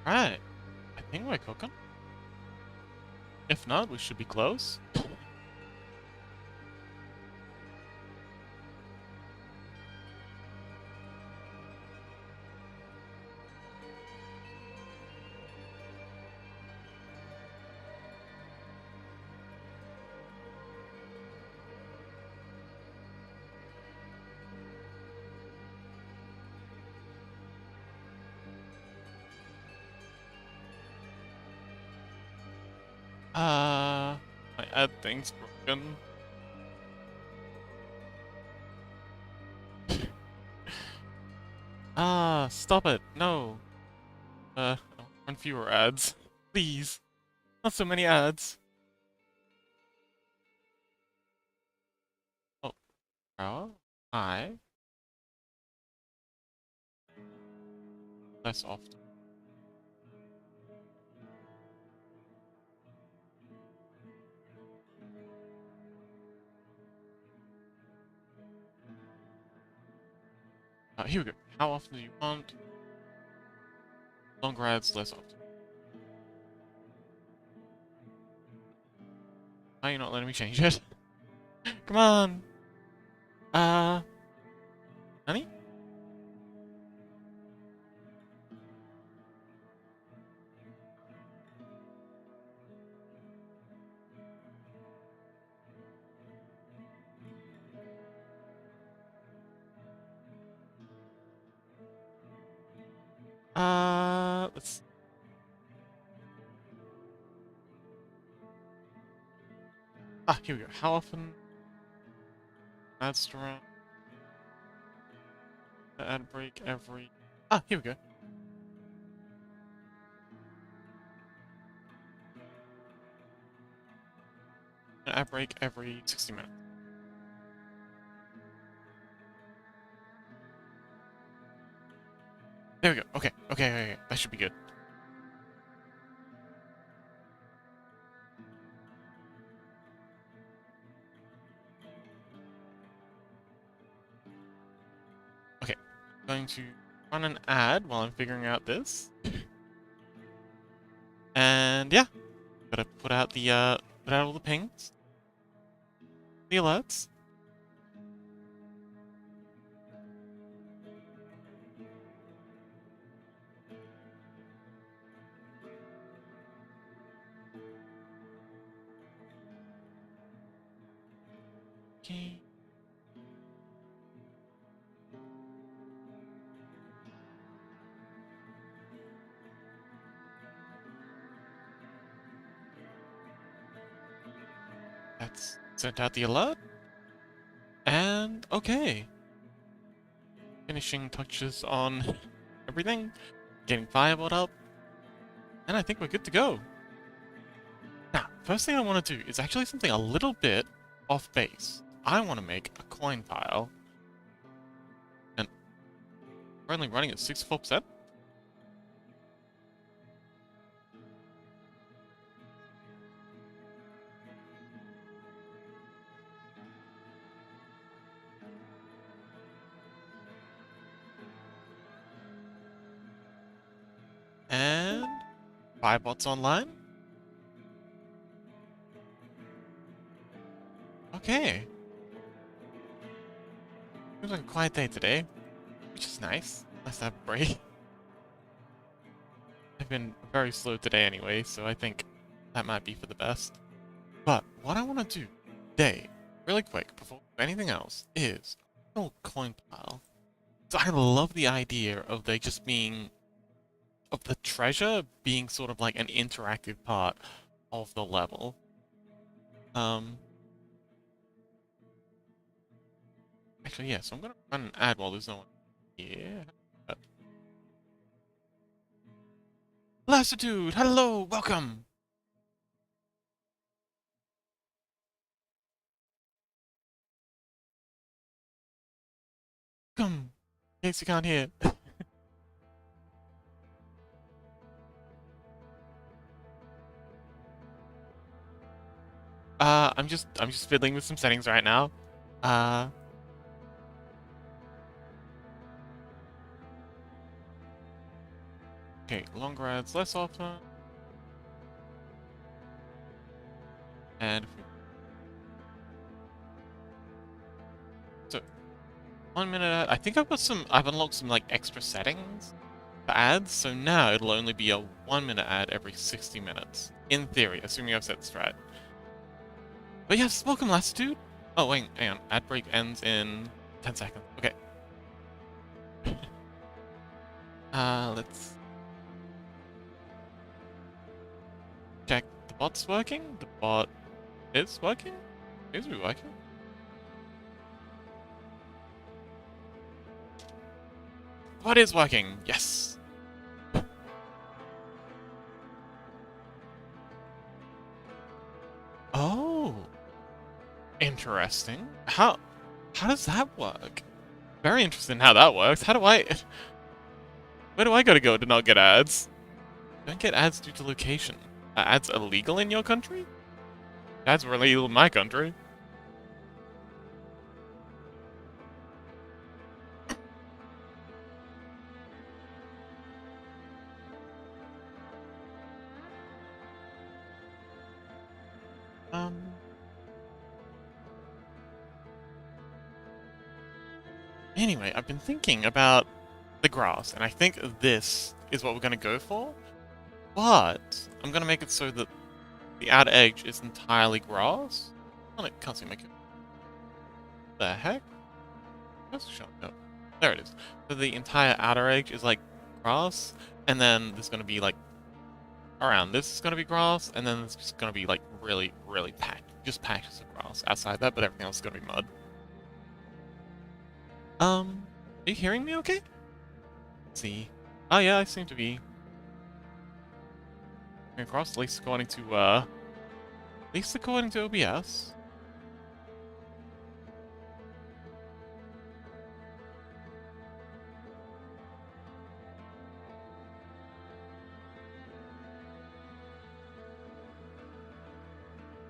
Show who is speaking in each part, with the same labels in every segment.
Speaker 1: Alright, I think we're cooking. If not, we should be close. My ad thing's broken. Stop it. No. I want fewer ads. Please. Not so many ads. Oh. Oh. Hi. Less often. Here we go. How often do you want? Longer ads, less often. Why are you not letting me change it? Come on! Honey? Let's... here we go. How often? Ads around. Ad break every... here we go. An ad break every 60 minutes. There we go. Okay. That should be good. Okay. I'm going to run an ad while I'm figuring out this. And yeah. Gotta put out all the pings. The alerts. Okay. That's sent out the alert. And okay. Finishing touches on everything. Getting firebolt up. And I think we're good to go. Now, first thing I want to do is actually something a little bit off base. I want to make a coin pile. And we're only running at 64%. And 5 bots online. Okay. Seems like a quiet day today, which is nice. Nice to have a break. I've been very slow today anyway, so I think that might be for the best. But what I want to do today, really quick, before anything else, is a little coin pile. So I love the idea of they just being, of the treasure being sort of like an interactive part of the level. Actually, yeah, so I'm gonna run an ad while there's no one here. Lassitude, hello, welcome! Come, in case you can't hear. I'm just fiddling with some settings right now. Okay, longer ads less often. And if we... So 1 minute ad. I think I've unlocked some like extra settings for ads, so now it'll only be a 1 minute ad every 60 minutes. In theory, assuming I've set this right. But yes, welcome Latitude. Oh wait, hang on. Ad break ends in 10 seconds. Okay. Let's check the bot's working. The bot is working? Is it working? Bot is working, yes. Oh, interesting. How does that work? Very interested in how that works. Where do I gotta go to not get ads? Don't get ads due to location. Are ads illegal in your country? Ads were illegal in my country. Anyway, I've been thinking about the grass, and I think this is what we're gonna go for. But I'm gonna make it so that the outer edge is entirely grass. Oh, I can't see my code. The heck? That's shut up. There it is. So the entire outer edge is like grass, and then there's gonna be like around this is gonna be grass, and then it's just gonna be like really, really packed. Just patches of grass outside that, but everything else is gonna be mud. Are you hearing me okay? Let's see. Oh yeah, I seem to be across, at least according to OBS.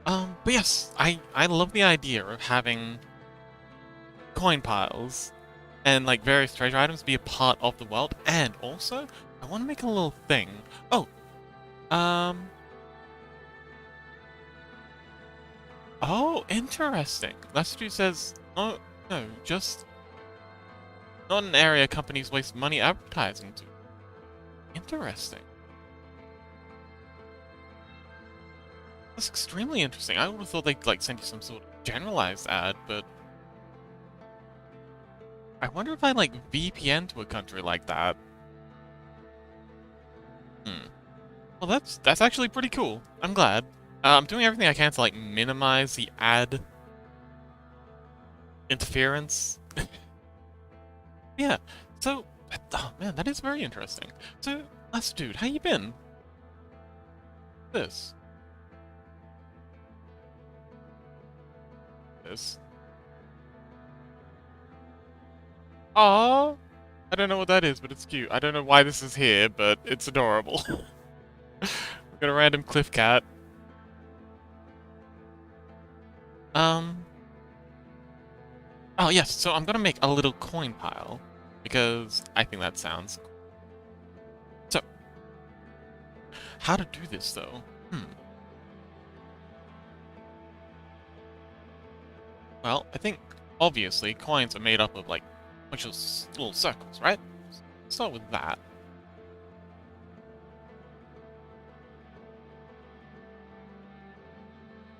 Speaker 1: But yes, I love the idea of having coin piles and like various treasure items be a part of the world, and also I want to make a little thing. Oh, oh, interesting. Latitude says, oh no, just not an area companies waste money advertising to. Interesting. That's extremely interesting. I would have thought they'd like send you some sort of generalized ad, but I wonder if I like VPN to a country like that. Well, that's actually pretty cool. I'm glad. I'm doing everything I can to like minimize the ad interference. Yeah. So, oh man, that is very interesting. So, last dude, how you been? This. Aww. I don't know what that is, but it's cute. I don't know why this is here, but it's adorable. We've got a random cliff cat. Oh yes, so I'm gonna make a little coin pile, because I think that sounds cool. So, how to do this though? Well, I think, obviously, coins are made up of like a bunch of little circles, right? Start with that.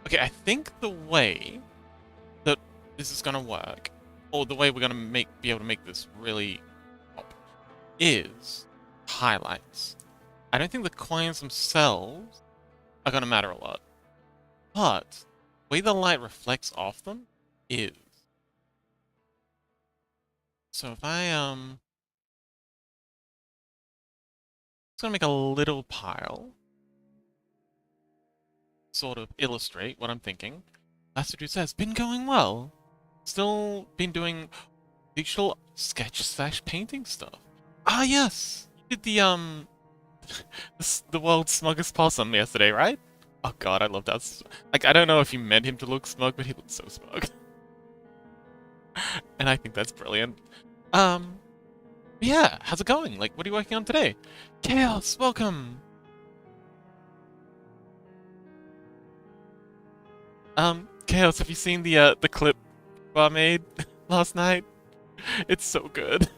Speaker 1: Okay, I think the way that this is gonna work, or the way we're gonna be able to make this really pop, is highlights. I don't think the coins themselves are gonna matter a lot, but the way the light reflects off them is. So if I just gonna make a little pile, sort of illustrate what I'm thinking. Latitude says, been going well. Still been doing digital sketch / painting stuff. Ah yes! You did the the world's smuggest possum yesterday, right? Oh god, I love that. Like, I don't know if you meant him to look smug, but he looked so smug. And I think that's brilliant. Yeah, how's it going? Like, what are you working on today? Chaos, welcome! Chaos, have you seen the clip I made last night? It's so good.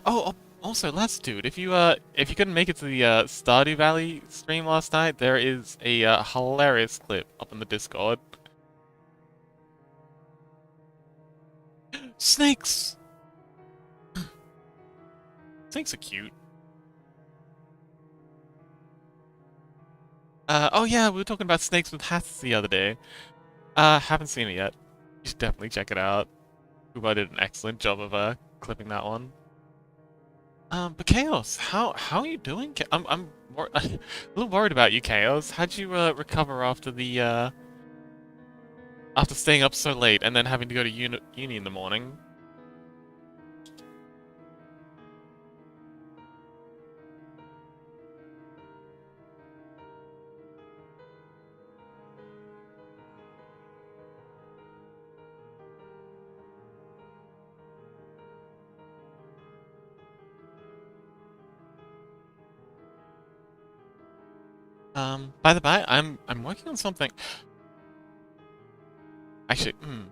Speaker 1: Oh, also, last dude, if you couldn't make it to the Stardew Valley stream last night, there is a hilarious clip up in the Discord. Snakes! Snakes are cute. Oh yeah, we were talking about snakes with hats the other day. Haven't seen it yet. You should definitely check it out. Kuba did an excellent job of clipping that one. But Chaos, how are you doing? A little worried about you, Chaos. How'd you recover after the after staying up so late and then having to go to uni in the morning? By the by, I'm working on something. Actually, I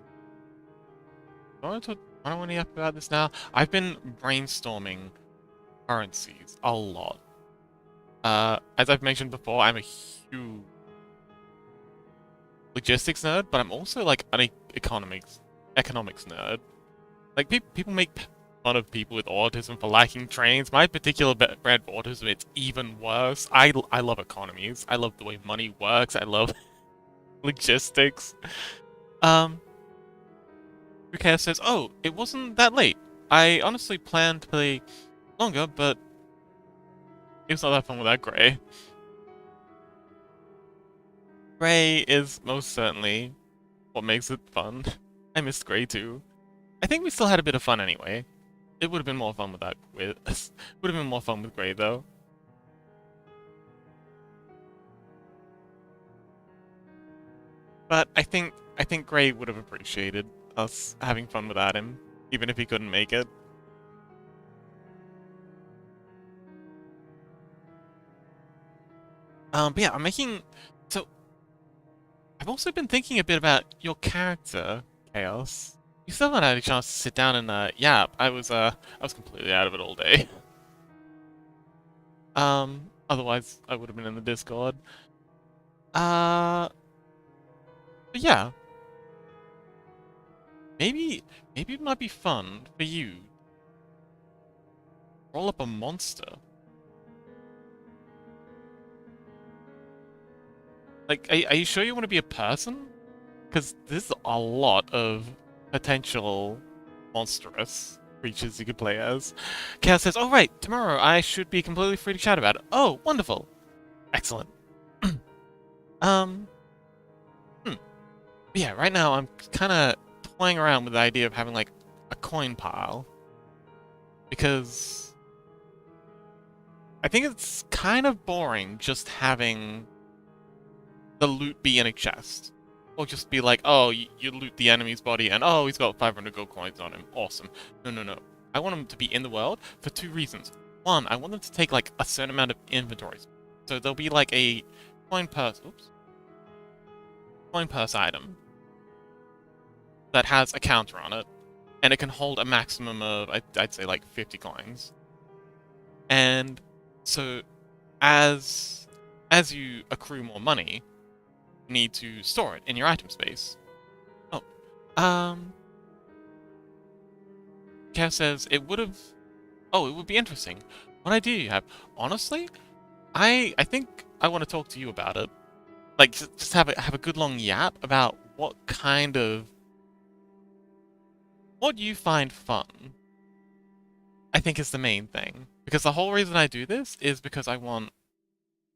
Speaker 1: don't want to yap about this now. I've been brainstorming currencies a lot. As I've mentioned before, I'm a huge logistics nerd, but I'm also like an economics nerd. Like people make fun of people with autism for liking trains. My particular brand of autism, it's even worse. I love economies. I love the way money works. I love logistics. Um, Rukia says, "Oh, it wasn't that late. I honestly planned to play longer, but it was not that fun without Gray." Gray is most certainly what makes it fun. I missed Gray too. I think we still had a bit of fun anyway. It would have been more fun without with would have been more fun with Gray though. But I think Gray would have appreciated us having fun without him, even if he couldn't make it. But yeah, so I've also been thinking a bit about your character, Chaos. You still haven't had a chance to sit down and I was completely out of it all day. Otherwise I would have been in the Discord. Uh, but yeah, maybe it might be fun for you. Roll up a monster. Like, are you sure you want to be a person? Because there's a lot of potential monstrous creatures you could play as. Chaos says, "Oh right, tomorrow I should be completely free to chat about it." Oh, wonderful. Excellent. um, hmm. Yeah, right now I'm kind of playing around with the idea of having like a coin pile. Because I think it's kind of boring just having the loot be in a chest. Or just be like, oh, you loot the enemy's body and oh, he's got 500 gold coins on him. Awesome. No, no, no. I want him to be in the world for two reasons. One, I want them to take like a certain amount of inventories. So there'll be like a coin purse, coin purse item that has a counter on it, and it can hold a maximum of, I'd say like 50 coins. And so as you accrue more money, need to store it in your item space. Oh, Kev says it would have. Oh, it would be interesting. What idea you have? Honestly, I think I want to talk to you about it. Like, just have a good long yap about what you find fun. I think is the main thing, because the whole reason I do this is because I want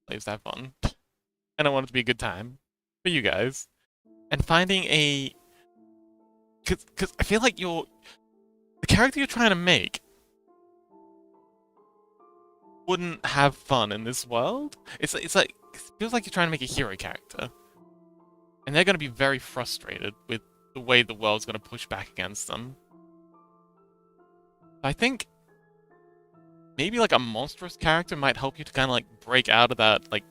Speaker 1: players to have fun, and I want it to be a good time for you guys. And finding because I feel like the character you're trying to make wouldn't have fun in this world. It's like it feels like you're trying to make a hero character, and they're going to be very frustrated with the way the world's going to push back against them. I think maybe like a monstrous character might help you to kind of like break out of that, like,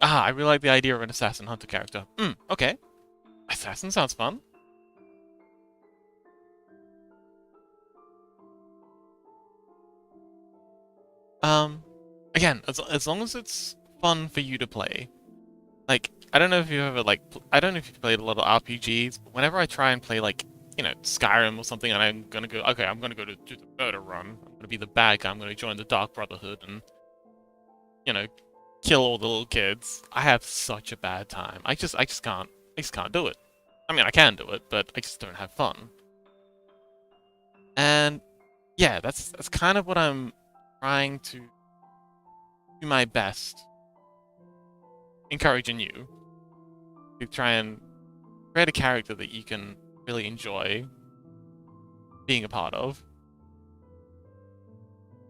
Speaker 1: I really like the idea of an assassin hunter character. Okay. Assassin sounds fun. Again, as long as it's fun for you to play. Like, I don't know if you've ever, like, I don't know if you've played a lot of RPGs, but whenever I try and play, like, you know, Skyrim or something, and I'm gonna go, okay, I'm gonna go to do the murder run. I'm gonna be the bad guy. I'm gonna join the Dark Brotherhood and, you know, kill all the little kids. I have such a bad time. I just can't do it. I mean, I can do it, but I just don't have fun. And yeah, that's kind of what I'm trying to do my best, encouraging you to try and create a character that you can really enjoy being a part of.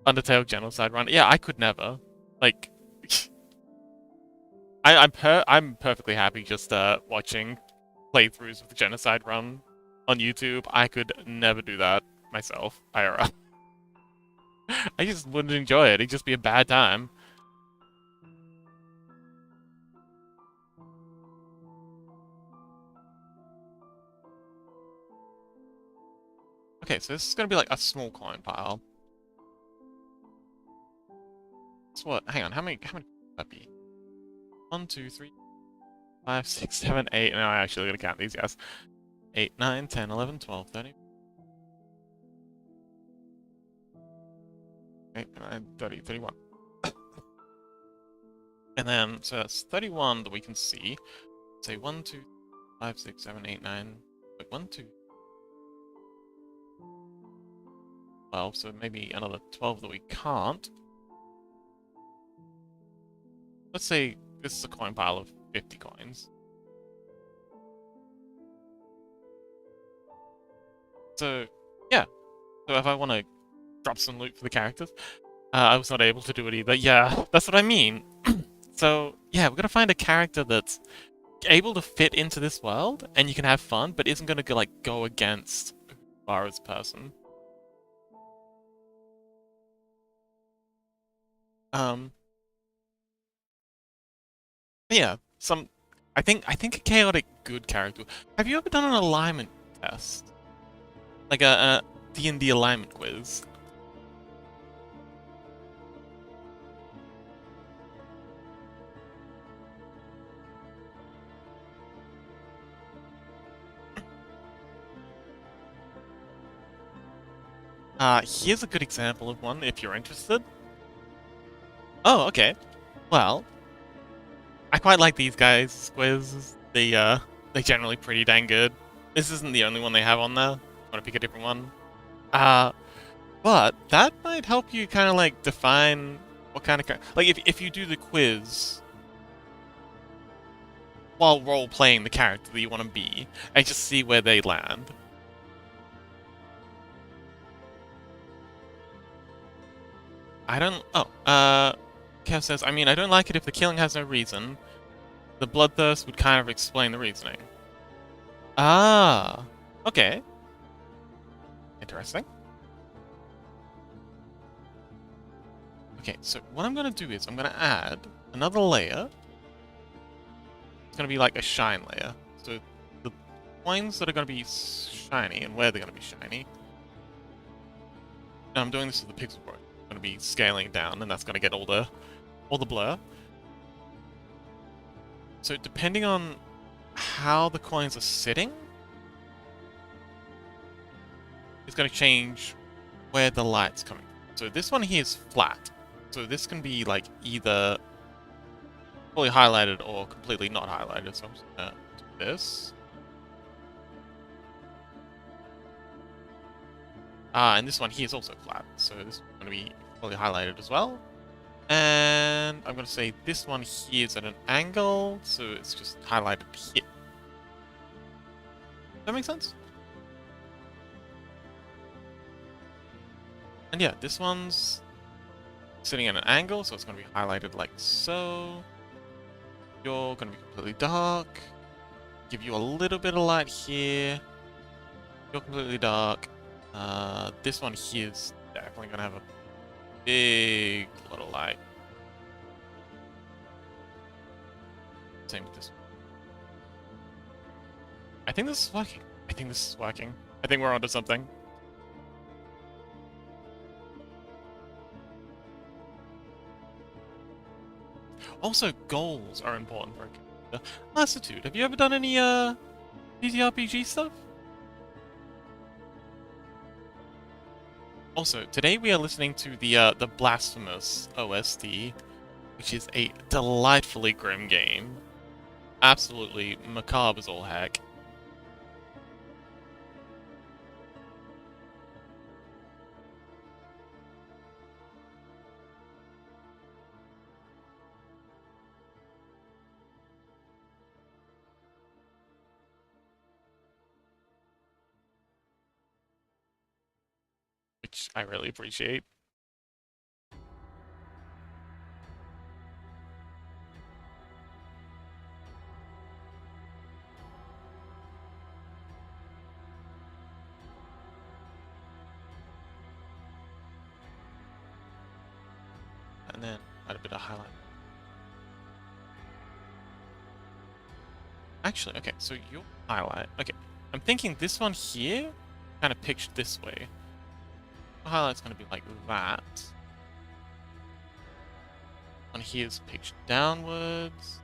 Speaker 1: Undertale Genocide Run. Yeah, I could never. Like, I'm perfectly happy just watching playthroughs of the Genocide Run on YouTube. I could never do that myself, IRL. I just wouldn't enjoy it. It'd just be a bad time. Okay, so this is gonna be like a small coin pile. That's what? Hang on, how many would that be? 1, 2, 3, 5, 6, 7, 8. No, I actually gotta count these, yes. 8, 9, 10, 11, 12, 13. 8, 9, 30, 31. And then, so that's 31 that we can see. Say 1, 2, 5, 6, 7, 8, 9. Wait, 1, 2, 12, so maybe another 12 that we can't. Let's say this is a coin pile of 50 coins. So, yeah. So if I want to drop some loot for the characters, I was not able to do it either. Yeah, that's what I mean. So, yeah, we're gonna find a character that's able to fit into this world, and you can have fun, but isn't gonna go against who you are as a person. Yeah, I think a chaotic good character. Have you ever done an alignment test? Like a D&D alignment quiz? Here's a good example of one if you're interested. Oh, okay. Well, I quite like these guys' quizzes. They're generally pretty dang good. This isn't the only one they have on there. Want to pick a different one? Uh, but that might help you kind of like define what kind of like if you do the quiz while role playing the character that you want to be, and just see where they land. I don't. Oh, Kev says, I mean, I don't like it if the killing has no reason. The bloodthirst would kind of explain the reasoning. Ah, okay. Interesting. Okay, so what I'm gonna do is I'm gonna add another layer. It's gonna be like a shine layer. So the coins that are gonna be shiny and where they're gonna be shiny. And I'm doing this with the pixel board. I'm gonna be scaling down, and that's gonna get all the blur. So depending on how the coins are sitting, it's going to change where the light's coming from. So this one here is flat. So this can be like either fully highlighted or completely not highlighted. So I'm just going to do this. And this one here is also flat. So this is going to be fully highlighted as well. And I'm going to say this one here is at an angle, so it's just highlighted here. Does that make sense? And yeah, this one's sitting at an angle, so it's going to be highlighted like so. You're going to be completely dark. Give you a little bit of light here. You're completely dark. This one here is definitely gonna have a big lot of light. Same with this one. I think this is working. I think this is working. I think we're onto something. Also, goals are important for a character. Lassitude, have you ever done any TTRPG stuff? Also, today we are listening to the Blasphemous OST, which is a delightfully grim game. Absolutely macabre as all heck. Which I really appreciate. And then add a bit of highlight. Actually, okay, so your highlight. Okay, I'm thinking this one here, kind of pictured this way. The highlight's going to be like that. One here's pitched downwards.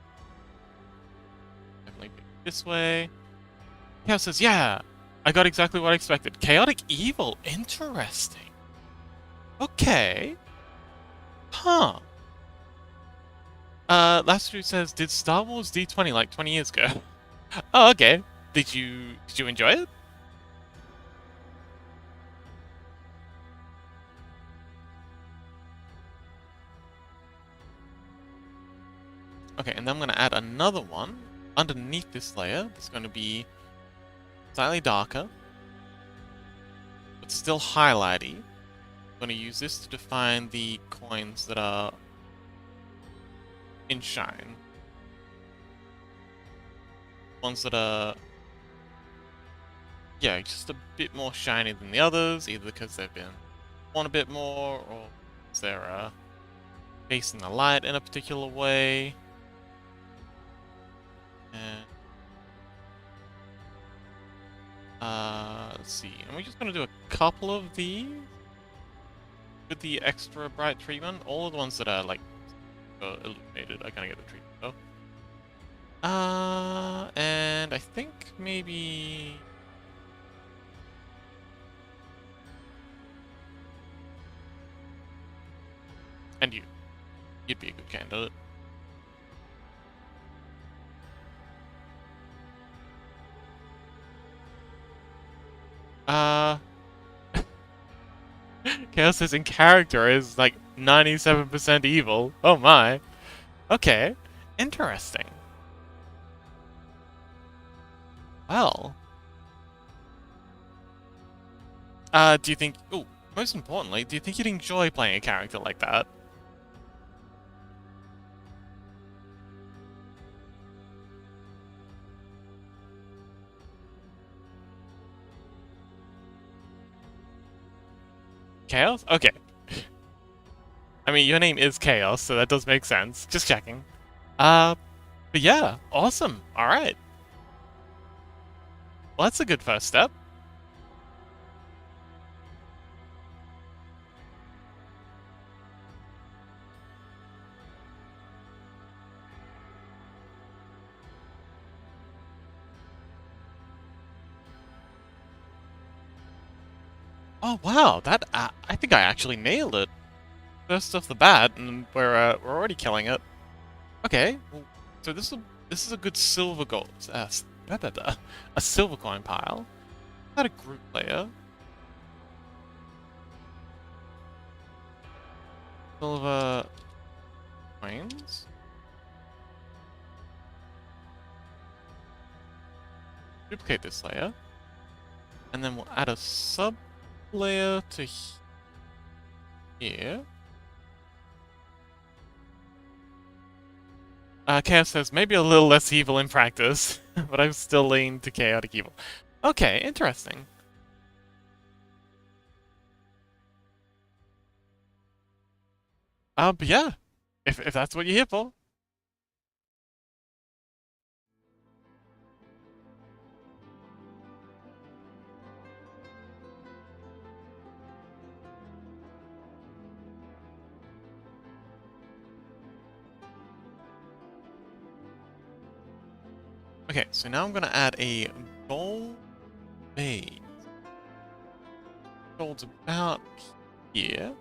Speaker 1: Definitely this way. Yeah, it says, yeah, I got exactly what I expected. Chaotic evil, interesting. Okay. Huh. Last dude says, did Star Wars D20 like 20 years ago? Oh, okay. Did you enjoy it? Okay, and then I'm gonna add another one underneath this layer. It's gonna be slightly darker, but still highlighty. I'm gonna use this to define the coins that are in shine. Ones that are, yeah, just a bit more shiny than the others, either because they've been worn a bit more, or they're facing the light in a particular way. And let's see, and we're just gonna do a couple of these with the extra bright treatment. All of the ones that are like illuminated are gonna get the treatment though. And I think maybe and you'd be a good candidate. Chaos says in character is like 97% evil. Oh my. Okay. Interesting. Well. Do you think... Oh, most importantly, do you think you'd enjoy playing a character like that? Chaos? Okay. I mean, your name is Chaos, so that does make sense. Just checking. But yeah, awesome. Alright. Well, that's a good first step. Oh wow, that I think I actually nailed it. First off the bat, and we're already killing it. Okay, well, so this is a good silver gold, a silver coin pile. Not a group layer. Silver coins. Duplicate this layer, and then we'll add a sub layer to here. Chaos says, maybe a little less evil in practice, but I'm still leaning to chaotic evil. Okay, interesting. But yeah, if that's what you're here for. Okay, so now I'm gonna add a gold base. Gold's about here.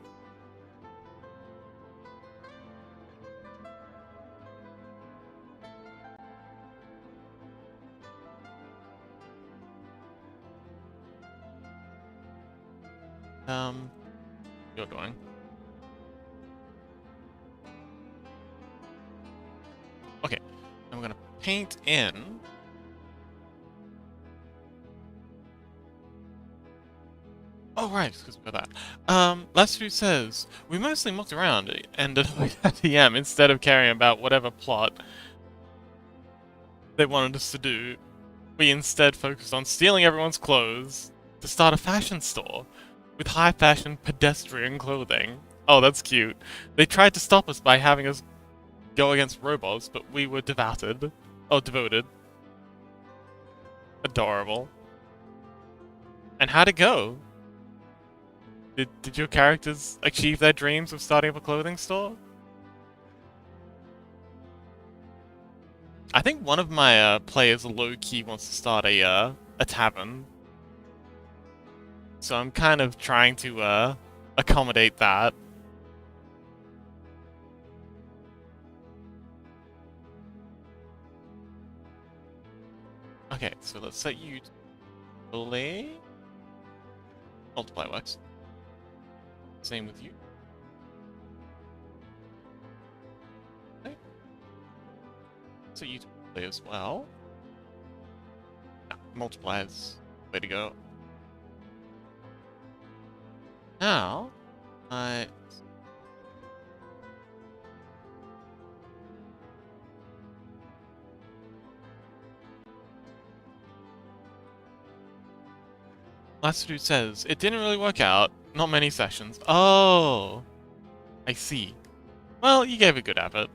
Speaker 1: You're doing. Okay, I'm gonna paint in. Oh right, because we got that. Last Food says we mostly mucked around and annoyed at DM instead of caring about whatever plot they wanted us to do. We instead focused on stealing everyone's clothes to start a fashion store with high fashion pedestrian clothing. Oh, that's cute. They tried to stop us by having us go against robots, but we were devoted. Oh, devoted. Adorable. And how'd it go? Did your characters achieve their dreams of starting up a clothing store? I think one of my players low-key wants to start a tavern. So I'm kind of trying to accommodate that. Okay, so let's set you to play. Multiply works. Same with you. Okay. So you to play as well. Ah, multiply is the way to go. Now, Last Dude says, it didn't really work out. Not many sessions. Oh! I see. Well, you gave a good effort.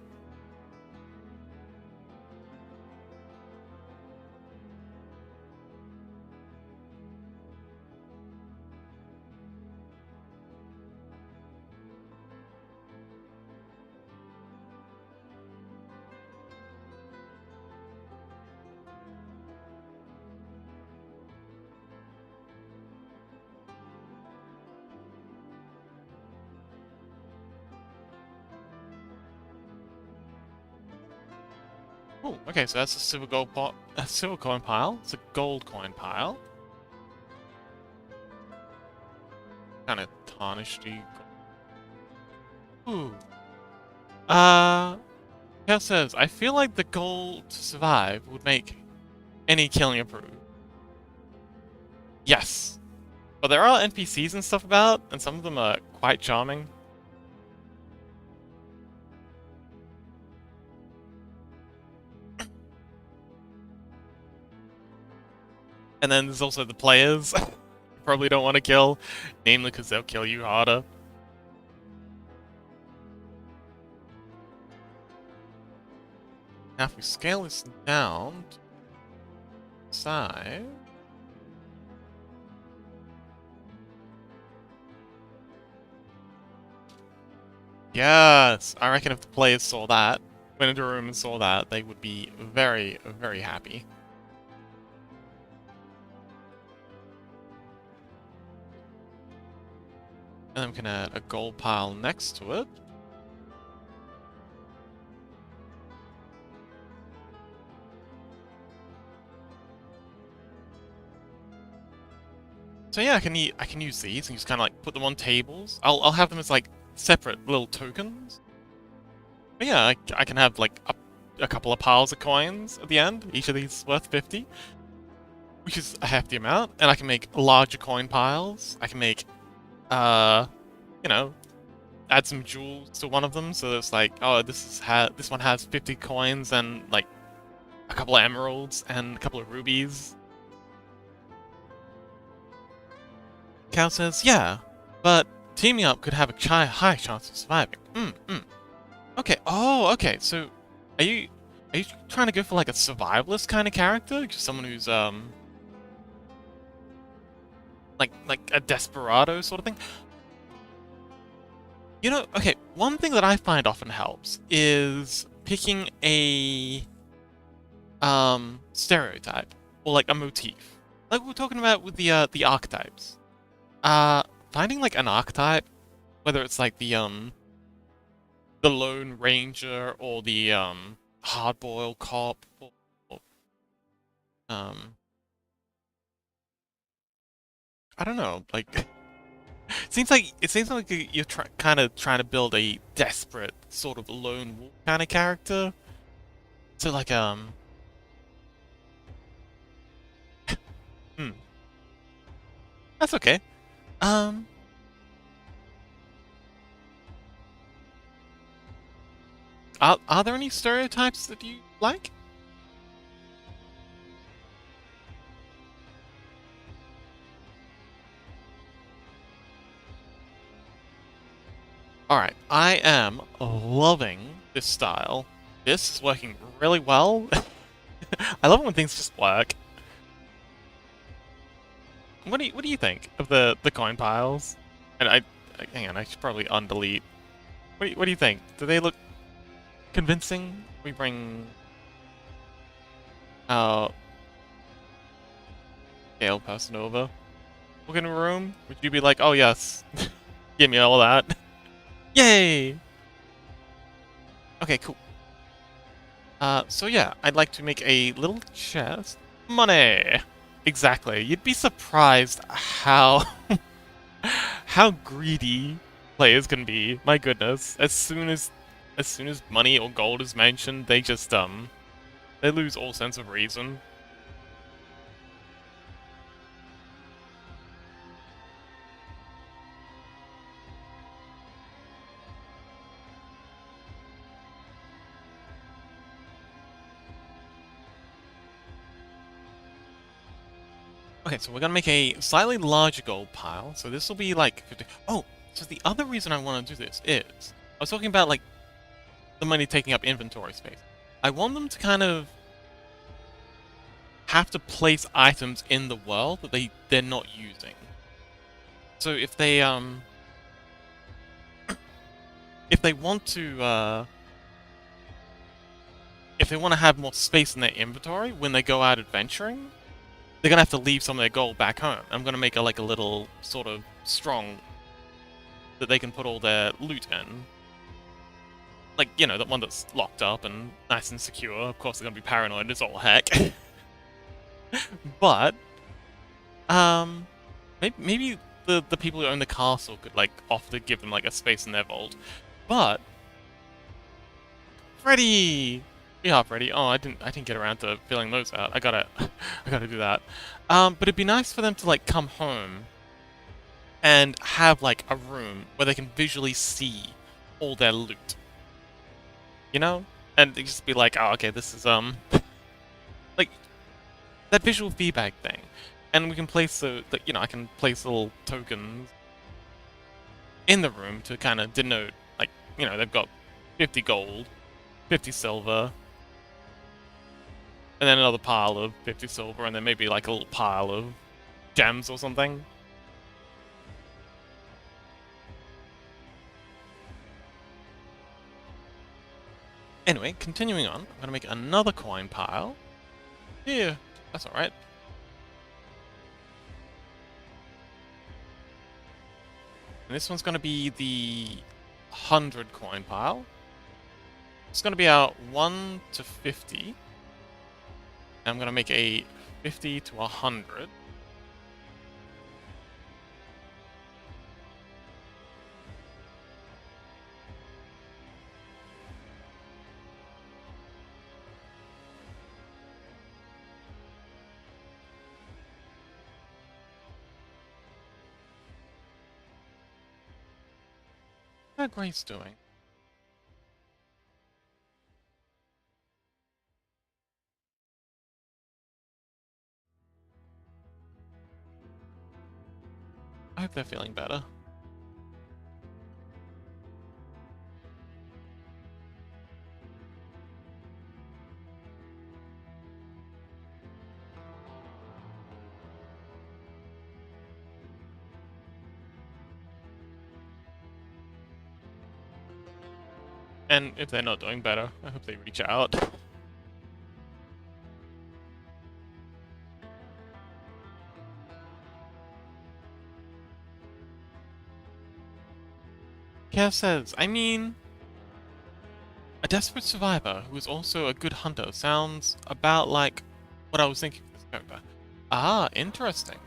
Speaker 1: Oh, okay, so that's a silver coin pile. It's a gold coin pile. Kind of tarnished-y. Ooh. Kel says, I feel like the goal to survive would make any killing improved. Yes. But there are NPCs and stuff about, and some of them are quite charming. And then there's also the players you probably don't want to kill, namely because they'll kill you harder. Now if we scale this down to size... Yes! I reckon if the players saw that, went into a room and saw that, they would be very, very happy. And then we can add a gold pile next to it. So yeah, I can use these and just kind of like put them on tables. I'll have them as like separate little tokens. But yeah, I can have like a couple of piles of coins at the end. Each of these worth 50, which is a hefty amount. And I can make larger coin piles. I can make, you know, add some jewels to one of them. So it's like, oh, this one has 50 coins and like a couple of emeralds and a couple of rubies. Cal says, yeah, but teaming up could have a high chance of surviving. Okay. Oh, okay. So, are you trying to go for like a survivalist kind of character, just someone who's like a desperado sort of thing? You know, okay. One thing that I find often helps is picking a stereotype or like a motif, like we were talking about with the archetypes. Finding like an archetype, whether it's like the Lone Ranger or the hard-boiled cop or um I don't know, like it seems like you're kind of trying to build a desperate sort of lone wolf kind of character. So like hmm, that's okay. Um are there any stereotypes that you like? Alright, I am loving this style. This is working really well. I love it when things just work. What do you think of the coin piles? And hang on, I should probably undelete. What do you think? Do they look convincing? We bring our Gale person over. Look in a room. Would you be like, oh yes, give me all that? Yay! Okay, cool. So yeah, I'd like to make a little chest. Money! Exactly. You'd be surprised how how greedy players can be. My goodness. As soon as money or gold is mentioned, they just they lose all sense of reason. Okay, so we're gonna make a slightly larger gold pile. So this will be like 50. Oh, so the other reason I want to do this is I was talking about like the money taking up inventory space. I want them to kind of have to place items in the world that they're not using. So if they want to if they want to have more space in their inventory when they go out adventuring, they're gonna have to leave some of their gold back home. I'm gonna make like a little sort of strong that they can put all their loot in. Like, you know, the one that's locked up and nice and secure. Of course, they're gonna be paranoid as all heck. But, maybe the people who own the castle could, like, offer to give them, like, a space in their vault. But, Freddy! Yeah, Freddy. Oh, I didn't get around to filling those out. I gotta do that. But it'd be nice for them to, like, come home and have, like, a room where they can visually see all their loot. You know? And they just be like, oh, okay, this is, like, that visual feedback thing. And we can place you know, I can place little tokens in the room to kind of denote, like, you know, they've got 50 gold, 50 silver, and then another pile of 50 silver, and then maybe like a little pile of gems or something. Anyway, continuing on, I'm gonna make another coin pile. Yeah, that's alright. And this one's gonna be the 100 coin pile. It's gonna be our 1 to 50. And I'm gonna make a 50 to 100. How's Grace doing? I hope they're feeling better. And if they're not doing better, I hope they reach out. Kev says, I mean, a desperate survivor who is also a good hunter sounds about like what I was thinking for this character. Ah, interesting.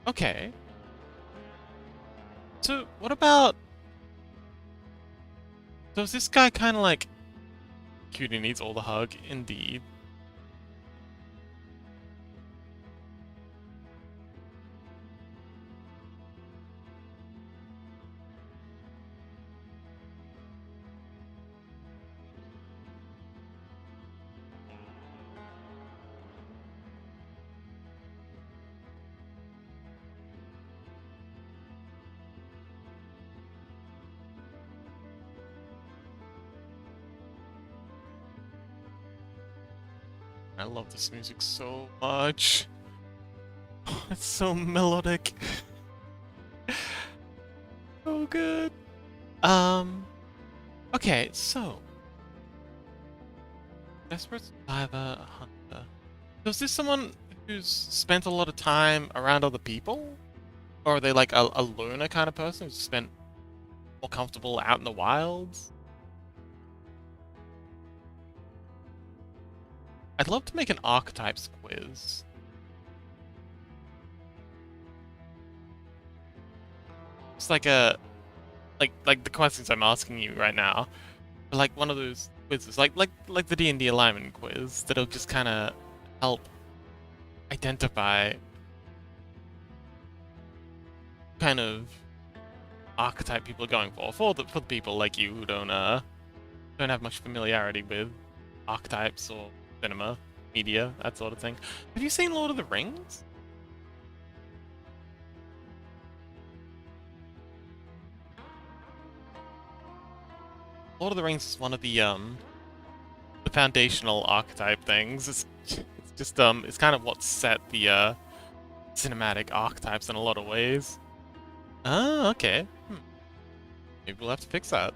Speaker 1: Okay. So, what about... So is this guy kind of like... Cutie needs all the hug, indeed. I love this music so much. It's so melodic. So good. Okay, so... Desperate survivor, hunter. So is this someone who's spent a lot of time around other people? Or are they like a loner kind of person who's spent more comfortable out in the wilds? I'd love to make an archetypes quiz. It's like a like the questions I'm asking you right now, are like one of those quizzes, like the D&D alignment quiz that'll just kind of help identify kind of archetype people are going for the people like you who don't have much familiarity with archetypes or cinema, media, that sort of thing. Have you seen Lord of the Rings? Lord of the Rings is one of the foundational archetype things. It's just it's kind of what set the cinematic archetypes in a lot of ways. Ah, okay. Maybe we'll have to fix that.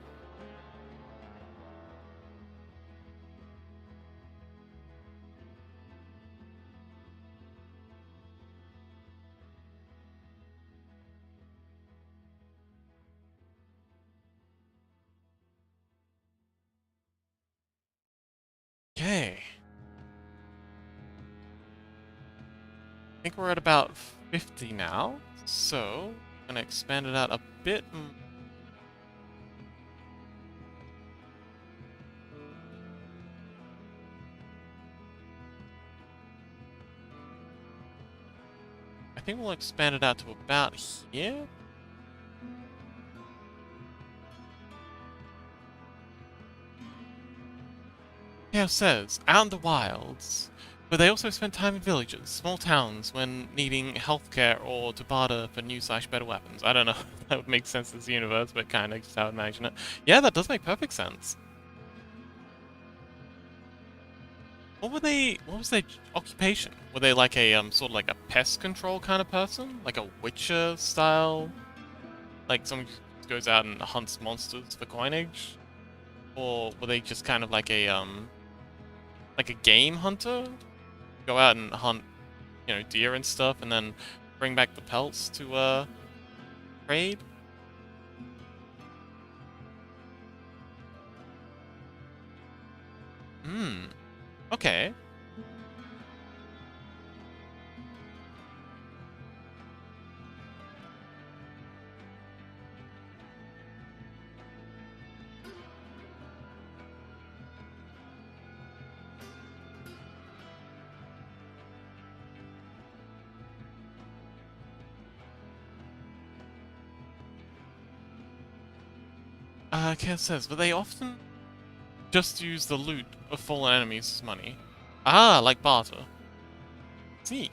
Speaker 1: Okay. I think we're at about 50 now, so I'm gonna expand it out a bit. I think we'll expand it out to about here. Here says, out in the wilds. But they also spend time in villages, small towns, when needing healthcare or to barter for new/better weapons. I don't know if that would make sense in this universe, but kinda just how I imagine it. Yeah, that does make perfect sense. What was their occupation? Were they like a, sort of like a pest control kind of person? Like a Witcher style? Like someone who goes out and hunts monsters for coinage? Or were they just kind of like a game hunter? Go out and hunt, deer and stuff, and then bring back the pelts to, trade? Hmm. Okay. Kat says, but they often just use the loot of fallen enemies' money. Ah, like barter. See.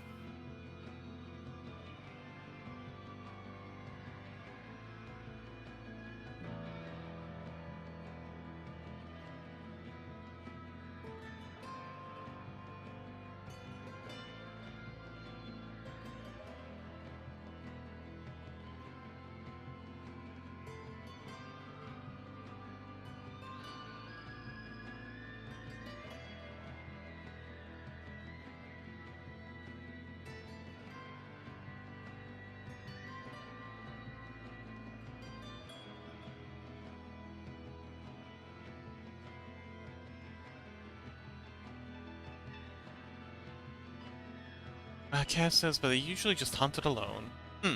Speaker 1: Cass says, but they usually just hunt it alone. Hmm.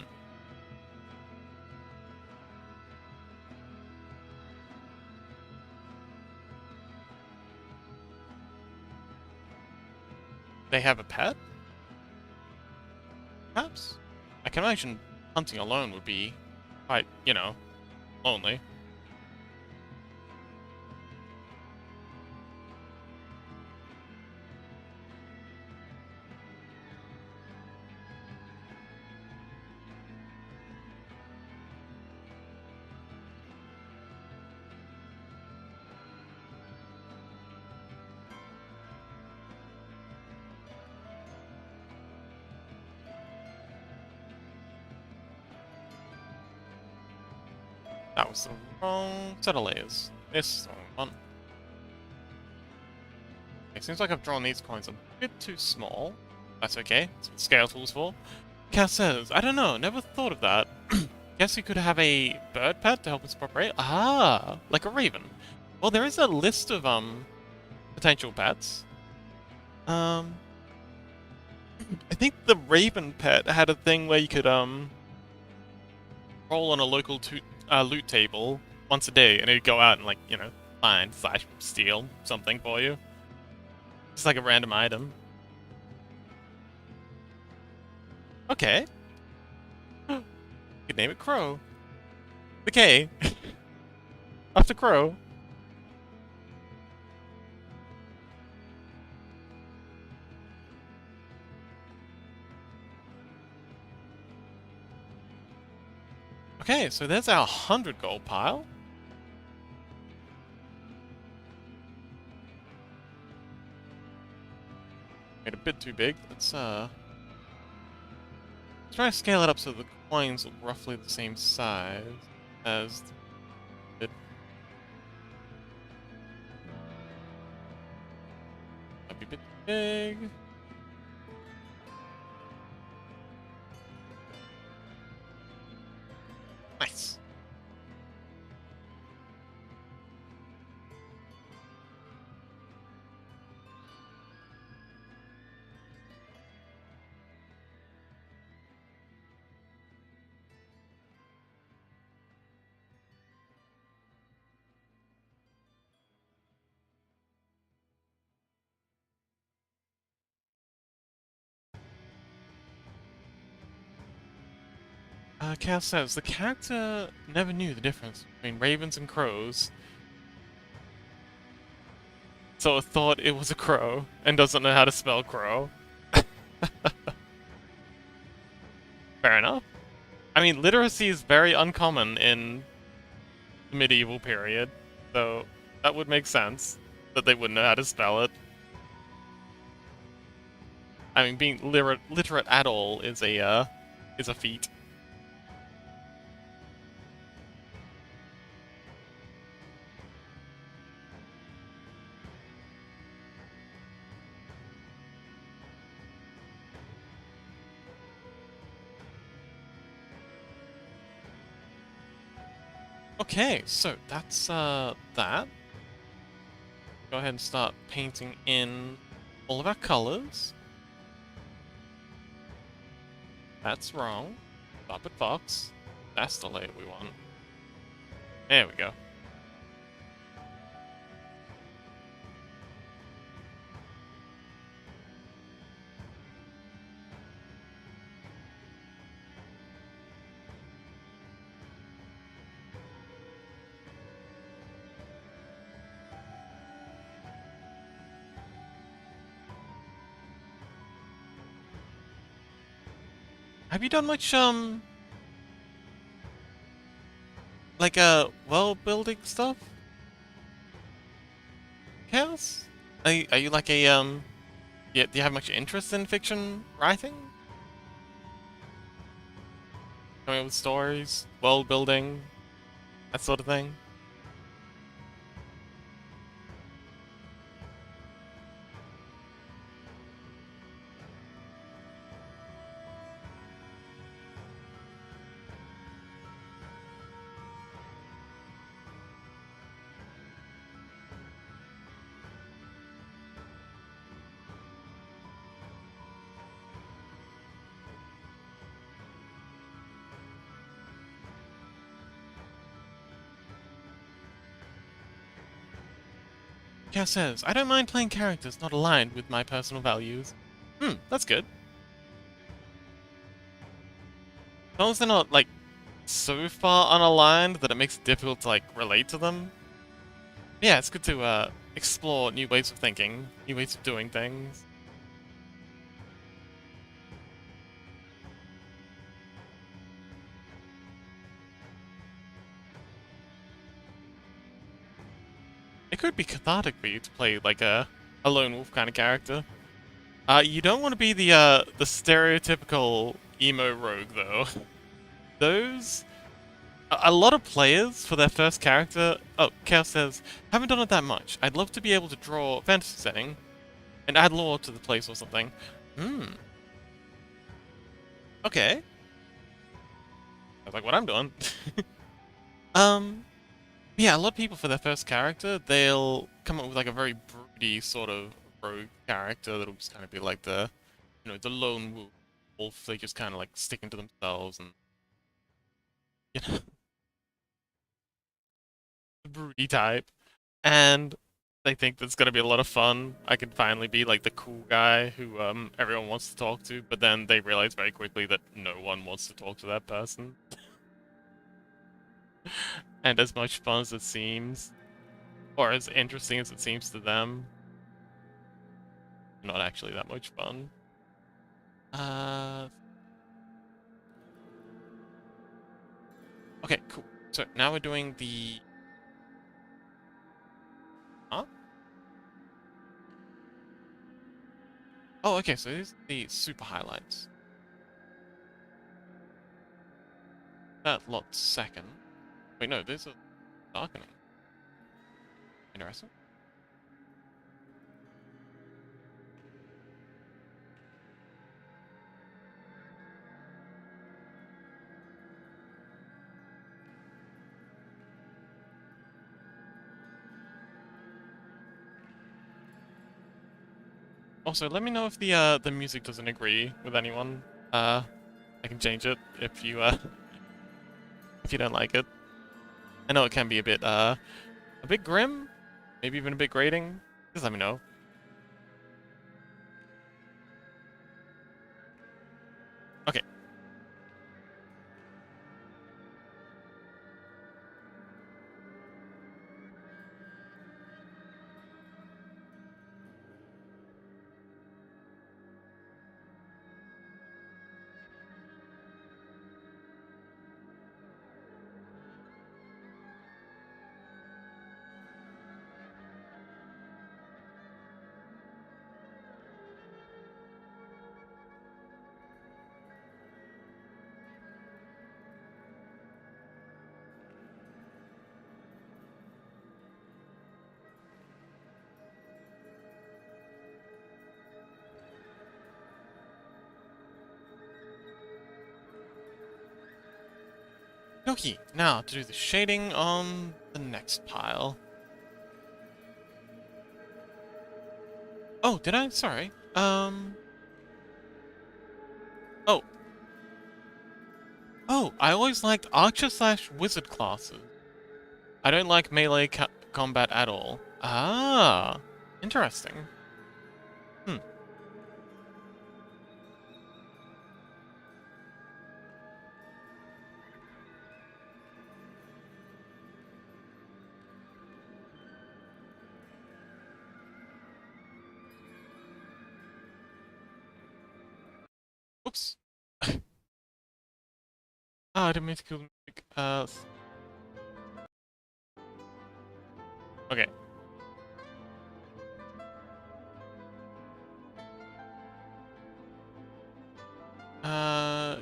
Speaker 1: They have a pet? Perhaps? I can imagine hunting alone would be quite, you know, lonely. That was the wrong set of layers. This is the wrong one. It seems like I've drawn these coins a bit too small. That's okay. That's what scale tool's for. Cass says, I don't know, never thought of that. Guess you could have a bird pet to help us operate. Ah, like a raven. Well, there is a list of potential pets. I think the raven pet had a thing where you could roll on a local loot table once a day, and it'd go out and, like, you know, find/steal something for you. Just like a random item. Okay. You could name it Crow. The K. After Crow. Okay, so there's our 100 gold pile. Made a bit too big. Let's try to scale it up so the coins look roughly the same size as it. Might be a bit big. Nice. Cal says, the character never knew the difference between ravens and crows, so thought it was a crow, and doesn't know how to spell crow. Fair enough. I mean, literacy is very uncommon in the medieval period, so that would make sense that they wouldn't know how to spell it. I mean, being literate at all is a feat. Okay, so that's that. Go ahead and start painting in all of our colors. That's wrong. Stop at Fox. That's the layer we want. There we go. Have you done much, like, world building stuff? Chaos? Are you like a, do you have much interest in fiction writing? Coming up with stories, world building, that sort of thing? Chaos says, I don't mind playing characters not aligned with my personal values. That's good. As long as they're not, like, so far unaligned that it makes it difficult to, like, relate to them. Yeah, it's good to, explore new ways of thinking, new ways of doing things. It could be cathartic for you to play, like, a lone wolf kind of character. You don't want to be the stereotypical emo rogue, though. Those... A lot of players, for their first character... Oh, Chaos says, haven't done it that much. I'd love to be able to draw a fantasy setting and add lore to the place or something. Okay. That's like what I'm doing. Yeah, a lot of people for their first character, they'll come up with like a very broody sort of rogue character that'll just kind of be like the, you know, the lone wolf. They just kind of like sticking to themselves and, you know, the broody type. And they think that's gonna be a lot of fun. I can finally be like the cool guy who everyone wants to talk to, but then they realize very quickly that no one wants to talk to that person. And as much fun as it seems, or as interesting as it seems to them, not actually that much fun. Okay, cool. So now we're doing the... Huh? Oh, okay, so these are the super highlights. That lot second. Wait, no, there's a darkening. Interesting. Also, let me know if the music doesn't agree with anyone. I can change it if you if you don't like it. I know it can be a bit grim, maybe even a bit grating. Just let me know. Okay. Okay, now to do the shading on the next pile. Oh, did I? Sorry. Oh. Oh, I always liked Archer/Wizard classes. I don't like melee combat at all. Ah, interesting. Hmm. Oops. Ah, I didn't mean to kill the music. Okay.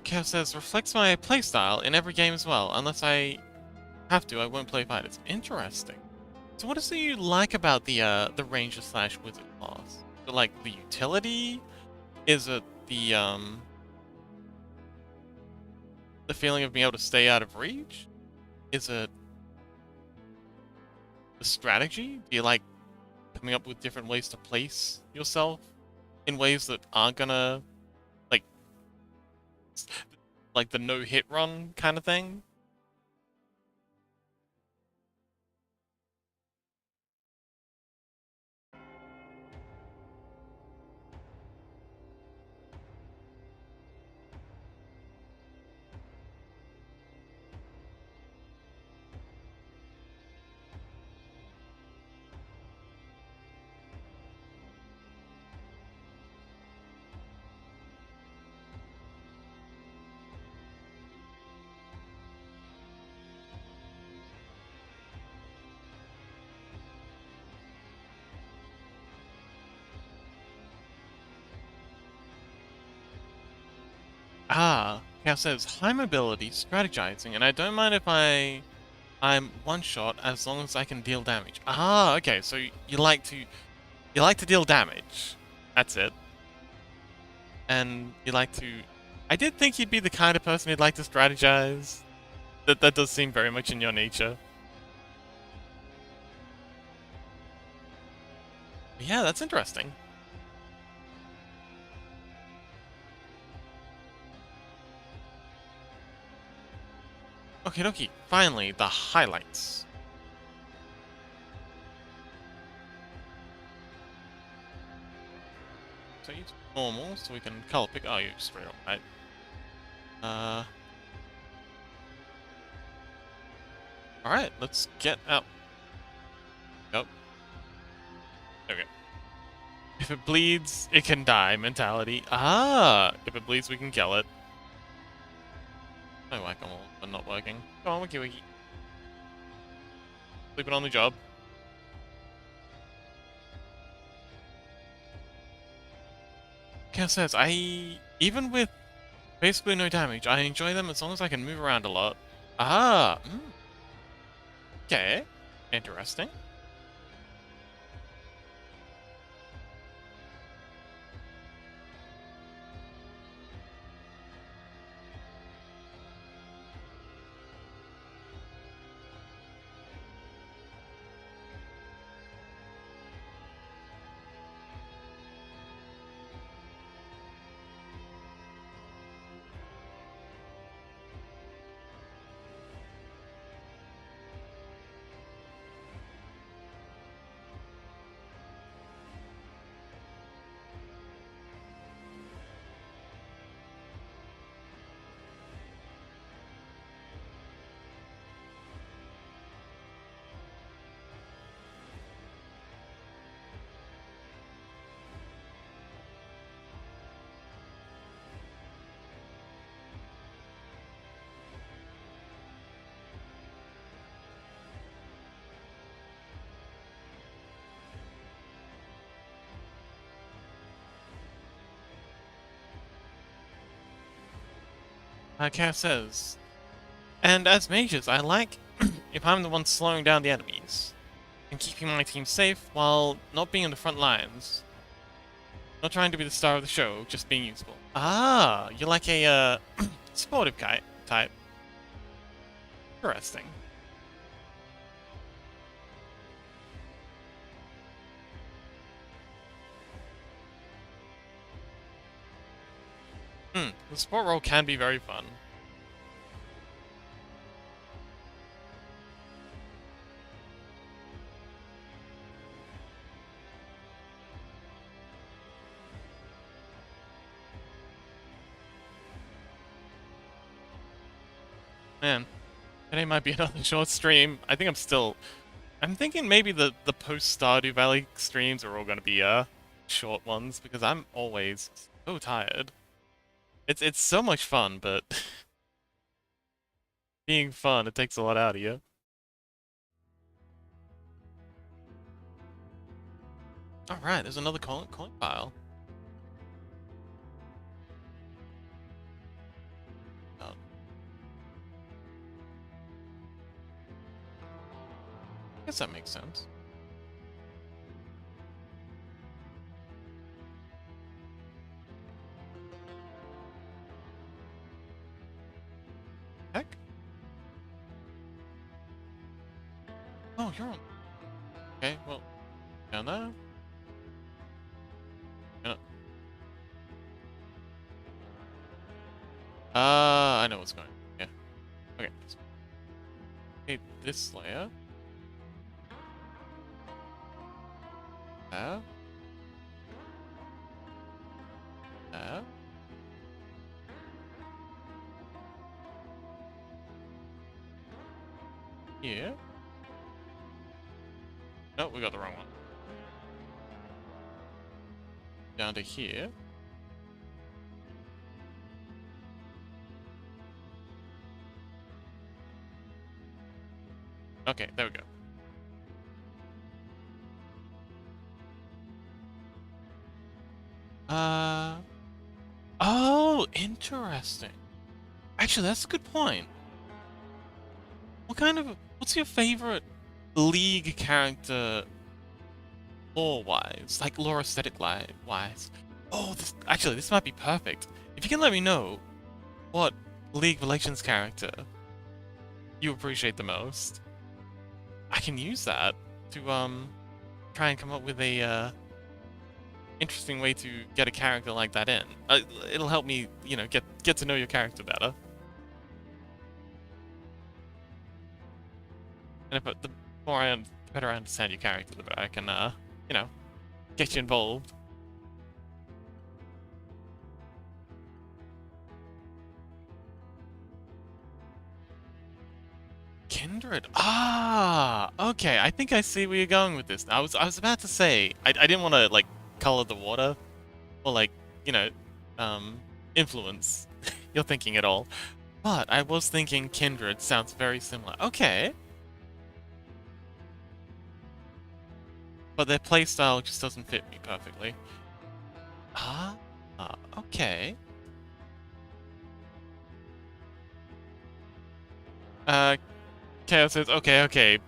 Speaker 1: Kev says, reflects my playstyle in every game as well. Unless I have to, I won't play fighters. Interesting. So what is it you like about the Ranger/Wizard class? Is it like the utility? Is it the feeling of being able to stay out of reach? Is it the strategy? Do you like coming up with different ways to place yourself in ways that aren't gonna like the no-hit run kind of thing? Cal says high mobility, strategizing, and I don't mind if I'm one shot as long as I can deal damage. Okay, so you like to deal damage. That's it. And you like to I did think you'd be the kind of person who'd like to strategize. That does seem very much in your nature. Yeah, that's interesting. Okie dokie, finally, the highlights. So use normal, so we can color pick. Oh, you straight up, right? Alright, let's get out. Nope. Okay. If it bleeds, it can die mentality. If it bleeds, we can kill it. No whack-a-mole, but not working. Come on, wiki wiki. Sleeping on the job. Cal says, even with basically no damage, I enjoy them as long as I can move around a lot. Okay. Interesting. Cal says, and as mages, I like if I'm the one slowing down the enemies and keeping my team safe while not being in the front lines. Not trying to be the star of the show, just being useful. You're like a sportive type. Interesting. The support role can be very fun. Man, today might be another short stream. I think I'm thinking maybe the post Stardew Valley streams are all gonna be short ones because I'm always so tired. It's so much fun, but being fun, it takes a lot out of you. Alright, there's another coin pile. Oh. I guess that makes sense. Heck? Oh, you're on. Okay, well, down there. Yeah. I know what's going on. Yeah. Okay. Okay, this layer. There. There. Here. No, we got the wrong one. Down to here. Okay, there we go. Oh, Interesting. Actually, that's a good point. What's your favorite League character lore-wise? Like, lore aesthetic-wise? Oh, this might be perfect. If you can let me know what League of Legends character you appreciate the most, I can use that to, try and come up with a, interesting way to get a character like that in. It'll help me, you know, get to know your character better. And the better I understand your character, the better I can, you know, get you involved. Kindred. Ah, okay. I think I see where you're going with this. I was about to say I didn't want to like color the water or like, you know, influence your thinking at all. But I was thinking Kindred sounds very similar. Okay. But their playstyle just doesn't fit me perfectly. Ah, okay. Chaos says, okay.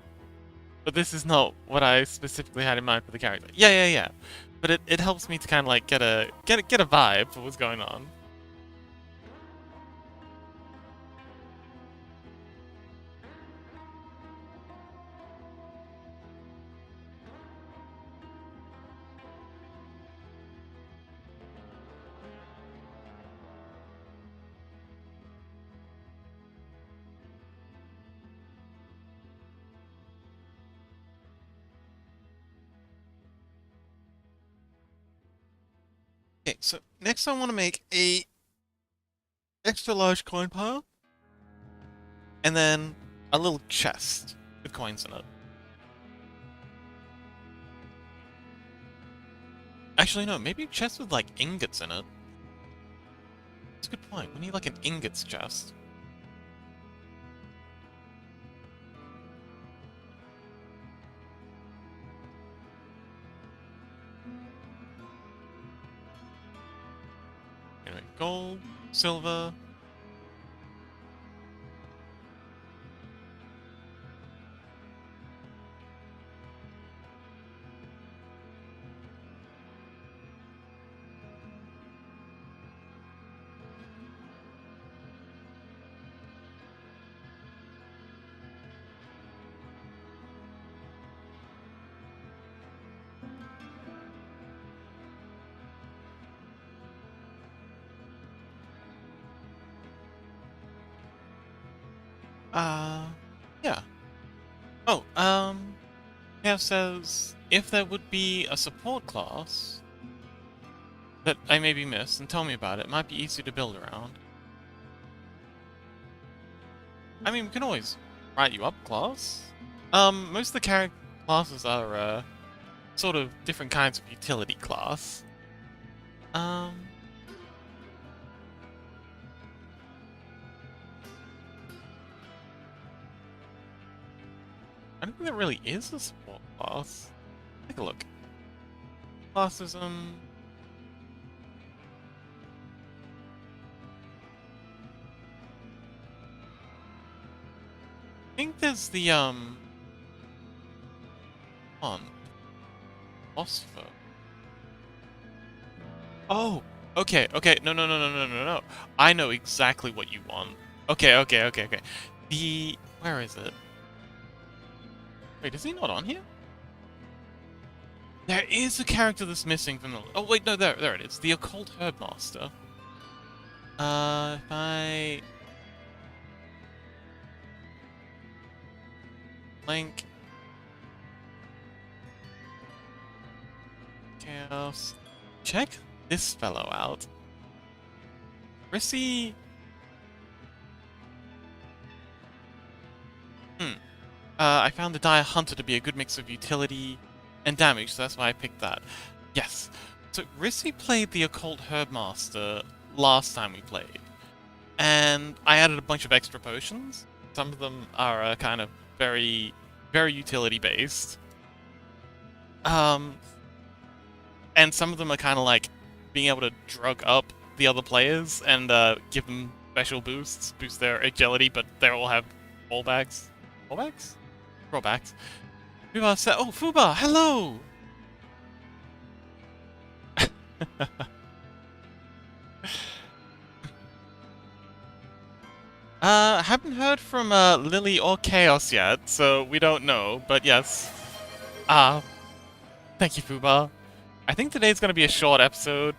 Speaker 1: But this is not what I specifically had in mind for the character. Yeah. But it helps me to kind of like get a vibe for what's going on. Okay, so next I want to make a extra large coin pile, and then a little chest with coins in it. Actually, no, maybe a chest with like ingots in it. That's a good point. We need like an ingots chest. Anyway, gold, silver. Yeah. Oh, Chaos says, if there would be a support class that I maybe missed, then tell me about it. It might be easy to build around. I mean, we can always write you up class. Most of the character classes are, sort of different kinds of utility class. I don't think there really is a support class. Take a look. Classism. I think there's the, philosopher. Oh! Okay. No. I know exactly what you want. Okay. Where is it? Wait, is he not on here? There is a character that's missing from the... Oh, wait, no, there it is. The Occult Herbmaster. If I... Link... Chaos... Check this fellow out. Rissy... I found the Dire Hunter to be a good mix of utility and damage, so that's why I picked that. Yes. So Rissy played the Occult Herbmaster last time we played, and I added a bunch of extra potions. Some of them are kind of very utility based. And some of them are kind of like being able to drug up the other players and give them special boosts, boost their agility, but they all have fallbacks. Fallbacks? Drawbacks. Fuba said, "Oh, Fuba, hello." Haven't heard from Lily or Chaos yet, so we don't know. But yes, thank you, Fuba. I think today's gonna be a short episode.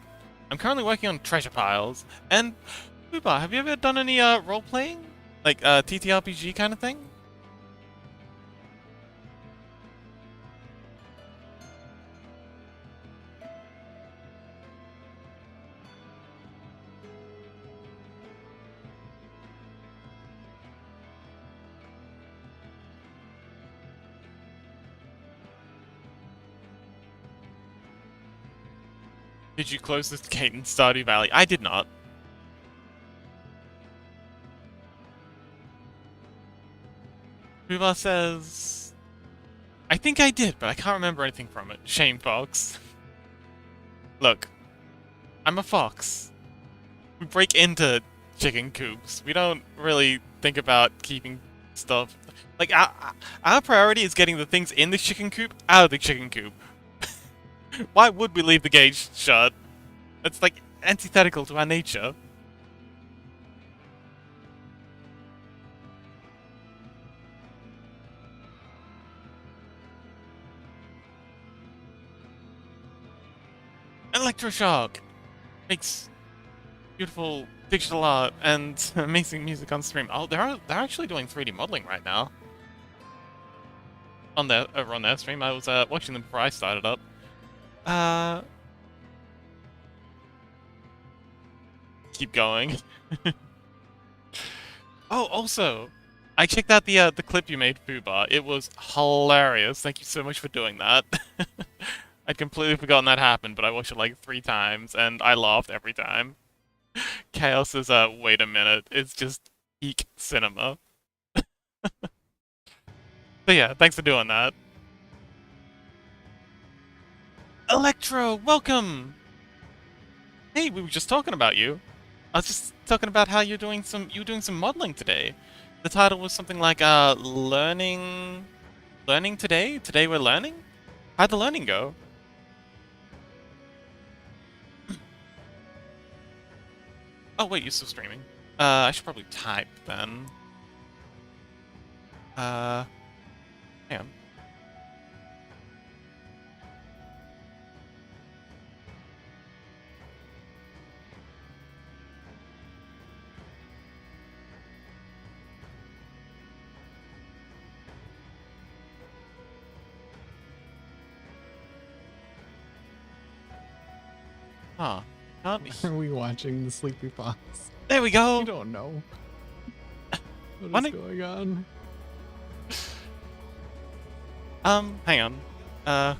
Speaker 1: I'm currently working on treasure piles. And Fuba, have you ever done any role playing, like TTRPG kind of thing? Did you close this gate in Stardew Valley? I did not. Fuba says, I think I did, but I can't remember anything from it. Shame, Fox. Look, I'm a fox. We break into chicken coops. We don't really think about keeping stuff. Like, our priority is getting the things in the chicken coop out of the chicken coop. Why would we leave the gate shut? It's like antithetical to our nature. Electroshock makes beautiful digital art and amazing music on stream. Oh, they're actually doing 3D modeling right now. Over on their stream, I was watching them before I started up. Keep going. Oh, also, I checked out the clip you made, Fuba. It was hilarious. Thank you so much for doing that. I'd completely forgotten that happened, but I watched it like 3 times, and I laughed every time. Chaos is, wait a minute, it's just peak cinema. So yeah, thanks for doing that. Electro, welcome! Hey, we were just talking about you. I was just talking about how you were doing some modeling today. The title was something like, learning today? Today we're learning? How'd the learning go? Oh wait, you're still streaming. I should probably type then. Hang on. Huh.
Speaker 2: Are we watching the Sleepy Fox?
Speaker 1: There we go!
Speaker 2: I don't know. What is going on?
Speaker 1: Hang on.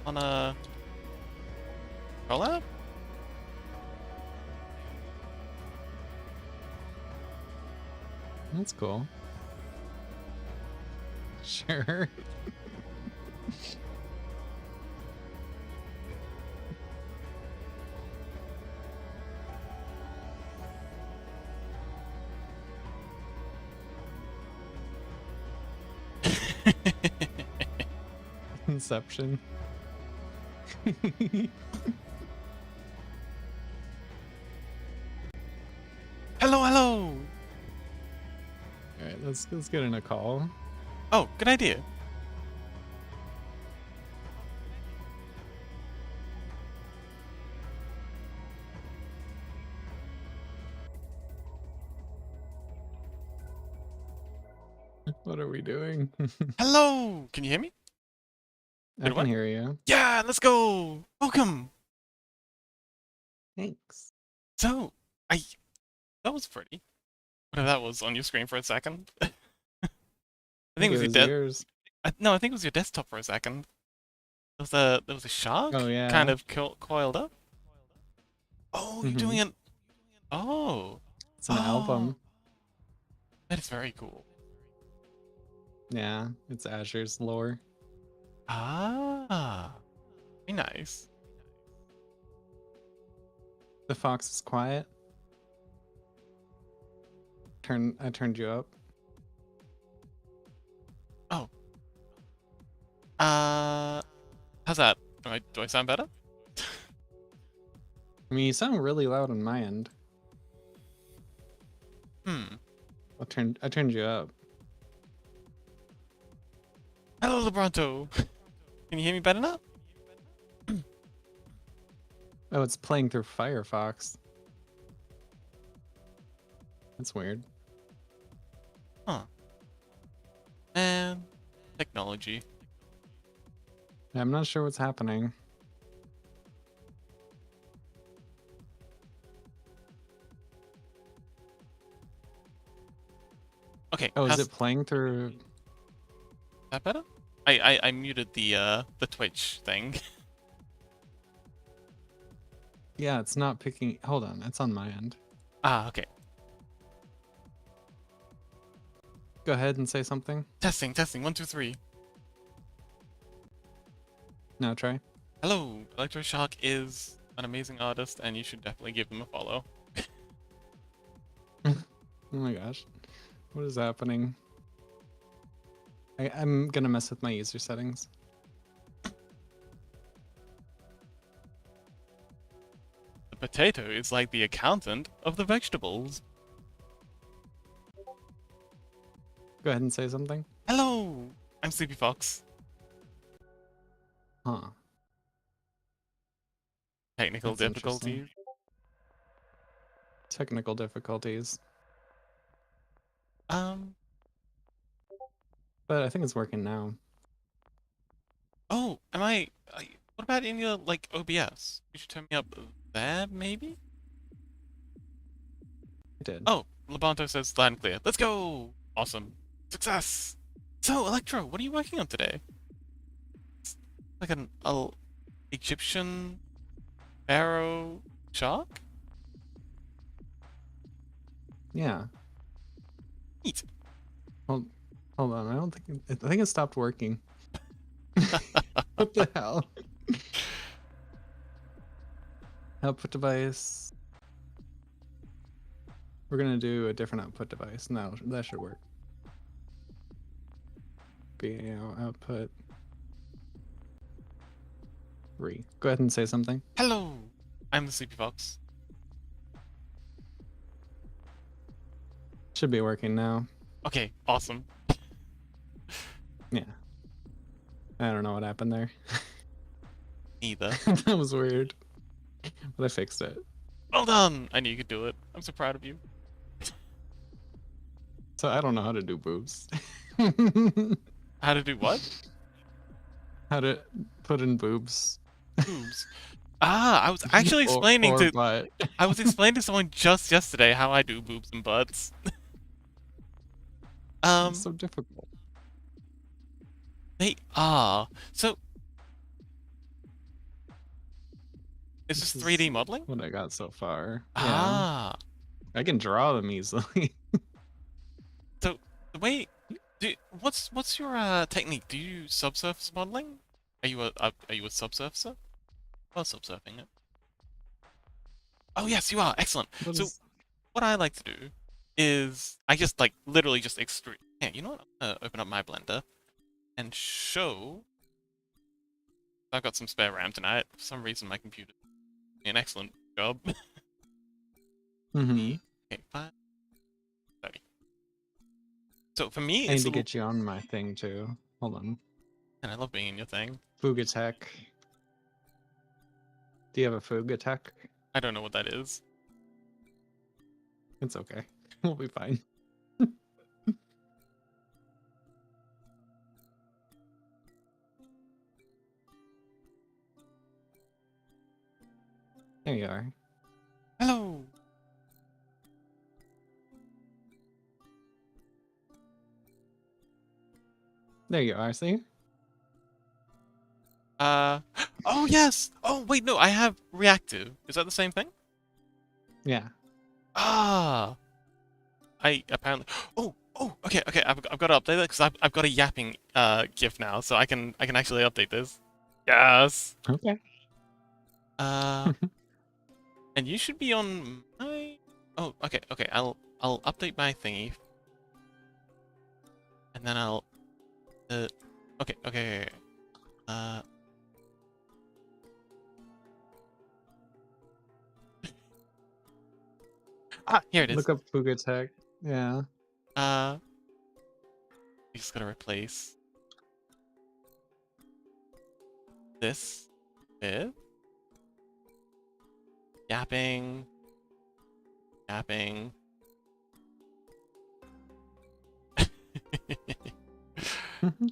Speaker 1: Wanna collab?
Speaker 2: That's cool. Sure. Inception.
Speaker 1: Hello, hello!
Speaker 2: Alright, let's get in a call.
Speaker 1: Oh, good idea.
Speaker 2: What are we doing?
Speaker 1: Hello! Can you hear me?
Speaker 2: I can hear you.
Speaker 1: Yeah, let's go! Welcome!
Speaker 2: Thanks.
Speaker 1: So, that was pretty. Whatever that was on your screen for a second. I think it was your
Speaker 2: yours.
Speaker 1: No, I think it was your desktop for a second. There was a shark?
Speaker 2: Oh, yeah.
Speaker 1: Kind of coiled up? Oh, you're doing it. Oh.
Speaker 2: It's an album.
Speaker 1: That is very cool.
Speaker 2: Yeah, it's Azure's lore.
Speaker 1: Ah. Very nice.
Speaker 2: The fox is quiet. I turned you up.
Speaker 1: Oh. How's that? Do I sound better?
Speaker 2: I mean, you sound really loud on my end.
Speaker 1: Hmm.
Speaker 2: I turned you up.
Speaker 1: Hello, Lebronto. Can you hear me better now?
Speaker 2: Oh, it's playing through Firefox. That's weird.
Speaker 1: Huh. And technology.
Speaker 2: I'm not sure what's happening.
Speaker 1: Okay.
Speaker 2: Oh, is
Speaker 1: how's
Speaker 2: it playing through?
Speaker 1: that better? I muted the Twitch thing.
Speaker 2: Yeah, it's not picking. Hold on, it's on my end.
Speaker 1: Ah, okay.
Speaker 2: Go ahead and say something.
Speaker 1: Testing. 1, 2, 3.
Speaker 2: Now try.
Speaker 1: Hello, Electroshock is an amazing artist, and you should definitely give them a follow.
Speaker 2: Oh my gosh, what is happening? I'm gonna mess with my user settings.
Speaker 1: The potato is like the accountant of the vegetables.
Speaker 2: Go ahead and say something.
Speaker 1: Hello, I'm Sleepy Fox.
Speaker 2: Huh.
Speaker 1: Technical
Speaker 2: That's interesting.
Speaker 1: difficulties.
Speaker 2: Technical difficulties. But I think it's working now.
Speaker 1: Oh, what about in your, like, OBS? You should turn me up there, maybe?
Speaker 2: I did.
Speaker 1: Oh, Labanto says loud and clear. Let's go! Awesome. Success! So, Electro, what are you working on today? It's like an Egyptian pharaoh shark?
Speaker 2: Yeah.
Speaker 1: Neat.
Speaker 2: Hold on. I don't think I think it stopped working. What the hell? Output device. We're gonna do a different output device. No, that should work. BAO output 3. Go ahead and say something.
Speaker 1: Hello! I'm the Sleepy Fox.
Speaker 2: Should be working now.
Speaker 1: Okay, awesome.
Speaker 2: Yeah. I don't know what happened there.
Speaker 1: Neither.
Speaker 2: That was weird. But I fixed it.
Speaker 1: Well done! I knew you could do it. I'm so proud of you.
Speaker 2: So I don't know how to do boobs.
Speaker 1: How to do what?
Speaker 2: How to put in boobs.
Speaker 1: Boobs. Ah, I was actually explaining
Speaker 2: or
Speaker 1: to
Speaker 2: butt.
Speaker 1: I was explaining to someone just yesterday how I do boobs and butts.
Speaker 2: It's so difficult.
Speaker 1: They are. So is this
Speaker 2: This
Speaker 1: 3D
Speaker 2: is
Speaker 1: modeling?
Speaker 2: what I got so far. Yeah.
Speaker 1: Ah.
Speaker 2: I can draw them easily.
Speaker 1: So the way what's your technique? Do you use subsurface modeling? Are you a subsurfacer? Well, subsurfing it. Oh yes, you are. Excellent.
Speaker 2: What
Speaker 1: So
Speaker 2: is...
Speaker 1: what I like to do is I just like literally just extrude. Yeah, you know what? I'm gonna open up my Blender and show. I've got some spare RAM tonight. For some reason, my computer did an excellent job.
Speaker 2: Mm-hmm.
Speaker 1: Okay, 5:30. So for me,
Speaker 2: I
Speaker 1: it's
Speaker 2: need to get you on my thing too. Hold on.
Speaker 1: and I love being in your thing.
Speaker 2: Fugatech. Do you have a Fugatech?
Speaker 1: I don't know what that is.
Speaker 2: It's okay. We'll be fine. There you are.
Speaker 1: Hello.
Speaker 2: There you are, see?
Speaker 1: Oh yes. Oh wait, no, I have reactive. Is that the same thing?
Speaker 2: Yeah.
Speaker 1: Ah. I apparently. Oh. Okay. I've got to update that because I've got a yapping GIF now, so I can actually update this. Yes.
Speaker 2: Okay.
Speaker 1: Uh. And you should be on my... Oh, okay, okay. I'll update my thingy. And then I'll... Okay, okay, okay. Okay. Here it is.
Speaker 2: Look up Fuga Tech. Yeah.
Speaker 1: You just gotta replace this with yapping, yapping.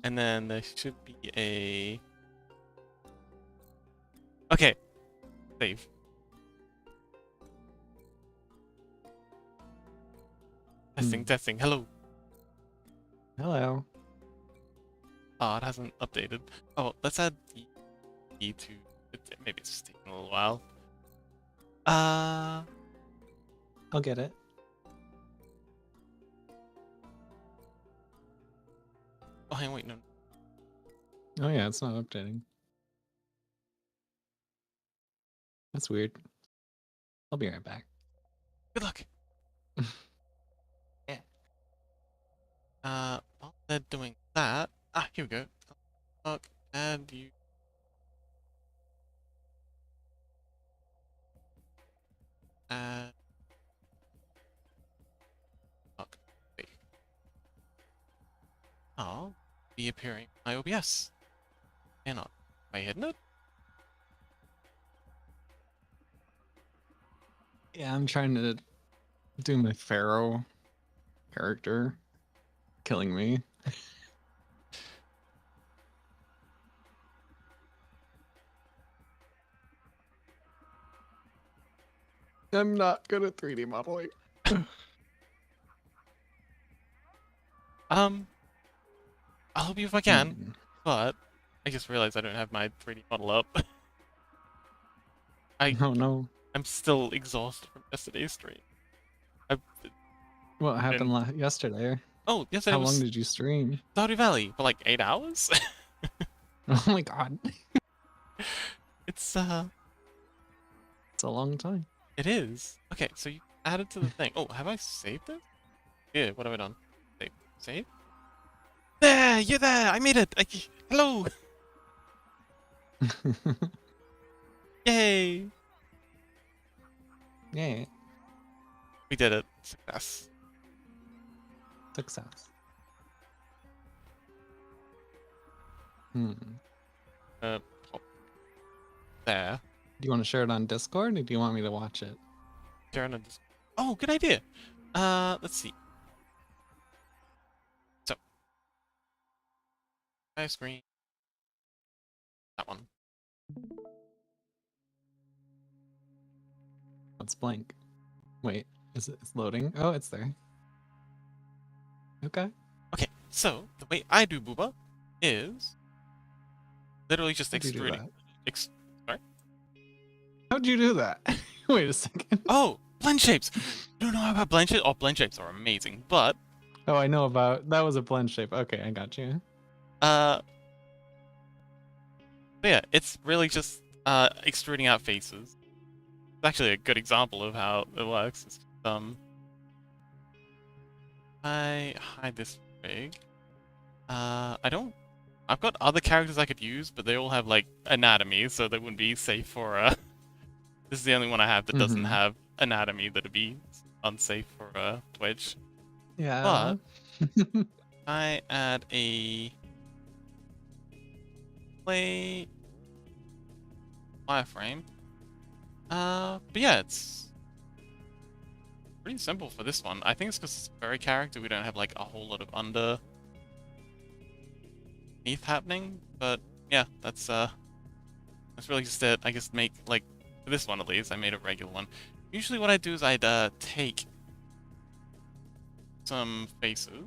Speaker 1: And then there should be a... Okay, save. Testing, testing, hello.
Speaker 2: Hello.
Speaker 1: Oh, it hasn't updated. Oh, let's add E to... Maybe it's just taking a little while.
Speaker 2: I'll get it.
Speaker 1: Oh, hang on, wait, no.
Speaker 2: Oh yeah, it's not updating. That's weird. I'll be right back.
Speaker 1: Good luck.
Speaker 2: Yeah.
Speaker 1: While they're doing that... here we go. Fuck, add you... Fuck. Wait. I'll be appearing on my OBS. Cannot. Am I hidden it?
Speaker 2: Yeah, I'm trying to do my Pharaoh character. Killing me. I'm not good at 3D modeling.
Speaker 1: I'll help you if I can, but I just realized I don't have my 3D model up.
Speaker 2: Oh no.
Speaker 1: I'm still exhausted from yesterday's stream.
Speaker 2: What happened yesterday?
Speaker 1: Oh, yesterday
Speaker 2: How
Speaker 1: was
Speaker 2: long did you stream?
Speaker 1: Stardew Valley for like 8 hours.
Speaker 2: Oh my god.
Speaker 1: It's
Speaker 2: It's a long time.
Speaker 1: it is. Okay, so you added to the thing. Oh, have I saved it? Yeah, what have I done? Save. Save? There! You're there! I made it! Hello! Yay!
Speaker 2: Yeah.
Speaker 1: We did it. Success.
Speaker 2: Success.
Speaker 1: Pop there.
Speaker 2: Do you want to share it on Discord or do you want me to watch it?
Speaker 1: Share on Discord. Oh, good idea. Let's see. So, my screen. That one.
Speaker 2: It's blank. Wait, is it? It's loading? Oh, it's there. Okay.
Speaker 1: Okay, so the way I do booba is literally just
Speaker 2: How'd you do
Speaker 1: extruding. Sorry?
Speaker 2: How'd you do that? Wait a second.
Speaker 1: Oh, blend shapes. You don't know about blend shapes? Oh, blend shapes are amazing, but
Speaker 2: Oh, I know about that was a blend shape. Okay, I got you.
Speaker 1: but yeah, it's really just extruding out faces. It's actually a good example of how it works. It's, I hide this rig. I've got other characters I could use, but they all have like anatomy, so they wouldn't be safe for this is the only one I have that doesn't have anatomy that'd be unsafe for Twitch.
Speaker 2: Yeah.
Speaker 1: But I add a play wireframe. But yeah, it's pretty simple for this one. I think it's because it's a furry character, we don't have like a whole lot of underneath happening. But yeah, that's really just it. I guess make like for this one at least, I made a regular one. Usually what I do is I'd take some faces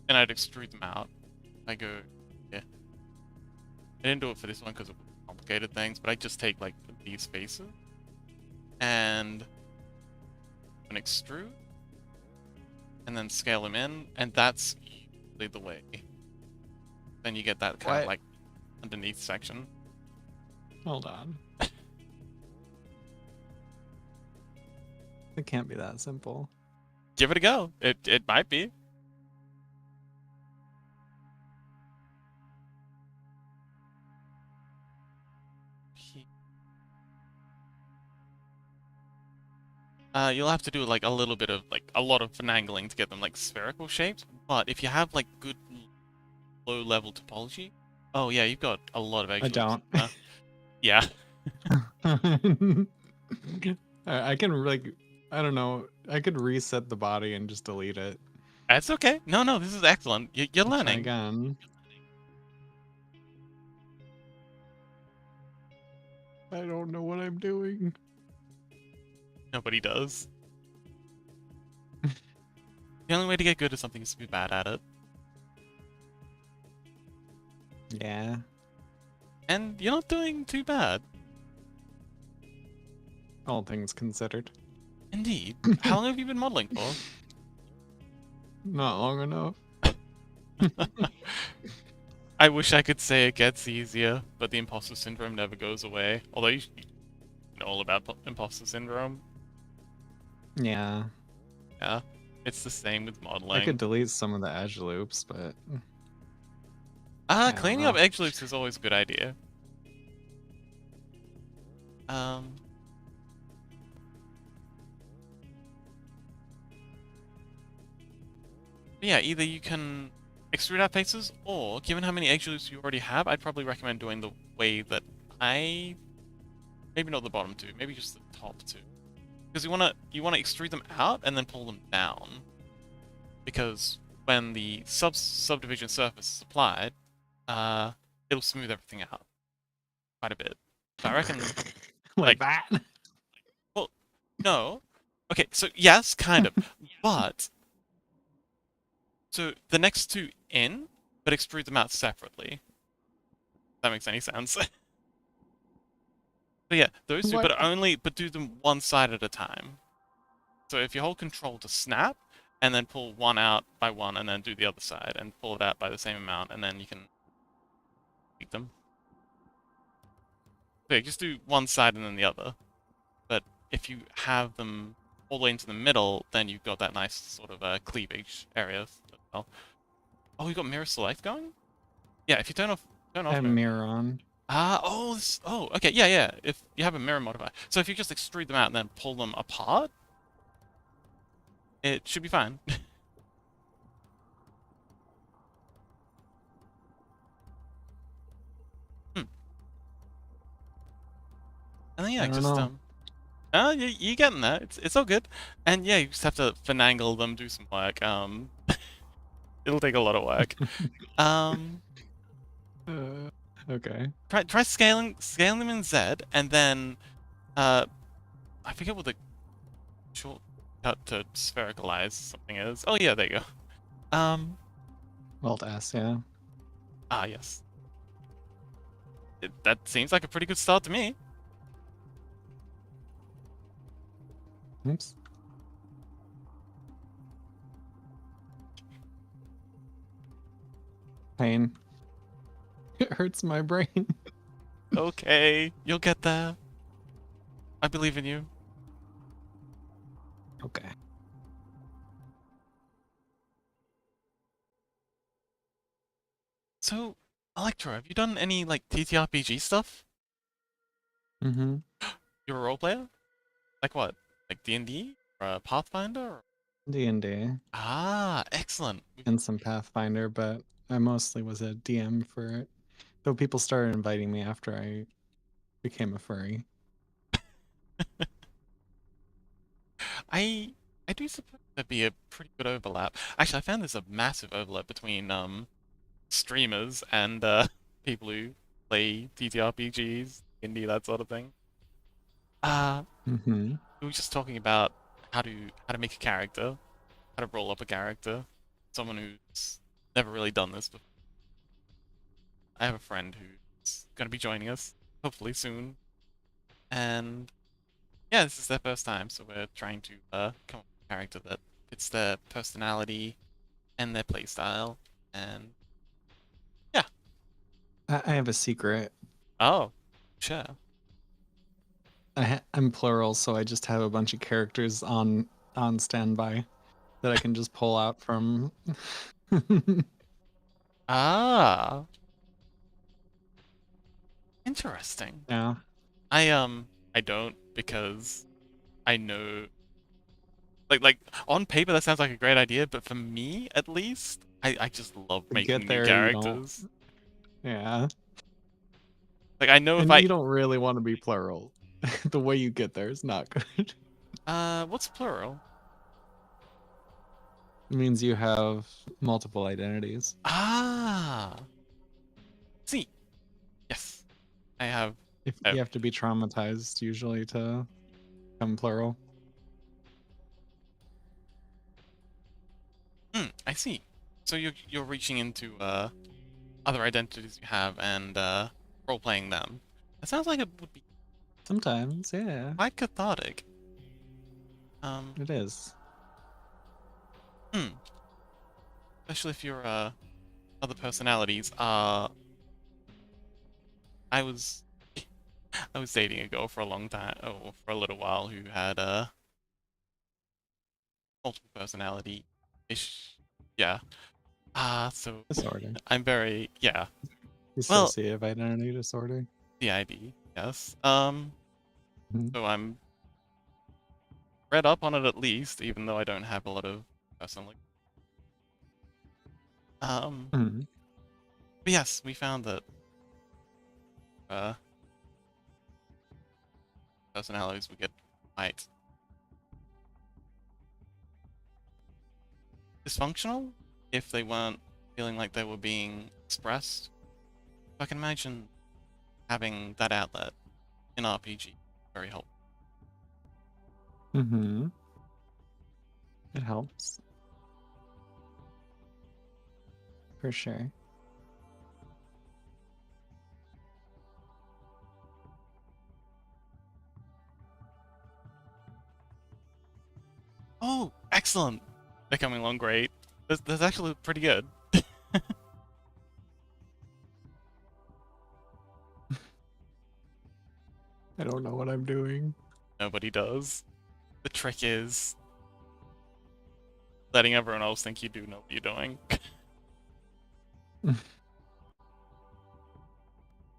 Speaker 1: and I'd extrude them out. I go, yeah. I didn't do it for this one because of complicated things, but I just take like these faces and extrude and then scale them in, and that's usually the way. Then you get that kind of like underneath section.
Speaker 2: Hold on. It can't be that simple.
Speaker 1: Give it a go. It might be. You'll have to do like a little bit of like a lot of finagling to get them like spherical shaped. But if you have like good low level topology, oh yeah, you've got a lot of
Speaker 2: I
Speaker 1: actual.
Speaker 2: don't.
Speaker 1: Yeah.
Speaker 2: I can like, I don't know. I could reset the body and just delete it.
Speaker 1: That's okay. No, no, this is excellent. You're
Speaker 2: Try
Speaker 1: learning.
Speaker 2: again. I don't know what I'm doing.
Speaker 1: Nobody does. The only way to get good at something is to be bad at it.
Speaker 2: Yeah.
Speaker 1: And you're not doing too bad.
Speaker 2: All things considered.
Speaker 1: Indeed. How long have you been modeling for?
Speaker 2: Not long enough.
Speaker 1: I wish I could say it gets easier, but the imposter syndrome never goes away. Although you know all about imposter syndrome.
Speaker 2: Yeah.
Speaker 1: Yeah. It's the same with
Speaker 2: I
Speaker 1: modeling.
Speaker 2: could delete some of the edge loops, but
Speaker 1: Cleaning
Speaker 2: know.
Speaker 1: up edge loops is always a good idea. Yeah, either you can extrude out faces, or given how many edge loops you already have, I'd probably recommend doing the way that maybe not the bottom two, maybe just the top two. Because you wanna extrude them out and then pull them down. Because when the subdivision surface is applied, it'll smooth everything out quite a bit. So I reckon
Speaker 2: like that.
Speaker 1: well, no. Okay, so yes, kind of. But so the next two in, but extrude them out separately. If that makes any sense. So yeah, those two,
Speaker 2: What?
Speaker 1: but do them one side at a time. So if you hold control to snap, and then pull one out by one, and then do the other side, and pull it out by the same amount, and then you can beat them. So yeah, just do one side and then the other. But if you have them all the way into the middle, then you've got that nice sort of cleavage area as well. Oh, you got mirror select going? Yeah, if you turn off
Speaker 2: I have mirror on.
Speaker 1: Okay, yeah. If you have a mirror modifier. So if you just extrude them out and then pull them apart, it should be fine. And then yeah,
Speaker 2: I don't
Speaker 1: just
Speaker 2: know.
Speaker 1: you're getting there. It's all good. And yeah, you just have to finagle them, do some work. It'll take a lot of work.
Speaker 2: Okay.
Speaker 1: Try scaling them in Z, and then I forget what the shortcut to sphericalize something is. Oh yeah, there you go.
Speaker 2: Alt S, yeah.
Speaker 1: Yes. That seems like a pretty good start to me.
Speaker 2: Oops. Pain. It hurts my brain.
Speaker 1: Okay, you'll get there. I believe in you.
Speaker 2: Okay.
Speaker 1: So, Electro, have you done any like TTRPG stuff?
Speaker 2: Mm-hmm.
Speaker 1: You're a role player? Like what? Like D&D? Or Pathfinder?
Speaker 2: D&D.
Speaker 1: Excellent.
Speaker 2: And some Pathfinder, but I mostly was a DM for it. Though people started inviting me after I became a furry.
Speaker 1: I do suppose there'd be a pretty good overlap. Actually, I found there's a massive overlap between streamers and people who play TTRPGs, indie, that sort of thing.
Speaker 2: Mm-hmm.
Speaker 1: We were just talking about how to make a character, how to roll up a character. Someone who's never really done this before. I have a friend who's gonna be joining us, hopefully soon. And yeah, this is their first time, so we're trying to come up with a character that fits their personality and their playstyle. And yeah.
Speaker 2: I have a secret.
Speaker 1: Oh, sure.
Speaker 2: I'm plural, so I just have a bunch of characters on standby that I can just pull out from.
Speaker 1: Ah, interesting.
Speaker 2: Yeah,
Speaker 1: I don't because I know like on paper that sounds like a great idea, but for me at least, I just love
Speaker 2: to get
Speaker 1: making new
Speaker 2: there, you don't.
Speaker 1: characters.
Speaker 2: Yeah,
Speaker 1: Like I know if
Speaker 2: and
Speaker 1: I
Speaker 2: you don't really want to be plural. The way you get there is not good.
Speaker 1: what's plural?
Speaker 2: It means you have multiple identities.
Speaker 1: Ah, see, yes, I have.
Speaker 2: If
Speaker 1: Oh,
Speaker 2: you have to be traumatized usually to become plural.
Speaker 1: I see. So you're reaching into other identities you have and role playing them. That sounds like it would be
Speaker 2: Sometimes, yeah,
Speaker 1: quite cathartic. Um,
Speaker 2: it is.
Speaker 1: hmm. Especially if your other personalities are. I was I was dating a girl for a long time, or for a little while, who had multiple personality ish. Yeah. So
Speaker 2: Disorder.
Speaker 1: I'm very yeah. Well,
Speaker 2: Dissociative identity disorder.
Speaker 1: CID, yes.
Speaker 2: Mhm.
Speaker 1: So I'm read up on it at least, even though I don't have a lot of personal. Um,
Speaker 2: Mhm.
Speaker 1: but yes, we found that uh personalities would get quite dysfunctional if they weren't feeling like they were being expressed. I can imagine having that outlet in RPG very helpful.
Speaker 2: Mhm. It helps for sure.
Speaker 1: Oh, excellent! They're coming along great. That's actually pretty good.
Speaker 2: I don't know what I'm doing.
Speaker 1: Nobody does. The trick is letting everyone else think you do know what you're doing.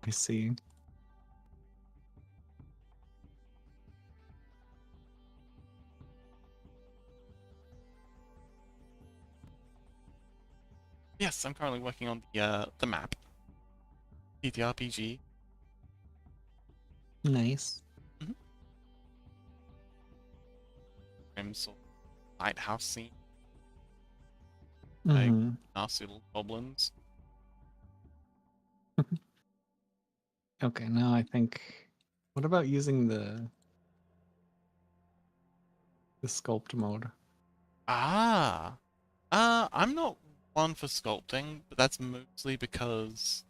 Speaker 2: I see.
Speaker 1: Yes, I'm currently working on the map. TTRPG.
Speaker 2: Nice.
Speaker 1: Mm-hmm. Crimson lighthouse scene. Like
Speaker 2: Mhm.
Speaker 1: nasty little goblins.
Speaker 2: Okay, now I think. What about using the sculpt mode?
Speaker 1: Ah. I'm not one for sculpting, but that's mostly because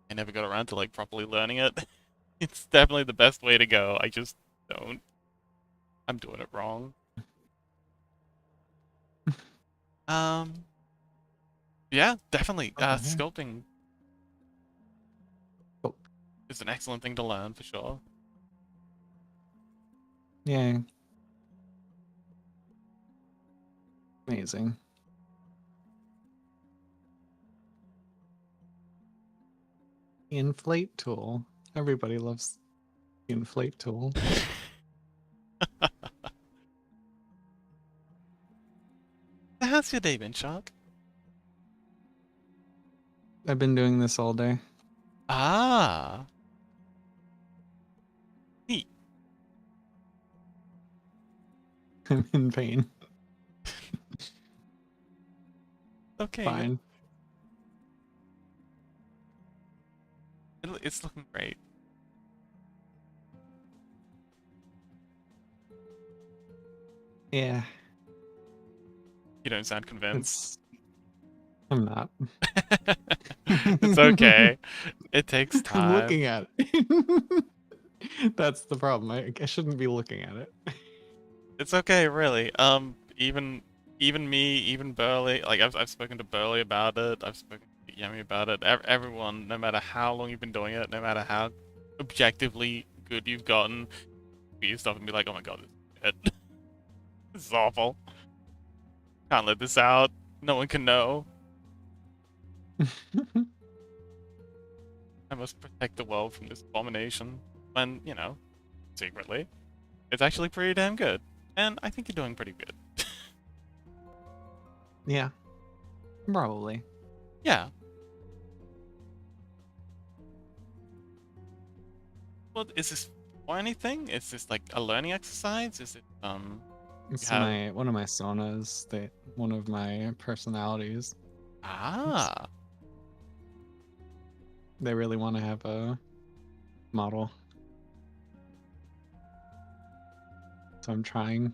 Speaker 1: I never got around to like properly learning it. It's definitely the best way to go. I just don't. I'm doing it wrong. Um, yeah, definitely.
Speaker 2: Okay.
Speaker 1: Sculpting
Speaker 2: Oh,
Speaker 1: is an excellent thing to learn for sure.
Speaker 2: yeah. Amazing. Inflate tool. Everybody loves the inflate tool.
Speaker 1: How's your day been, Shark?
Speaker 2: I've been doing this all day.
Speaker 1: Ah, neat.
Speaker 2: I'm in pain.
Speaker 1: Okay,
Speaker 2: Fine.
Speaker 1: it's looking great.
Speaker 2: Yeah,
Speaker 1: You don't sound convinced.
Speaker 2: it's. I'm not.
Speaker 1: It's okay. It takes
Speaker 2: I'm
Speaker 1: time.
Speaker 2: looking at it. That's the problem. I shouldn't be looking at it.
Speaker 1: It's okay, really. Even me, even Burley, like I've spoken to Burley about it. I've spoken to Yemi about it. Everyone, no matter how long you've been doing it, no matter how objectively good you've gotten, read stuff and be like, oh my god, this is bad. This is awful. Can't let this out. No one can know. I must protect the world from this abomination. When, you know, secretly, it's actually pretty damn good. And I think you're doing pretty good.
Speaker 2: Yeah, probably.
Speaker 1: Yeah. Well, is this for anything? Is this like a learning exercise? Is it
Speaker 2: It's
Speaker 1: have
Speaker 2: one of my sonas, one of my personalities.
Speaker 1: ah
Speaker 2: They really want to have a model. So I'm trying.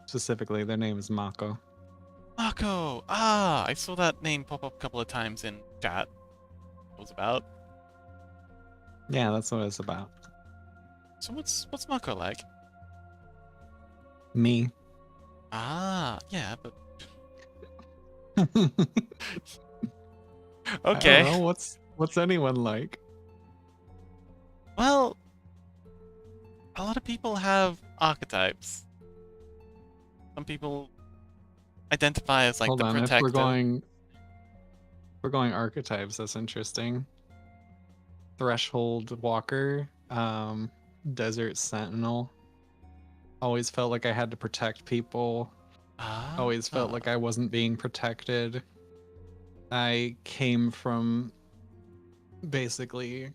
Speaker 2: Specifically, their name is Mako.
Speaker 1: Mako? Ah, I saw that name pop up a couple of times in chat. What it was about.
Speaker 2: Yeah, that's what it's about.
Speaker 1: So what's Mako like?
Speaker 2: Me.
Speaker 1: Ah, yeah, but
Speaker 2: I don't
Speaker 1: okay.
Speaker 2: know, what's anyone like?
Speaker 1: Well, a lot of people have archetypes. Some people identify as like
Speaker 2: Hold
Speaker 1: the
Speaker 2: on, if
Speaker 1: protector.
Speaker 2: we're going archetypes, that's interesting. Threshold Walker, Desert Sentinel. Always felt like I had to protect people. Always felt like I wasn't being protected. I came from basically,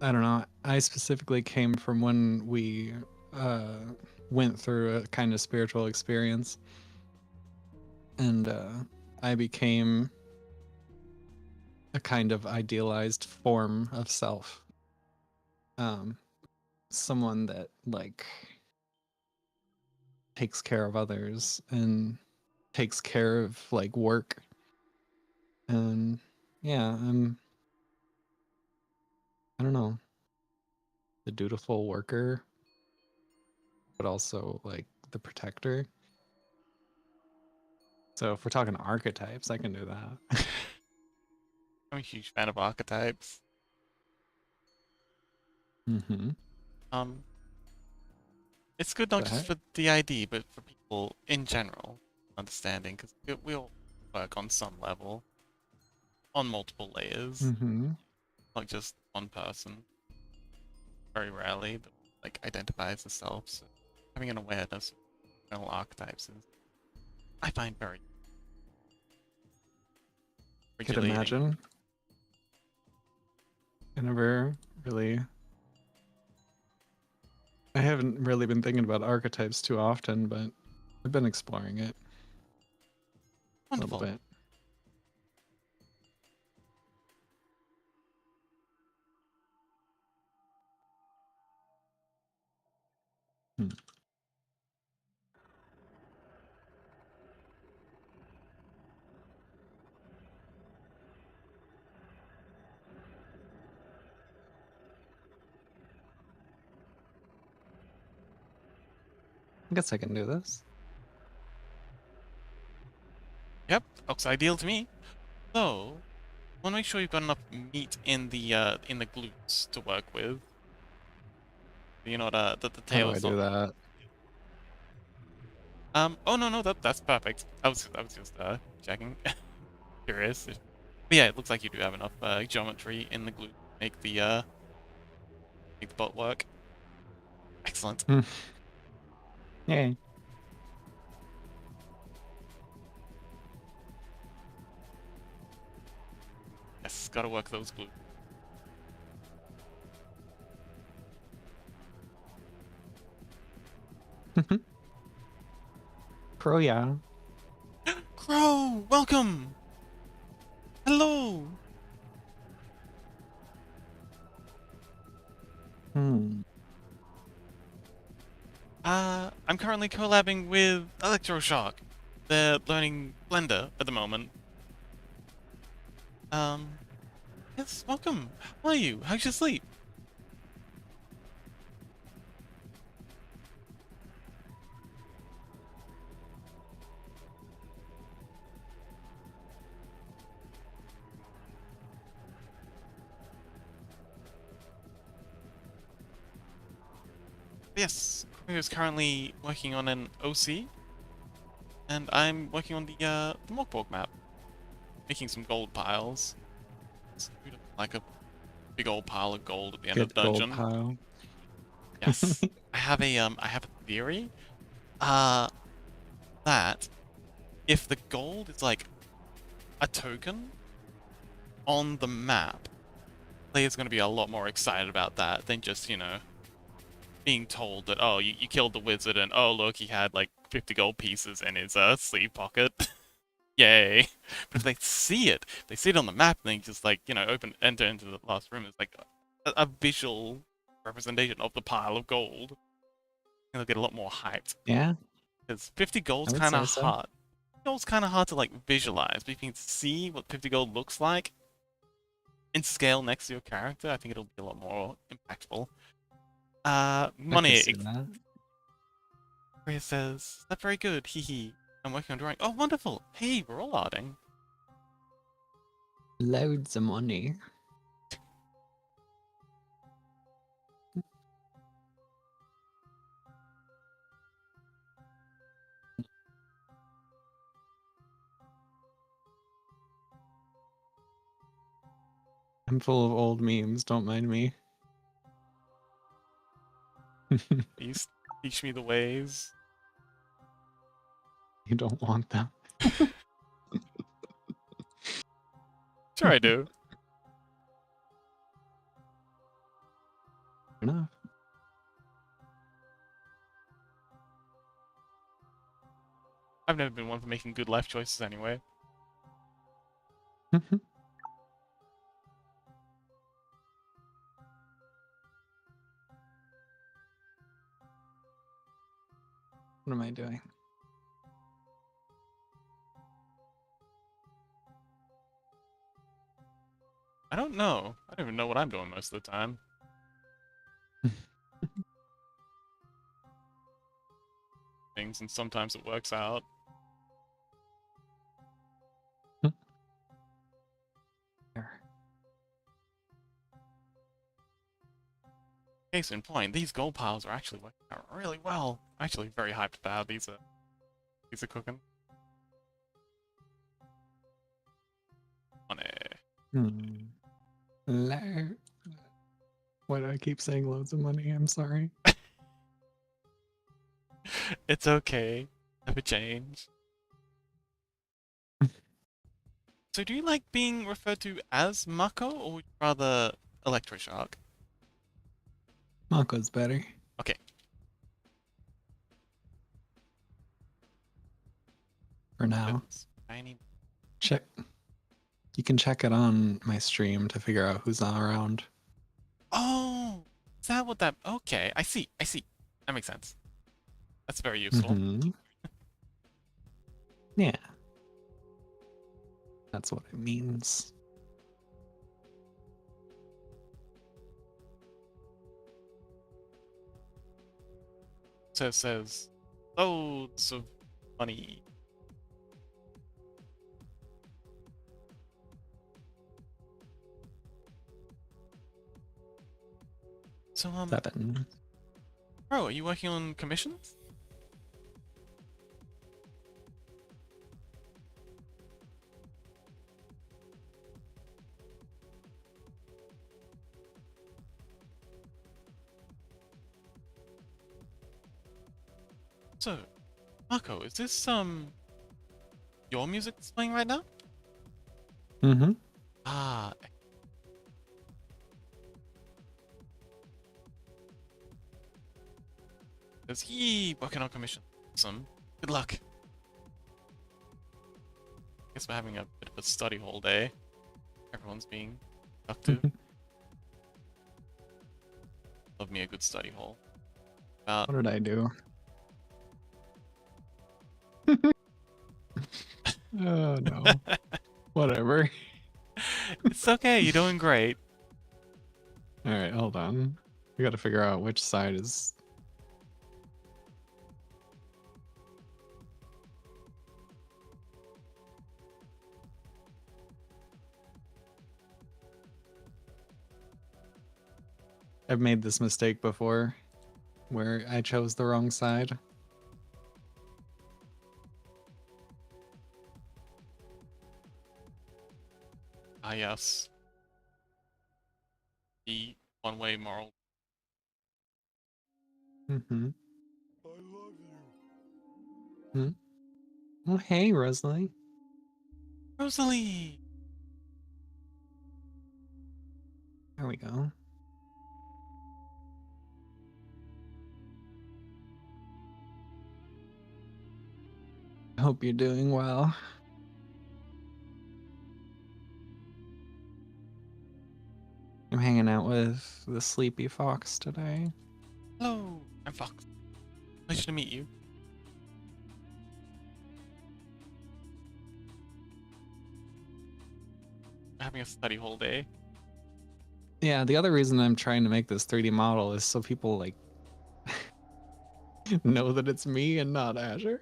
Speaker 2: I don't know, I specifically came from when we went through a kind of spiritual experience. And I became a kind of idealized form of self. Someone that like takes care of others and takes care of like work. And yeah, I don't know, the dutiful worker, but also like the protector. So if we're talking archetypes, I can do that.
Speaker 1: I'm a huge fan of archetypes.
Speaker 2: Mm-hmm.
Speaker 1: Um, it's good not just
Speaker 2: That.
Speaker 1: for the ID, but for people in general understanding, because we all work on some level, on multiple layers,
Speaker 2: Mm-hmm.
Speaker 1: not just one person. Very rarely, but like identifies as self. So having an awareness of general archetypes is, I find, very
Speaker 2: Could
Speaker 1: regulating.
Speaker 2: imagine. I never really. I haven't really been thinking about archetypes too often, but I've been exploring it a little
Speaker 1: Wonderful.
Speaker 2: bit. Hmm. I guess I can do this.
Speaker 1: Yep, looks ideal to me. So, want to make sure you've got enough meat in the glutes to work with. You know the
Speaker 2: How do I
Speaker 1: tail's
Speaker 2: do
Speaker 1: not.
Speaker 2: that?
Speaker 1: Oh no, that's perfect. I was just checking. Curious. But yeah, it looks like you do have enough geometry in the glute to make the bolt work. Excellent.
Speaker 2: Hmm. Yay.
Speaker 1: Yes, gotta work those glutes.
Speaker 2: Pro, yeah.
Speaker 1: Crow, welcome. Hello.
Speaker 2: Hmm.
Speaker 1: I'm currently collabing with Electroshock. They're learning Blender at the moment. Yes, welcome. How are you? How's your sleep? Yes, Chloe is currently working on an OC, and I'm working on the Morkborg map, making some gold piles. Who doesn't like a big old pile of gold at the end of
Speaker 2: Good
Speaker 1: the
Speaker 2: gold
Speaker 1: dungeon?
Speaker 2: pile.
Speaker 1: Yes. I have a theory. Uh, that if the gold is like a token on the map, players going to be a lot more excited about that than just, being told that, oh, you killed the wizard and, oh, look, he had like 50 gold pieces in his sleeve pocket. Yay. But if they see it, they see it on the map and they just like, enter into the last room, it's like a visual representation of the pile of gold. And they'll get a lot more hyped.
Speaker 2: Yeah,
Speaker 1: Because 50
Speaker 2: I
Speaker 1: gold's
Speaker 2: would
Speaker 1: kind of
Speaker 2: say so.
Speaker 1: hard. Gold's kind of hard to like visualize, but if you can see what 50 gold looks like in scale next to your character, I think it'll be a lot more impactful.
Speaker 2: I could
Speaker 1: Money.
Speaker 2: see that.
Speaker 1: Chris says, that's very good, hee hee. I'm working on drawing. Oh, wonderful. Hey, we're all arting.
Speaker 2: Loads of money. I'm full of old memes, don't mind me.
Speaker 1: Please teach me the ways.
Speaker 2: You don't want them.
Speaker 1: Sure, I do.
Speaker 2: Enough.
Speaker 1: I've never been one for making good life choices anyway.
Speaker 2: What am I doing?
Speaker 1: I don't know. I don't even know what I'm doing most of the time. Things, and sometimes it works out.
Speaker 2: There.
Speaker 1: Case in point, these gold piles are actually working out really well. I'm actually very hyped about how these are cooking. Money.
Speaker 2: Lo- Why do I keep saying loads of money? I'm sorry.
Speaker 1: It's okay. Never change. So do you like being referred to as Mako, or would you rather Electroshock?
Speaker 2: Mako's better.
Speaker 1: Okay.
Speaker 2: For now.
Speaker 1: Tiny.
Speaker 2: Check. You can check it on my stream to figure out who's not around.
Speaker 1: Oh! Is that what that... Okay, I see. That makes sense. That's very useful.
Speaker 2: Yeah. That's what it means.
Speaker 1: So it says loads of money. So,
Speaker 2: 7.
Speaker 1: bro, are you working on commissions? So, Marco, is this, your music that's playing right now?
Speaker 2: Mm-hmm.
Speaker 1: Ah. Is he working on commission? Awesome. Good luck. Guess we're having a bit of a study hall day. Everyone's being productive. Love me a good study hall.
Speaker 2: What did I do? Oh no. Whatever.
Speaker 1: It's okay, you're doing great.
Speaker 2: Alright, hold on. We gotta figure out which side is... I've made this mistake before. where I chose the wrong side.
Speaker 1: Ah, yes. The one-way moral.
Speaker 2: Mm-hmm.
Speaker 1: I love you.
Speaker 2: Hmm? Oh, hey, Rosalie.
Speaker 1: Rosalie!
Speaker 2: There we go. I hope you're doing well. I'm hanging out with the sleepy fox today.
Speaker 1: Hello, I'm Fox. Pleasure to meet you. Having a study hall day.
Speaker 2: Yeah, the other reason I'm trying to make this 3D model is so people like know that it's me and not Azure.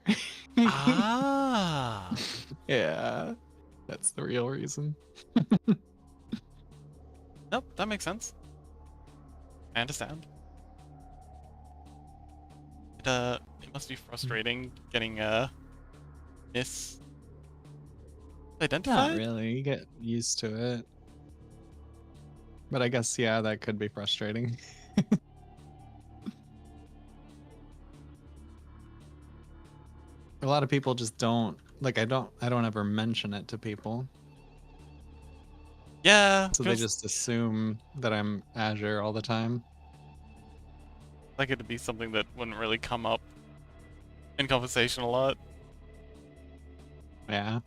Speaker 1: Ah!
Speaker 2: Yeah, that's the real reason.
Speaker 1: Nope, that makes sense. I understand. It must be frustrating getting,
Speaker 2: Not
Speaker 1: misidentified?
Speaker 2: really. You get used to it. But I guess, yeah, that could be frustrating. A lot of people just don't like I don't ever mention it to people.
Speaker 1: Yeah,
Speaker 2: So they
Speaker 1: feels
Speaker 2: just assume that I'm Azure all the time.
Speaker 1: like it'd be something that wouldn't really come up in conversation a lot.
Speaker 2: Yeah.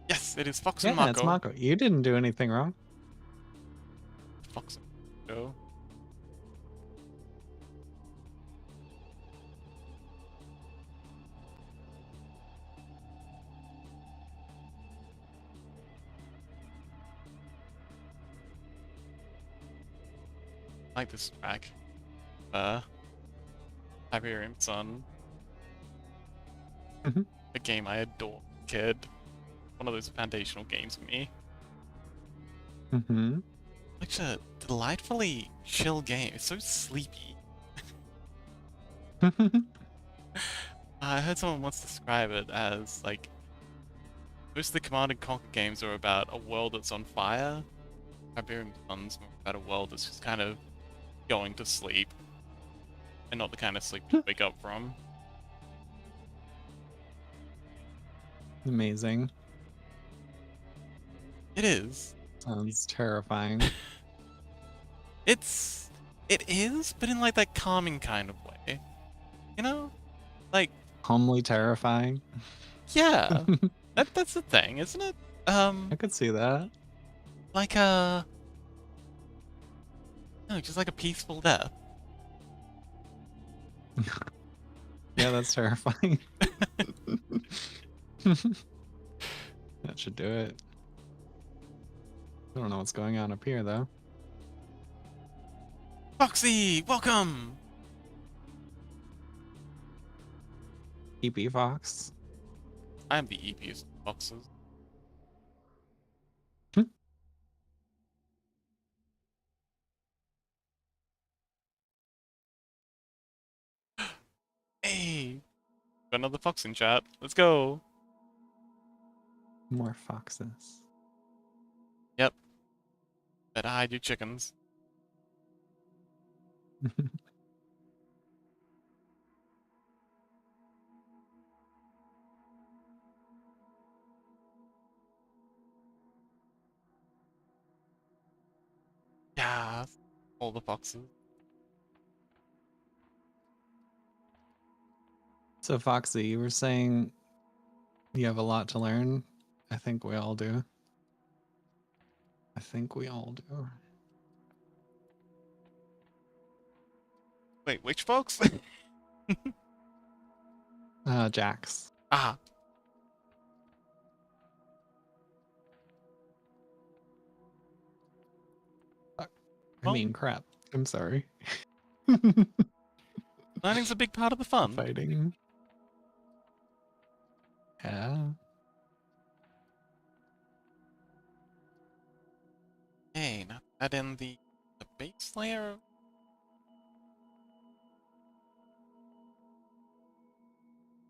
Speaker 1: Yes, it is Fox and
Speaker 2: Yeah, it's
Speaker 1: Mako.
Speaker 2: Mako. You didn't do anything wrong.
Speaker 1: Fox and Mako. I like this track. Tiberium Sun.
Speaker 2: Mhm.
Speaker 1: A game I adore, kid. One of those foundational games for me.
Speaker 2: Mhm.
Speaker 1: Such a delightfully chill game. It's so sleepy. I heard someone once describe it as like most of the Command and Conquer games are about a world that's on fire. Tiberium Sun's more about a world that's just kind of going to sleep, and not the kind of sleep you wake up from.
Speaker 2: Amazing.
Speaker 1: It is.
Speaker 2: Sounds terrifying.
Speaker 1: It is, but in like that calming kind of way. You know? Like,
Speaker 2: Calmly terrifying.
Speaker 1: yeah. That's the thing, isn't it?
Speaker 2: I could see that.
Speaker 1: Like no, just like a peaceful death.
Speaker 2: Yeah, that's terrifying. That should do it. I don't know what's going on up here, though.
Speaker 1: Foxy, welcome!
Speaker 2: EP Fox.
Speaker 1: I'm the EPS of foxes. Hey! Got another fox in chat. Let's go!
Speaker 2: More foxes.
Speaker 1: Yep. Better hide your chickens. Yeah. All the foxes.
Speaker 2: So, Foxy, you were saying you have a lot to learn. I think we all do. I think we all do.
Speaker 1: Wait, which fox?
Speaker 2: Jax.
Speaker 1: Ah.
Speaker 2: I
Speaker 1: Well,
Speaker 2: mean, crap. I'm sorry.
Speaker 1: learning's a big part of the fun.
Speaker 2: Fighting. Yeah.
Speaker 1: Hey, not add in the base layer.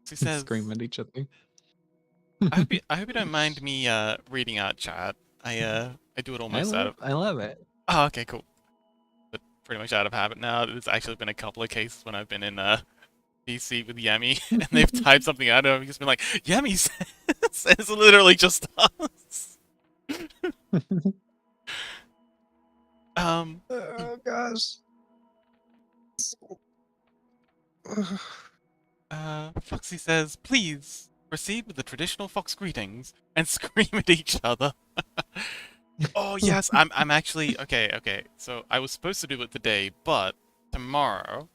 Speaker 1: He
Speaker 2: And
Speaker 1: says,
Speaker 2: scream at each other.
Speaker 1: I hope you don't mind me reading out chat. I do it almost out of.
Speaker 2: I love it.
Speaker 1: Oh, okay, cool. But pretty much out of habit now. There's actually been a couple of cases when I've been in PC with Yemi and they've typed something out and I've just been like, Yemi says it's literally just us. Um,
Speaker 2: Oh gosh.
Speaker 1: Foxy says, please proceed with the traditional fox greetings and scream at each other. Oh yes, I'm actually okay. So I was supposed to do it today, but tomorrow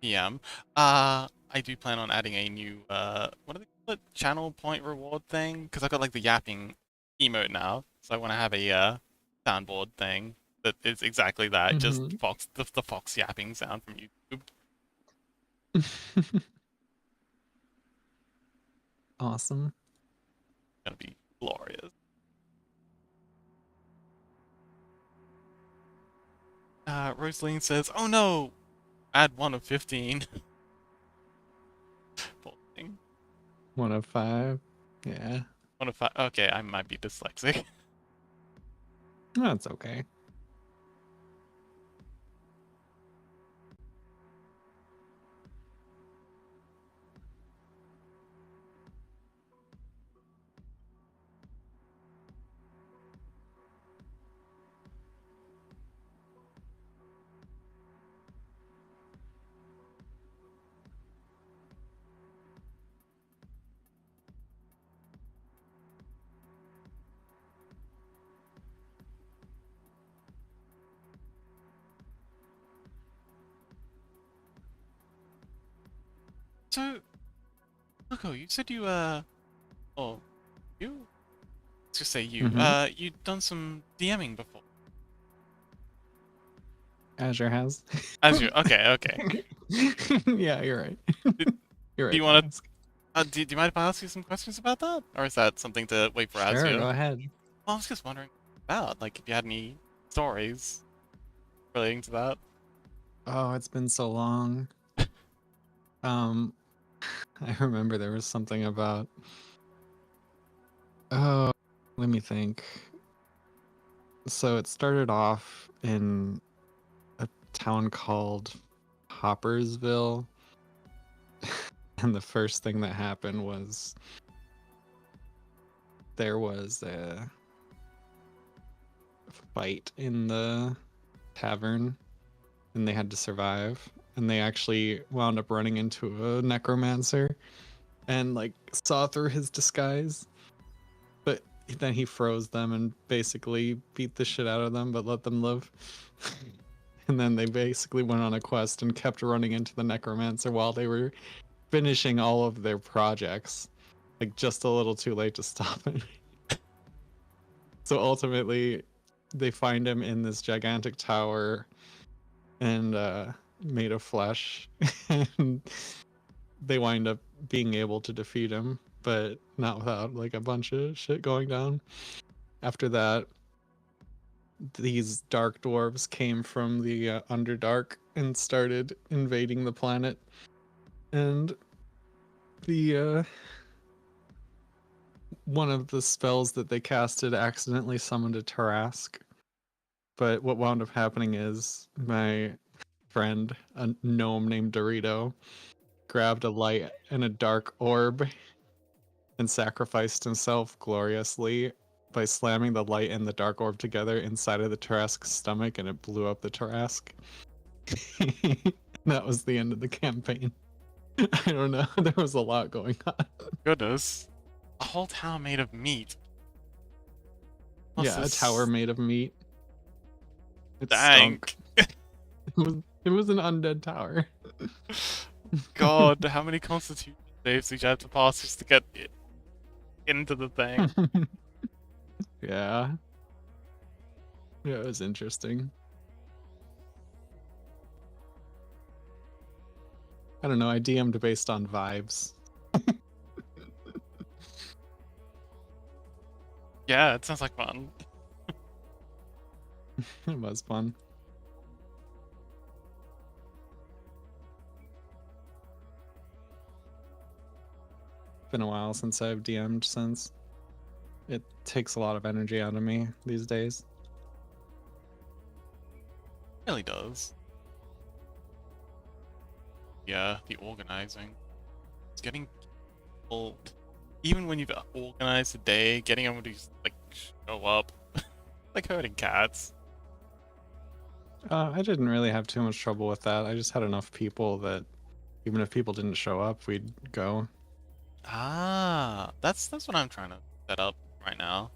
Speaker 1: PM, I do plan on adding a new what do they call it? Channel point reward thing? Because I got like the yapping emote now, so I want to have a soundboard thing that is exactly that, just
Speaker 2: Mhm.
Speaker 1: fox the fox yapping sound from YouTube.
Speaker 2: Awesome.
Speaker 1: It's gonna be glorious. Rosaline says, "Oh no, add 1 of 15." Poor thing.
Speaker 2: 1 of 5. Yeah.
Speaker 1: 1 of 5. Okay, I might be dyslexic.
Speaker 2: That's okay.
Speaker 1: So, Loco, you said you oh, you? Let's just say you.
Speaker 2: Mm-hmm.
Speaker 1: You'd done some DMing before.
Speaker 2: Azure has.
Speaker 1: As you, okay.
Speaker 2: Yeah, you're right.
Speaker 1: Do,
Speaker 2: You're
Speaker 1: do
Speaker 2: right
Speaker 1: you
Speaker 2: to
Speaker 1: want
Speaker 2: ask.
Speaker 1: to? Do you mind if I ask you some questions about that, or is that something to wait for
Speaker 2: Sure,
Speaker 1: Azure?
Speaker 2: go ahead.
Speaker 1: Well, I was just wondering about, like, if you had any stories relating to that.
Speaker 2: Oh, it's been so long. Um, I remember there was something about. Oh, let me think. So it started off in a town called Hoppersville, and the first thing that happened was there was a fight in the tavern, and they had to survive. And they actually wound up running into a necromancer and like saw through his disguise. But then he froze them and basically beat the shit out of them, but let them live. And then they basically went on a quest and kept running into the necromancer while they were finishing all of their projects. Like just a little too late to stop it. So ultimately, they find him in this gigantic tower and made of flesh. And they wind up being able to defeat him, but not without like a bunch of shit going down. After that, these dark dwarves came from the Underdark and started invading the planet. And the one of the spells that they casted accidentally summoned a Tarask. But what wound up happening is my friend, a gnome named Dorito, grabbed a light and a dark orb and sacrificed himself gloriously by slamming the light and the dark orb together inside of the Tarask's stomach, and it blew up the Tarask. That was the end of the campaign. I don't know. There was a lot going on.
Speaker 1: Goodness, a whole town made of meat. Plus
Speaker 2: Yeah, a tower
Speaker 1: this,
Speaker 2: made of meat. It
Speaker 1: dang.
Speaker 2: stunk. It was an undead tower.
Speaker 1: God, how many constitution saves did you have to pass just to get into the thing?
Speaker 2: Yeah. Yeah, it was interesting. I don't know. I DM'd based on vibes.
Speaker 1: Yeah, it sounds like fun.
Speaker 2: It was fun. Been a while since I've DM'd since. It takes a lot of energy out of me these days.
Speaker 1: It really does. Yeah, the organizing. It's getting old. Even when you've organized a day, getting everybody to just, like, show up. Like herding cats.
Speaker 2: I didn't really have too much trouble with that. I just had enough people that even if people didn't show up, we'd go.
Speaker 1: Ah, that's what I'm trying to set up right now.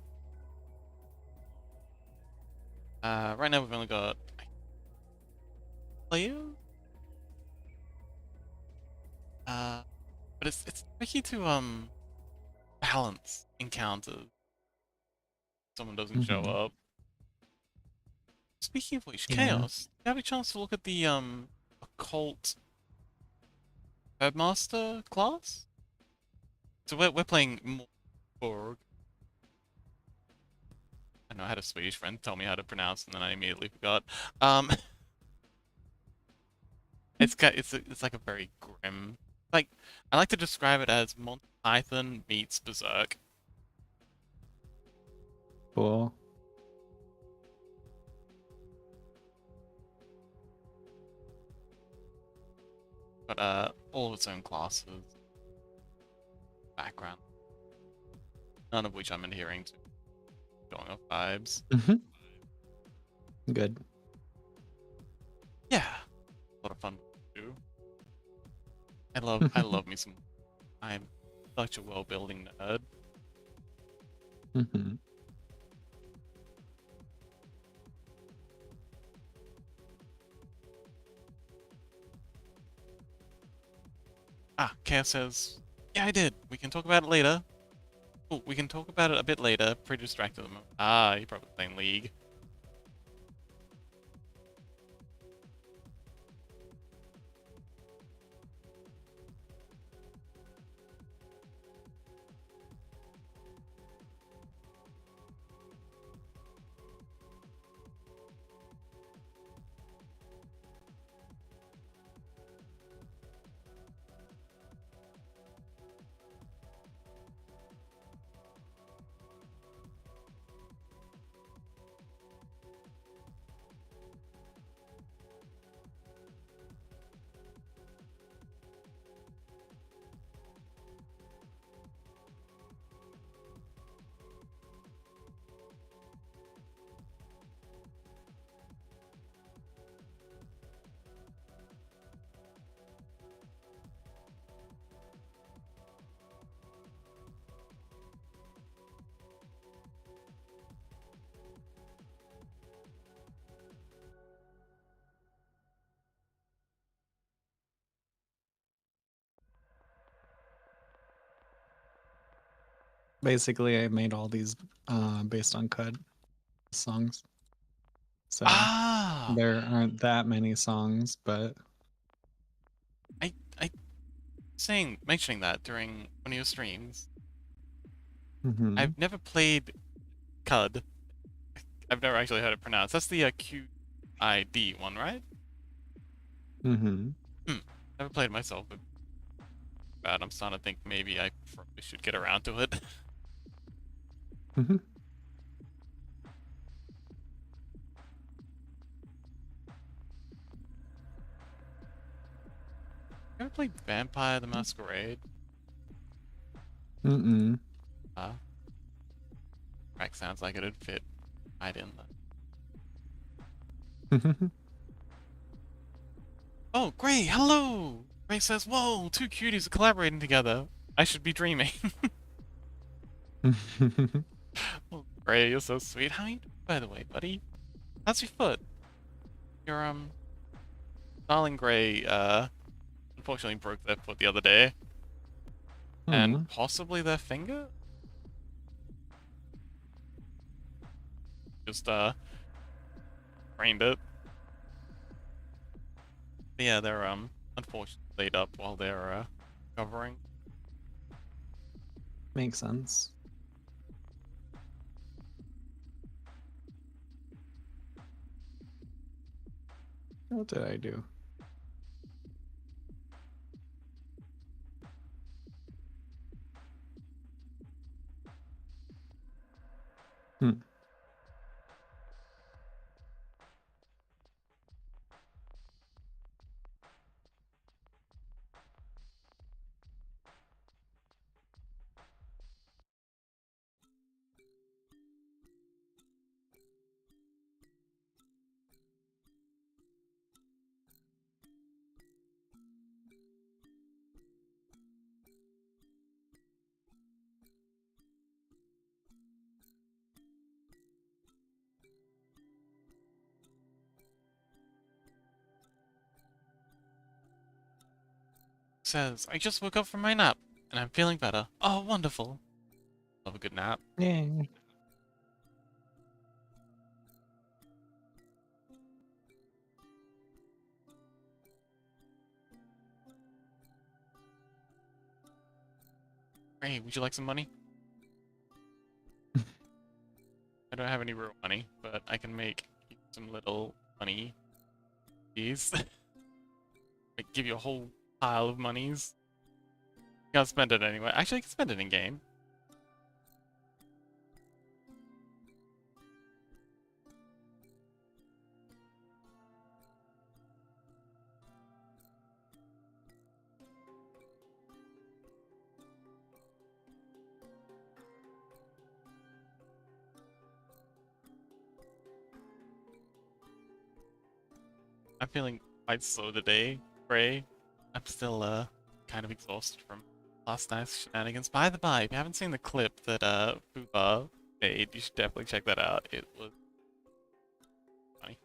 Speaker 1: Right now we've only got player. But it's tricky to balance encounters. Someone doesn't show
Speaker 2: Mm-hmm.
Speaker 1: up. Speaking of which,
Speaker 2: Yeah.
Speaker 1: Chaos, you have a chance to look at the occult headmaster class? So we're playing Morg. I know I had a Swedish friend tell me how to pronounce, and then I immediately forgot. Um, it's like a very grim. Like I like to describe it as Monty Python meets Berserk.
Speaker 2: Cool.
Speaker 1: But all of its own classes, background, none of which I'm adhering to. Going off vibes.
Speaker 2: Mm-hmm. Good.
Speaker 1: Yeah, a lot of fun to do. I love me some. I'm such a world building nerd.
Speaker 2: Mm-hmm.
Speaker 1: Ah, Chaos says, yeah, I did. We can talk about it later. Oh, we can talk about it a bit later. Pretty distracted at the moment. Ah, you're probably playing League.
Speaker 2: Basically, I made all these based on CUD songs. So
Speaker 1: Ah,
Speaker 2: there aren't that many songs, but
Speaker 1: I saying mentioning that during one of your streams.
Speaker 2: mm-hmm.
Speaker 1: I've never played CUD. I've never actually heard it pronounced. That's the QID one, right?
Speaker 2: Mm-hmm.
Speaker 1: Hmm. Never played it myself, but bad. I'm starting to think maybe I probably should get around to it.
Speaker 2: Mm-hmm.
Speaker 1: Ever played Vampire the Masquerade?
Speaker 2: Mm-mm.
Speaker 1: Track sounds like it'd fit right in there. Oh, Gray, hello! Gray says, whoa, two cuties are collaborating together. I should be dreaming. Oh, Gray, you're so sweet. How are you doing, by the way, buddy? How's your foot? Your, darling Gray, unfortunately broke their foot the other day. And
Speaker 2: Hmm.
Speaker 1: possibly their finger? Just, sprained it. But yeah, they're, unfortunately laid up while they're, recovering.
Speaker 2: Makes sense. What did I do? Hmm.
Speaker 1: Says, I just woke up from my nap, and I'm feeling better. Oh, wonderful. Love a good nap.
Speaker 2: Yay.
Speaker 1: Hey, would you like some money? I don't have any real money, but I can make you some little money. These. I give you a whole pile of monies. Can't spend it anyway. Actually, I can spend it in game. I'm feeling quite slow today, Gray. I'm still kind of exhausted from last night's shenanigans. By the by, if you haven't seen the clip that Fuba made, you should definitely check that out. It was funny.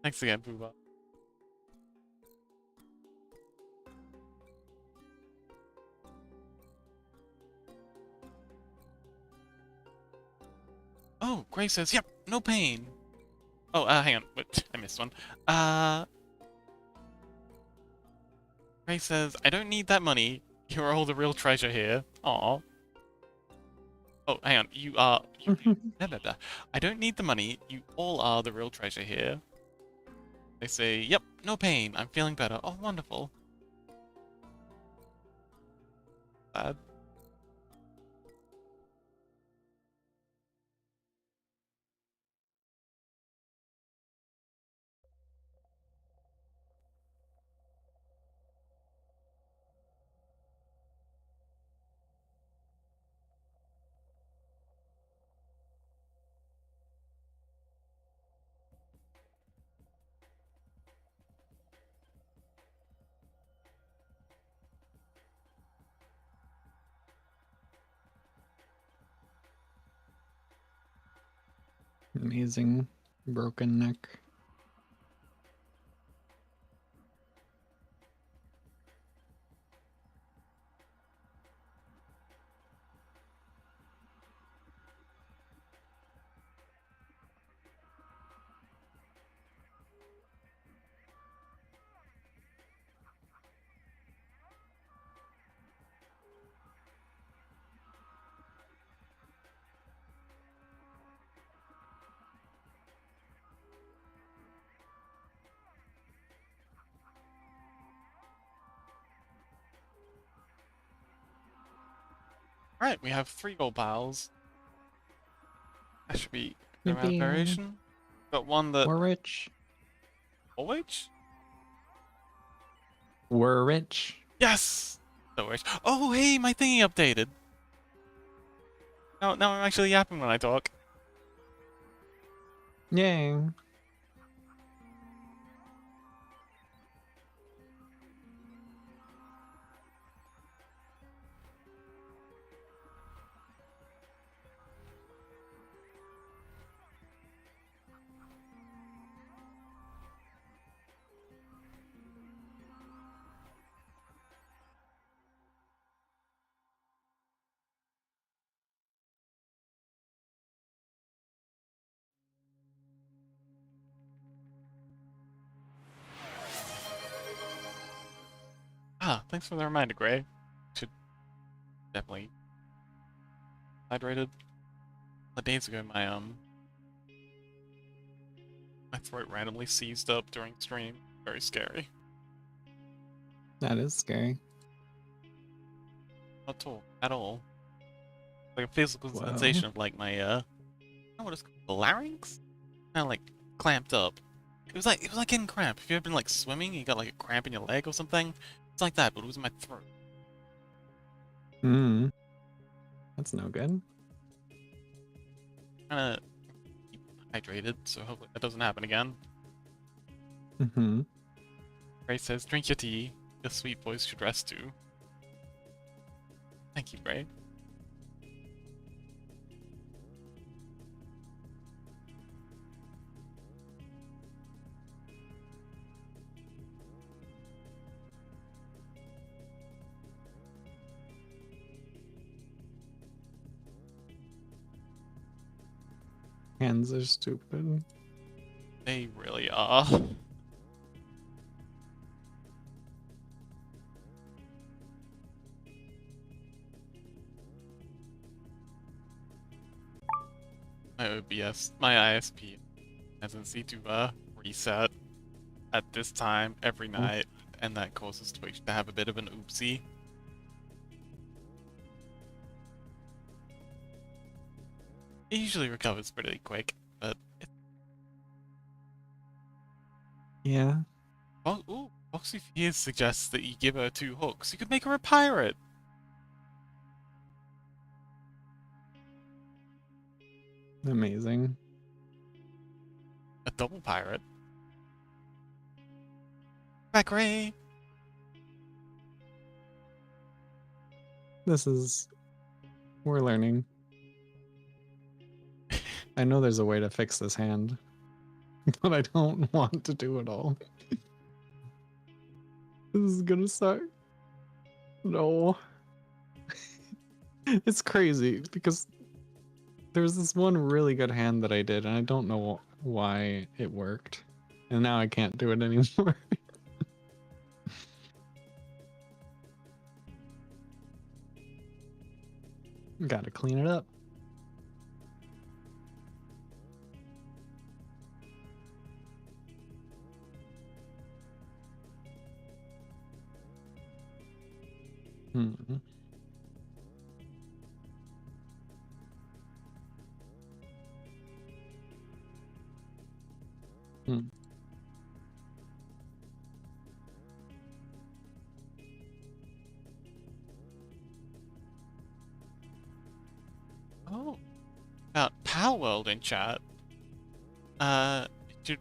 Speaker 1: Thanks again, Fuba. Oh, Gray says, yep, no pain. Oh, hang on. Wait, I missed one. Gray says, I don't need that money. You're all the real treasure here. Aw. Oh, hang on. You are... blah, blah, blah. I don't need the money. You all are the real treasure here. They say, yep, no pain. I'm feeling better. Oh, wonderful. Sad.
Speaker 2: Amazing broken neck.
Speaker 1: Alright, we have 3 gold piles. That should be a good amount of
Speaker 2: Yippee.
Speaker 1: variation. Got one that...
Speaker 2: We're rich.
Speaker 1: Always?
Speaker 2: We're rich.
Speaker 1: Yes! So rich. Oh, hey, my thingy updated. Now I'm actually yapping when I talk.
Speaker 2: Yay.
Speaker 1: Ah, thanks for the reminder, Gray. Should definitely hydrated. of days ago, my throat randomly seized up during stream. Very scary.
Speaker 2: That is scary.
Speaker 1: Not at all. At all. Like a physical
Speaker 2: Whoa.
Speaker 1: sensation of like my I don't know what it's called, the larynx, kind of like clamped up. It was like getting cramp. If you ever been like swimming, you got like a cramp in your leg or something. It's like that, but it was in my throat.
Speaker 2: Hmm. That's no good.
Speaker 1: Kind of keep hydrated, so hopefully that doesn't happen again.
Speaker 2: Mm-hmm.
Speaker 1: Ray says, "Drink your tea. Your sweet voice should rest too." Thank you, Ray.
Speaker 2: Hands are stupid.
Speaker 1: They really are. My OBS, my ISP tendency to reset at this time every
Speaker 2: Mm.
Speaker 1: night, and that causes Twitch to have a bit of an oopsie. It usually recovers pretty quick, but
Speaker 2: Yeah.
Speaker 1: oh, ooh, Foxy Fears suggests that you give her 2 hooks. You could make her a pirate,
Speaker 2: Amazing.
Speaker 1: a double pirate. Back Ray.
Speaker 2: We're learning. I know there's a way to fix this hand, but I don't want to do it all. This is gonna suck. No. It's crazy because there's this one really good hand that I did, and I don't know why it worked. And now I can't do it anymore. Gotta clean it up. Hmm. Hmm.
Speaker 1: Oh, Power World in chat. Uh, you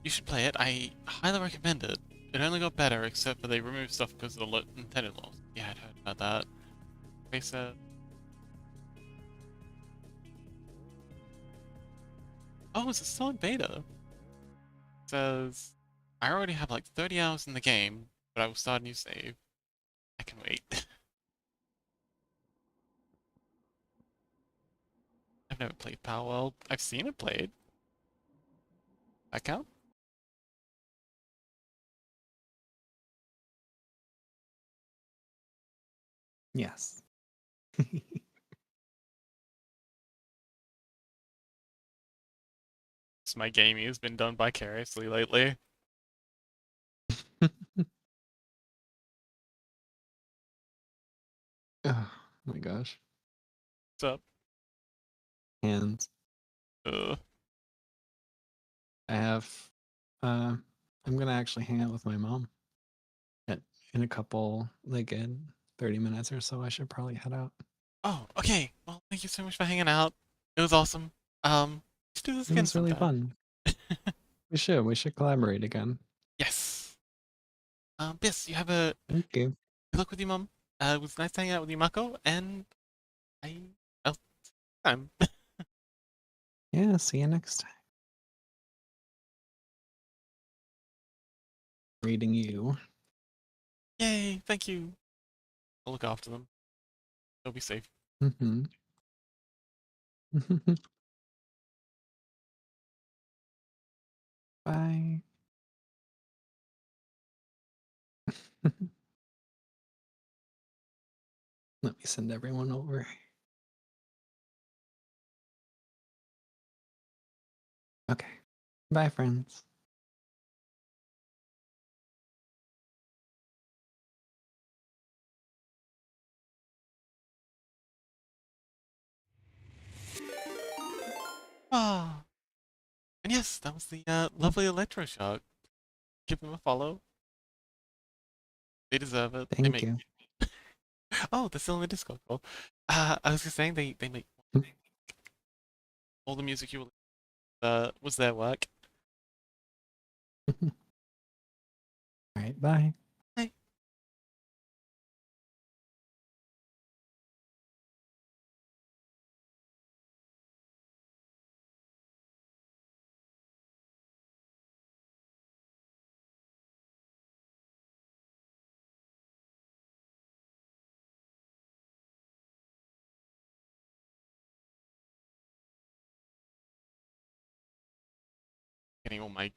Speaker 1: you should play it. I highly recommend it. It only got better, except for they removed stuff because of the Nintendo laws. Yeah, I'd heard about that. They said, "Oh, is it still in beta?" It says, "I already have like 30 hours in the game, but I will start a new save. I can wait." I've never played Power World. I've seen it played. That count?
Speaker 2: Yes.
Speaker 1: So my gaming has been done vicariously lately.
Speaker 2: Oh my gosh.
Speaker 1: What's up?
Speaker 2: Hands.
Speaker 1: Uh,
Speaker 2: I have I'm gonna actually hang out with my mom at in a couple like in 30 minutes or so. I should probably head out.
Speaker 1: oh, okay. Well, thank you so much for hanging out. It was awesome. Let's do this
Speaker 2: It
Speaker 1: again
Speaker 2: was really
Speaker 1: sometime.
Speaker 2: fun. We should collaborate again.
Speaker 1: Yes. Yes, you have a
Speaker 2: Thank you.
Speaker 1: good luck with your mum. It was nice hanging out with you, Mako, and I'll time.
Speaker 2: Yeah, see you next time. Reading you.
Speaker 1: Yay, thank you. I'll look after them. They'll be safe.
Speaker 2: Mm-hmm. Bye. Let me send everyone over. Okay. Bye, friends.
Speaker 1: Ah, and yes, that was the lovely electroshock. Give them a follow. They deserve it. They
Speaker 2: Thank
Speaker 1: make.
Speaker 2: you.
Speaker 1: Oh, they're still in the Discord call. I was just saying they make all the music you was their work.
Speaker 2: All right. Bye.
Speaker 1: Hey. Getting all my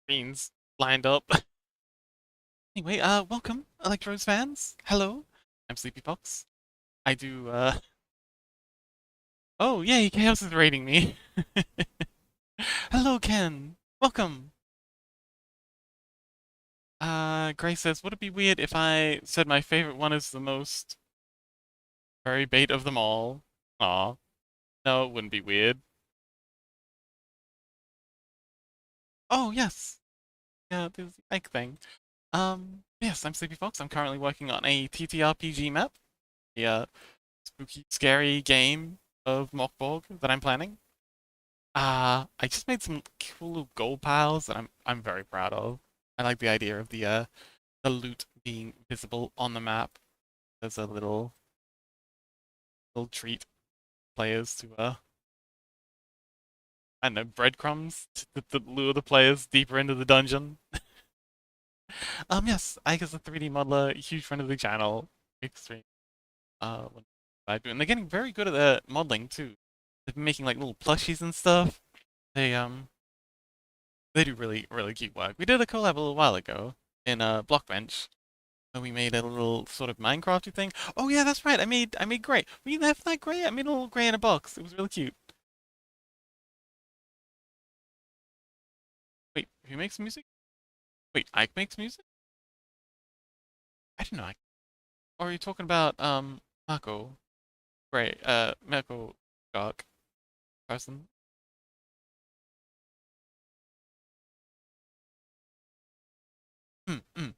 Speaker 1: screens lined up. Anyway, welcome, Electros fans. Hello, I'm Sleepy Fox. I do, Oh, yay, Chaos is raiding me. Hello, Ken. Welcome. Grace says, would it be weird if I said my favorite one is the most furry bait of them all? Aw. No, it wouldn't be weird. Oh, yes. Yeah, there's the egg thing. Yes, I'm Sleepy Fox. I'm currently working on a TTRPG map. The, spooky, scary game of Mockborg that I'm planning. I just made some cool little gold piles that I'm very proud of. I like the idea of the loot being visible on the map as a little treat for players to I don't know, breadcrumbs to lure the players deeper into the dungeon. Yes, I guess a 3D modeler, huge friend of the channel, extreme. When I do, and they're getting very good at their modeling too. They've been making like little plushies and stuff. They do really cute work. We did a collab a little while ago in Blockbench, where we made a little sort of Minecrafty thing. Oh yeah, that's right. I made Gray. Were you there for that Gray? I made a little Gray in a box. It was really cute. Wait, who makes music? Wait, Ike makes music? I didn't know. Or are you talking about Marco Gray? Marco Dark person? Hmm.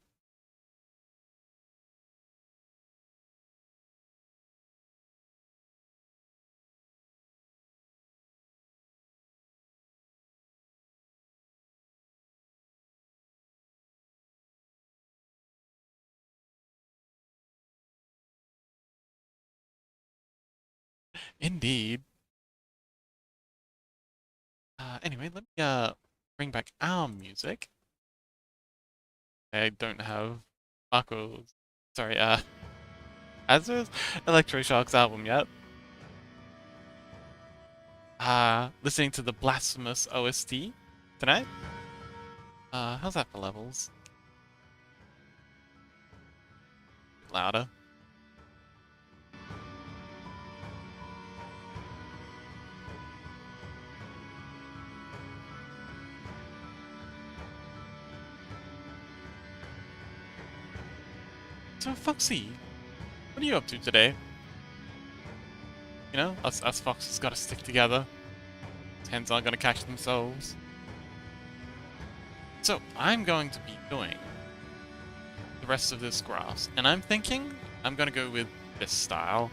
Speaker 1: Indeed. Anyway, let me bring back our music. I don't have Marco's. Sorry, Azur's Electroshock's album yet. Listening to the Blasphemous OST tonight. How's that for levels? Louder. So, Foxy, what are you up to today? You know, us foxes gotta stick together. Hens aren't gonna catch themselves. So, I'm going to be doing the rest of this grass, and I'm thinking I'm gonna go with this style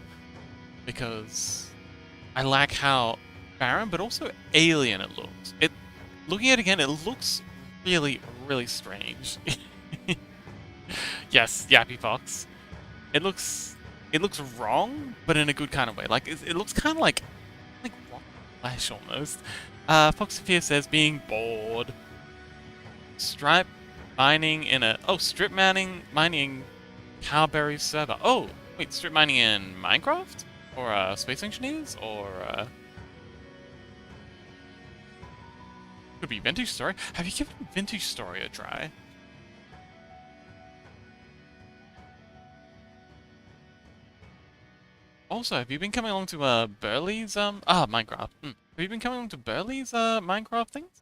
Speaker 1: because I like how barren but also alien it looks. Looking at it again, it looks really strange. Yes, Yappy Fox. It looks wrong, but in a good kind of way. Like it looks kind of like rock flash almost. Foxopia says being bored. Stripe mining in a strip mining Cowberry server. Oh wait, strip mining in Minecraft or Space Engineers or could be Vintage Story. Have you given Vintage Story a try? Also, have you been coming along to Burley's Minecraft? Have you been coming to Burley's Minecraft things?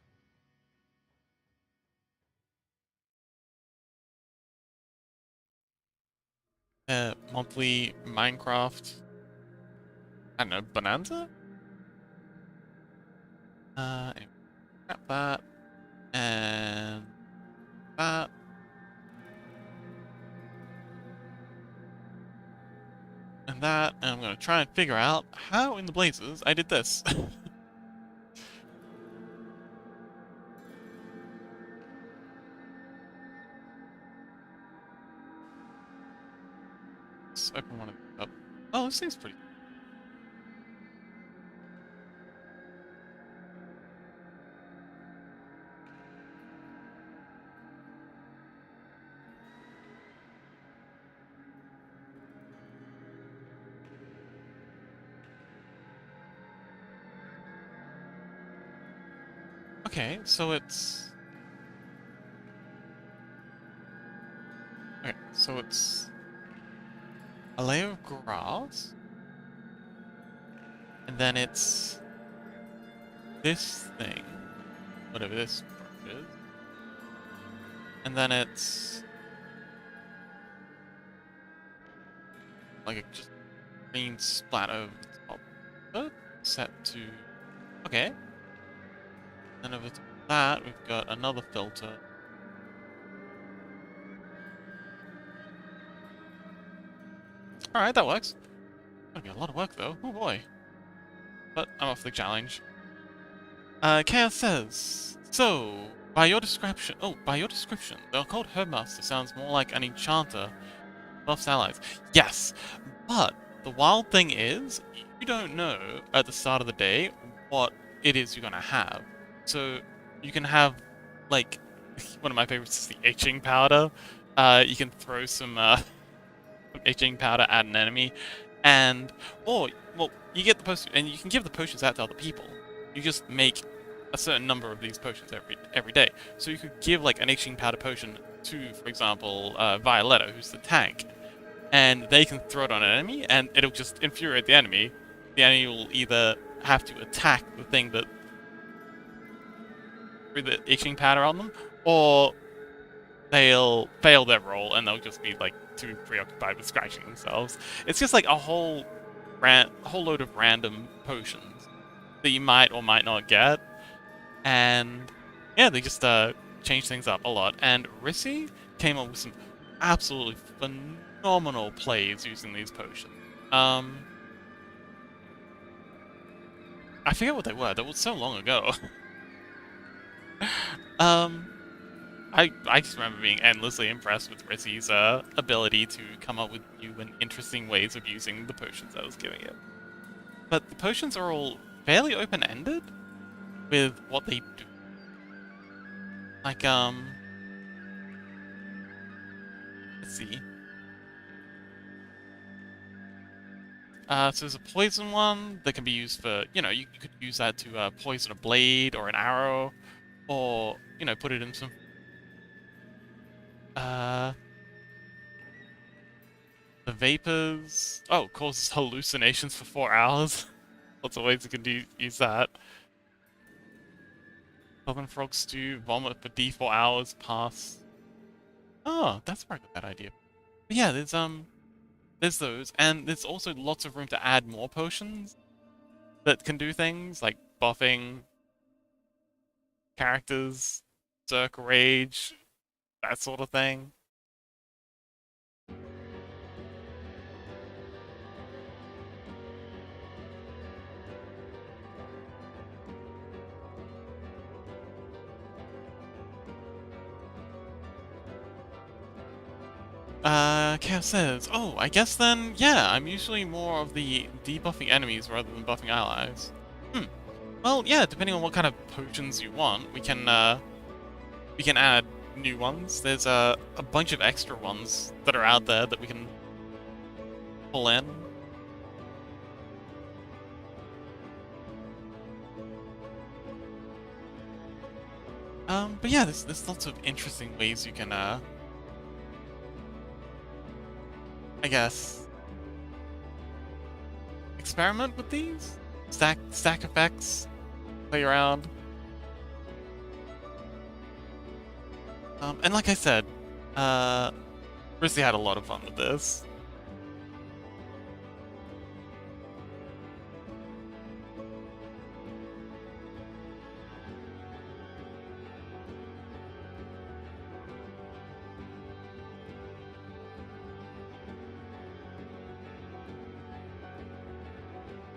Speaker 1: Monthly Minecraft, I don't know, bonanza? Anyway, grab that, and that. And that, and I'm gonna try and figure out how in the blazes I did this. Let's open one of these up. Oh, this seems pretty. Okay, so it's... Okay, so it's a layer of grass, and then it's this thing, whatever this is, and then it's like a just green splat over the top of it, set to... Okay. Then over to that, we've got another filter. Alright, that works. Gonna be a lot of work though. Oh boy. But I'm up for the challenge. Chaos says, so, by your description, the occult Herbmaster sounds more like an enchanter buffs allies. Yes, but the wild thing is, you don't know at the start of the day what it is you're gonna have. So, you can have, like, one of my favorites is the itching powder. You can throw some itching powder at an enemy, or, well, you get the potion, and you can give the potions out to other people. You just make a certain number of these potions every day. So you could give, like, an itching powder potion to, for example, Violetta, who's the tank, and they can throw it on an enemy, and it'll just infuriate the enemy. The enemy will either have to attack the thing that threw the itching powder on them, or they'll fail their roll and they'll just be like too preoccupied with scratching themselves. It's just like a whole load of random potions that you might or might not get, and yeah, they just change things up a lot. And Rissy came up with some absolutely phenomenal plays using these potions. I forget what they were. That was so long ago. I just remember being endlessly impressed with Rissy's ability to come up with new and interesting ways of using the potions I was giving it. But the potions are all fairly open-ended with what they do. Like, let's see. So there's a poison one that can be used for, you know, you could use that to poison a blade or an arrow, or, you know, put it in some... the vapors... Oh, causes hallucinations for 4 hours. Lots of ways you can use that. Southern frog stew, vomit for D4 hours, pass. Oh, that's probably a bad idea. But yeah, there's those, and there's also lots of room to add more potions that can do things, like buffing characters, Circle Rage, that sort of thing. Chaos says, oh, I guess then, yeah, I'm usually more of the debuffing enemies rather than buffing allies. Well, yeah, depending on what kind of potions you want, we can add new ones. There's a bunch of extra ones that are out there that we can pull in. But yeah, there's lots of interesting ways you can, I guess, experiment with these. Stack effects. play around. And like I said, Chrissy had a lot of fun with this.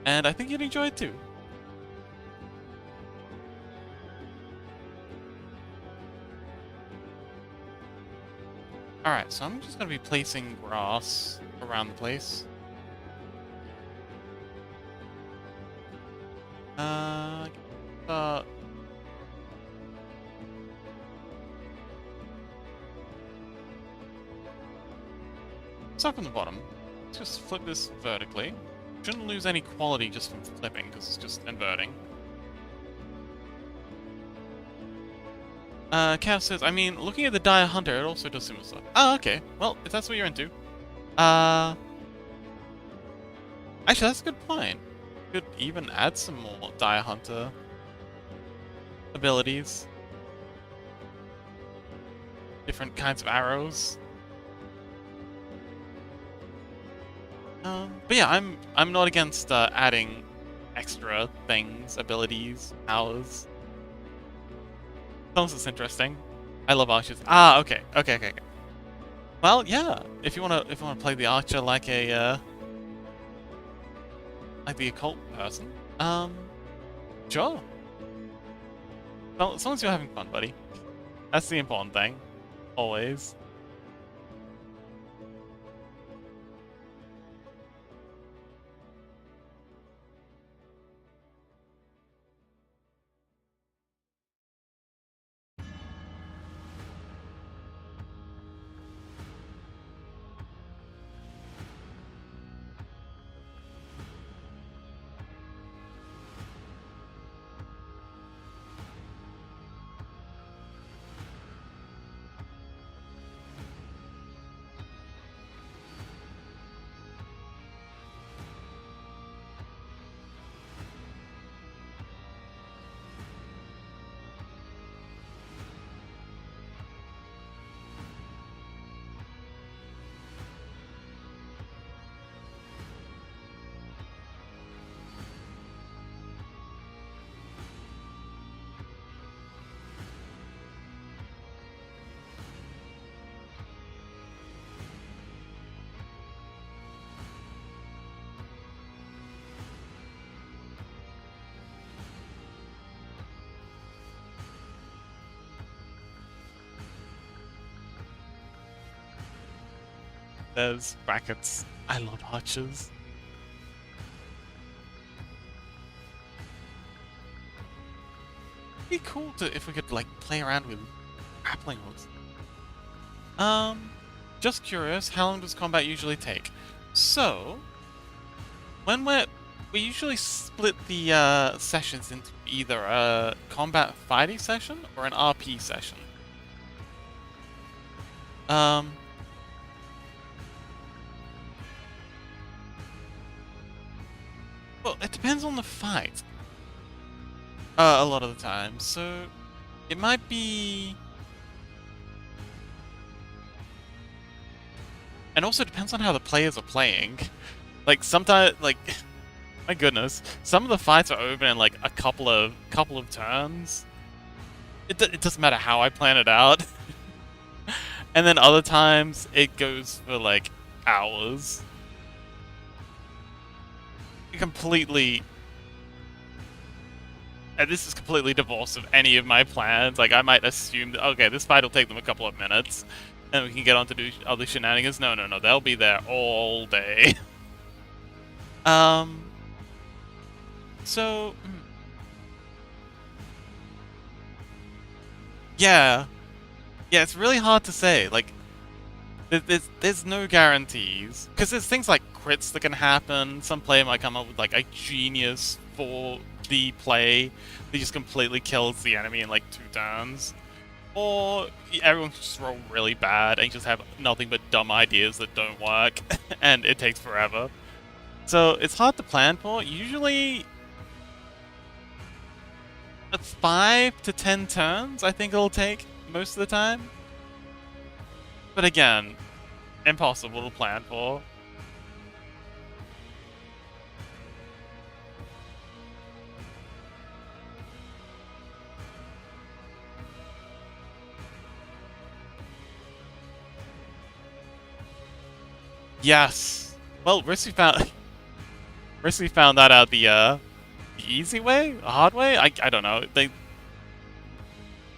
Speaker 1: And I think you'd enjoy it too. Alright, so I'm just gonna be placing grass around the place. Start from the bottom. Let's just flip this vertically. Shouldn't lose any quality just from flipping, because it's just inverting. Cav says, I mean, looking at the Dire Hunter, it also does similar stuff. Oh, okay. Well, if that's what you're into. Actually, that's a good point. Could even add some more Dire Hunter abilities. Different kinds of arrows. But yeah, I'm not against adding extra things, abilities, powers. As long as it's interesting. I love archers. Ah, okay. Well, yeah. If you wanna play the archer like a like the occult person, sure. Well, as long as you're having fun, buddy. That's the important thing. Always. There's brackets. I love archers. It'd be cool if we could like play around with grappling hooks. Just curious, how long does combat usually take? So, when we usually split the sessions into either a combat fighting session or an RP session. Well, it depends on the fight. A lot of the time, so it might be. And also depends on how the players are playing. Like sometimes, like, my goodness, some of the fights are over in like a couple of turns. It doesn't matter how I plan it out. And then other times it goes for like hours. Completely. And this is completely divorced of any of my plans. Like I might assume that okay, this fight will take them a couple of minutes. And we can get on to do other shenanigans. No, they'll be there all day. So... Yeah. Yeah, it's really hard to say. Like, there's no guarantees. Because there's things like crits that can happen. Some player might come up with, like, a genius for the play that just completely kills the enemy in, like, 2 turns. Or everyone just roll really bad and just have nothing but dumb ideas that don't work, and it takes forever. So it's hard to plan for. Usually, 5 to 10 turns, I think it'll take most of the time. But again, impossible to plan for. Yes. Well, Risky found Risky found that out the easy way, a hard way. I don't know.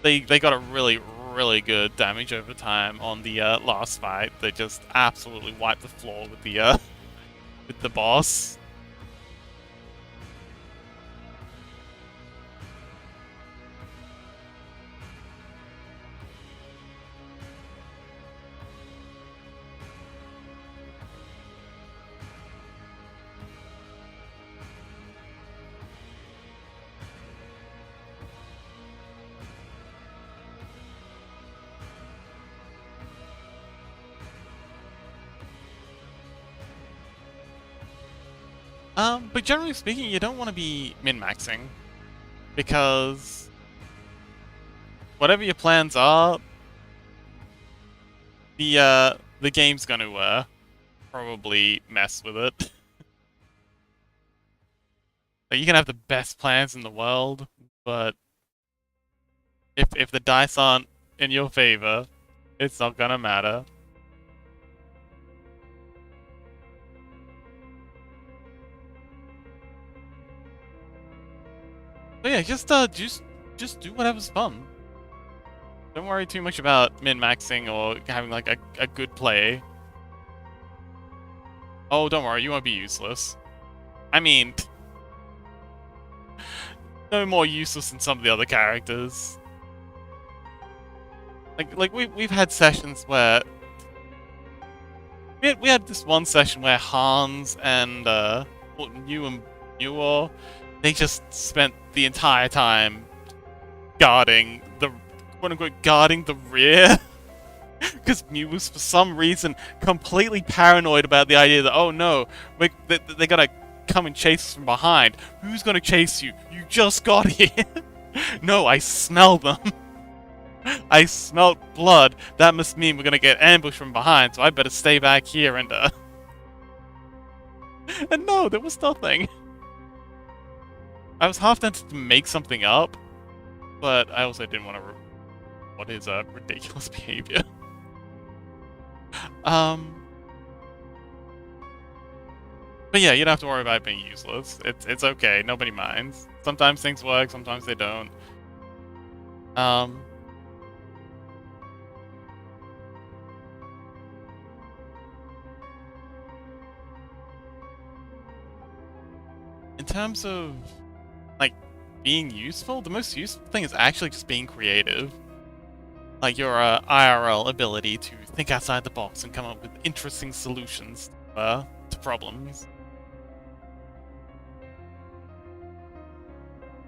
Speaker 1: They got a really good damage over time on the last fight. They just absolutely wiped the floor with the with the boss. But generally speaking, you don't want to be min-maxing, because whatever your plans are, the game's gonna probably mess with it. Like, you can have the best plans in the world, but if the dice aren't in your favor, it's not gonna matter. So yeah, just do whatever's fun. Don't worry too much about min-maxing or having like a good play. Oh, don't worry, you won't be useless. I mean, no more useless than some of the other characters. Like we've had sessions where we had this one session where Hans and Newar, they just spent the entire time guarding the quote-unquote guarding the rear. Because Mew was for some reason completely paranoid about the idea that, oh no, they gotta come and chase us from behind. Who's gonna chase you? You just got here. No, I smell them. I smelt blood. That must mean we're gonna get ambushed from behind, so I better stay back here and and no, there was nothing. I was half tempted to make something up, but I also didn't want to what is ridiculous behavior. But yeah, you don't have to worry about being useless. It's okay. Nobody minds. Sometimes things work, sometimes they don't. In terms of like being useful, the most useful thing is actually just being creative. Like your IRL ability to think outside the box and come up with interesting solutions to problems.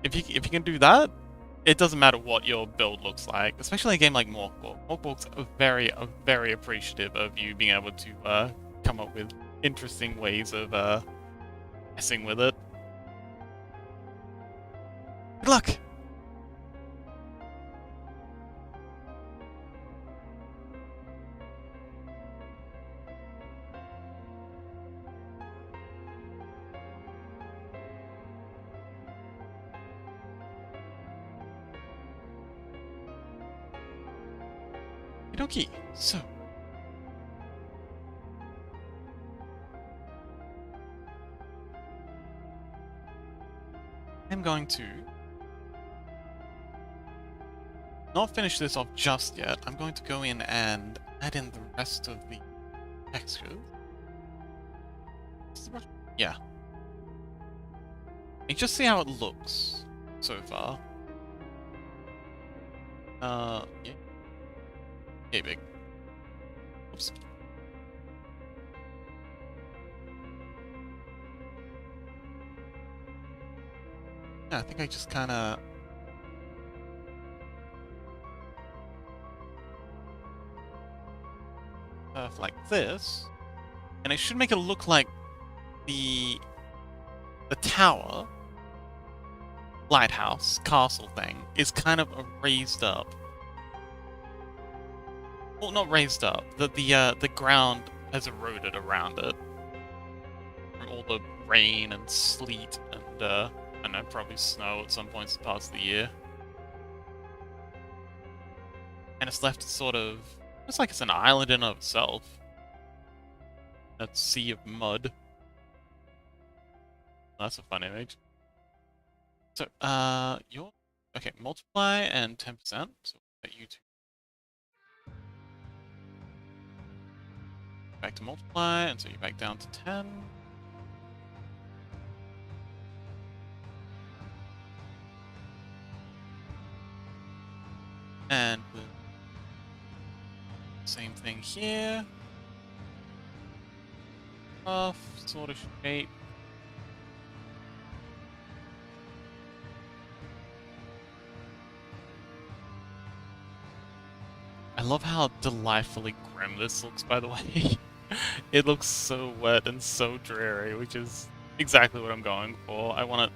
Speaker 1: If you can do that, it doesn't matter what your build looks like. Especially a game like Morkborg. Morkborg's are very appreciative of you being able to come up with interesting ways of messing with it. Good luck! Okie, so I'm going to not finish this off just yet. I'm going to go in and add in the rest of the textures. Yeah. And just see how it looks so far. Yeah. Okay, big. Oops. Yeah, I think I just kind of like this, and it should make it look like the tower lighthouse castle thing is kind of raised up. Well, not raised up. The ground has eroded around it from all the rain and sleet and I don't know, probably snow at some points past the year. And it's left sort of, it's like it's an island in of itself. A sea of mud. That's a fun image. So, okay, multiply and 10%. So that you two. Back to multiply, and so you're back down to 10. And the same thing here. Rough sort of shape. I love how delightfully grim this looks, by the way. It looks so wet and so dreary, which is exactly what I'm going for. I want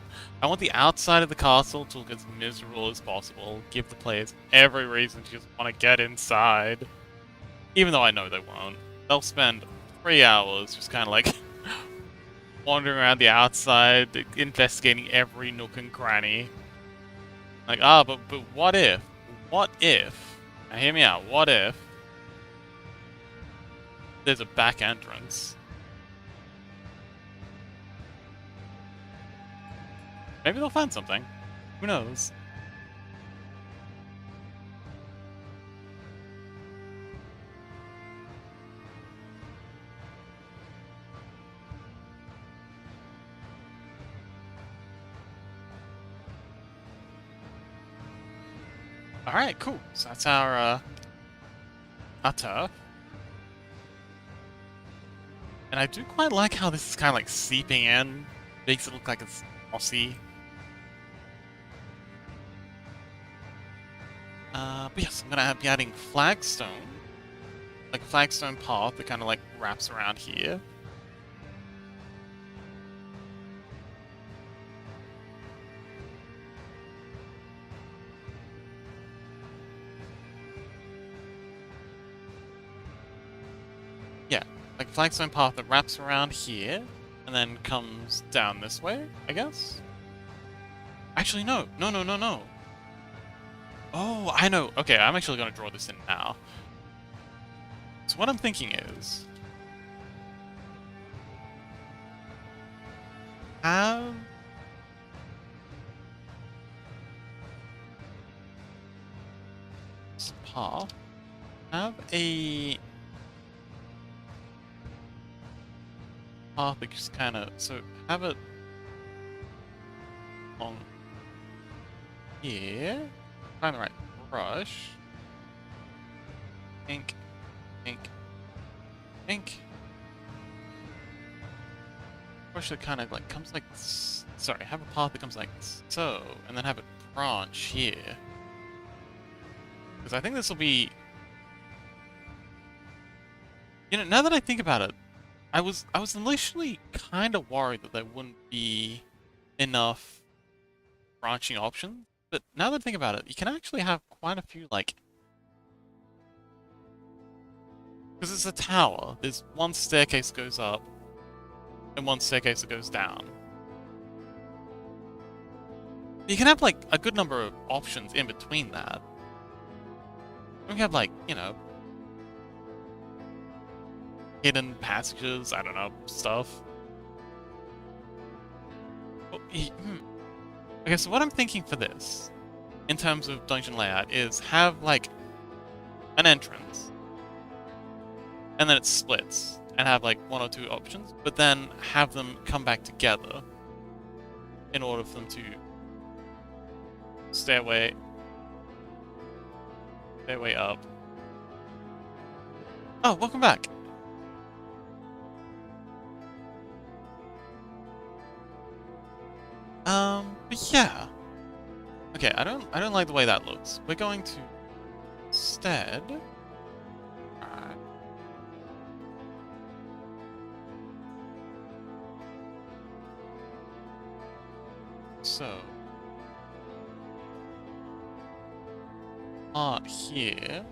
Speaker 1: the outside of the castle to look as miserable as possible. Give the players every reason to just want to get inside. Even though I know they won't. They'll spend 3 hours just kind of like wandering around the outside, investigating every nook and cranny. Like, but what if? What if? Now hear me out. What if there's a back entrance? Maybe they'll find something. Who knows? Alright, cool. So that's our turf. And I do quite like how this is kind of like seeping in. Makes it look like it's mossy. But yes, I'm gonna be adding flagstone. Like a flagstone path that kind of like wraps around here. Yeah, like a flagstone path that wraps around here and then comes down this way, I guess? Actually, no. No. Oh, I know. Okay, I'm actually going to draw this in now. So what I'm thinking is, have this path, have a path that just kind of, so have it along here. Find the right brush. Ink. Brush that kind of like comes like, sorry, have a path that comes like so, and then have it branch here. Because I think this will be, you know, now that I think about it, I was initially kind of worried that there wouldn't be enough branching options. But now that I think about it, you can actually have quite a few, like... Because it's a tower. There's one staircase that goes up, and one staircase that goes down. You can have, like, a good number of options in between that. We can have, like, you know... hidden passages, I don't know, stuff. Oh, Okay, so what I'm thinking for this, in terms of dungeon layout, is have, like, an entrance. And then it splits, and have, like, 1 or 2 options, but then have them come back together in order for them to stairway up. Oh, welcome back. But yeah. Okay, I don't like the way that looks. We're going to instead. Alright. So part here.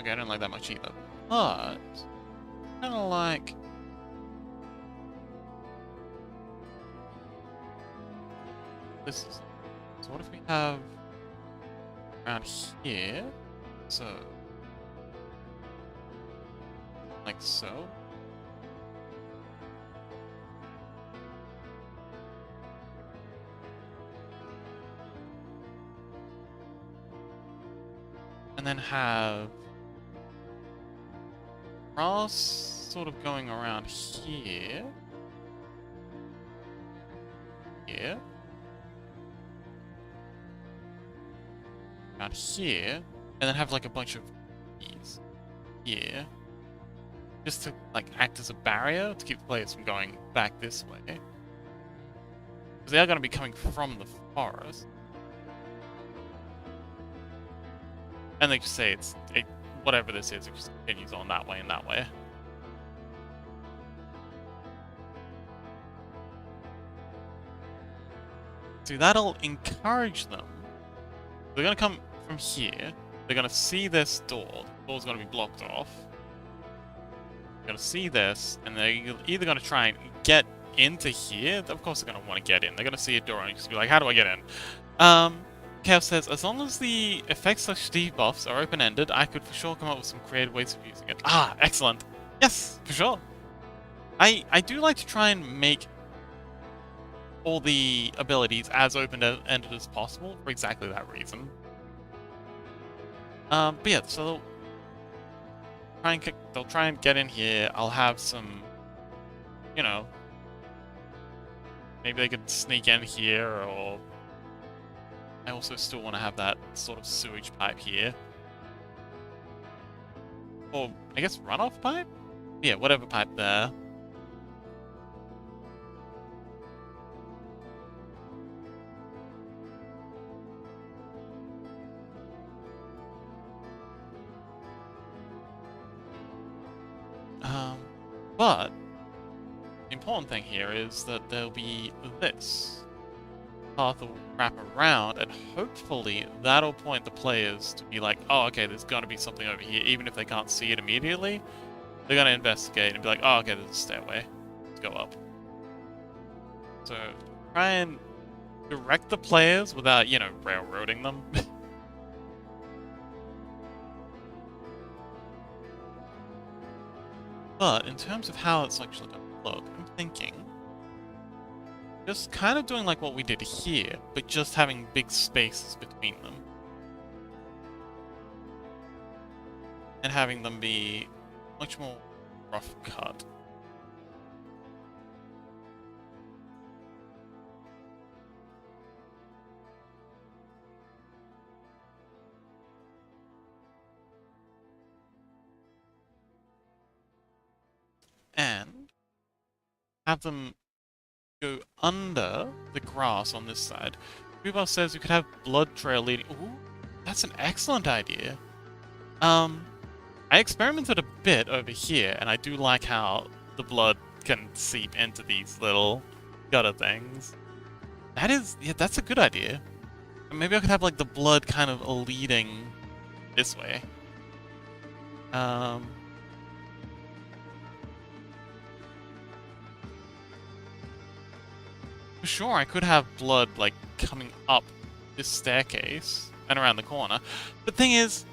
Speaker 1: Okay, I don't like that much either. But kind of like this is. So what if we have around here? So like so. And then have grass sort of going around here. Here. Around here. And then have like a bunch of these here. Just to like act as a barrier to keep the players from going back this way. Because they are going to be coming from the forest. And they just say whatever this is, it just continues on that way and that way. So that'll encourage them. They're going to come from here. They're going to see this door. The door's going to be blocked off. They're going to see this, and they're either going to try and get into here. Of course they're going to want to get in. They're going to see a door and just be like, how do I get in? Kev says, as long as the effects slash debuffs are open-ended, I could for sure come up with some creative ways of using it. Ah, excellent. Yes, for sure. I do like to try and make all the abilities as open-ended as possible for exactly that reason. But yeah, so they'll try and get in here. I'll have some, you know, maybe they could sneak in here, or I also still want to have that sort of sewage pipe here. Or, I guess, runoff pipe? Yeah, whatever pipe there. But the important thing here is that there'll be this path will wrap around, and hopefully that'll point the players to be like, oh, okay, there's gonna be something over here, even if they can't see it immediately. They're gonna investigate and be like, oh, okay, there's a stairway. Let's go up. So try and direct the players without, you know, railroading them. But in terms of how it's actually going to look, I'm thinking just kind of doing like what we did here, but just having big spaces between them. And having them be much more rough cut. And have them go under the grass on this side. Rhubarb says we could have blood trail leading. Ooh, that's an excellent idea. I experimented a bit over here, and I do like how the blood can seep into these little gutter things. Yeah, that's a good idea. Maybe I could have like the blood kind of leading this way. For sure, I could have blood, like, coming up this staircase and around the corner. The thing is,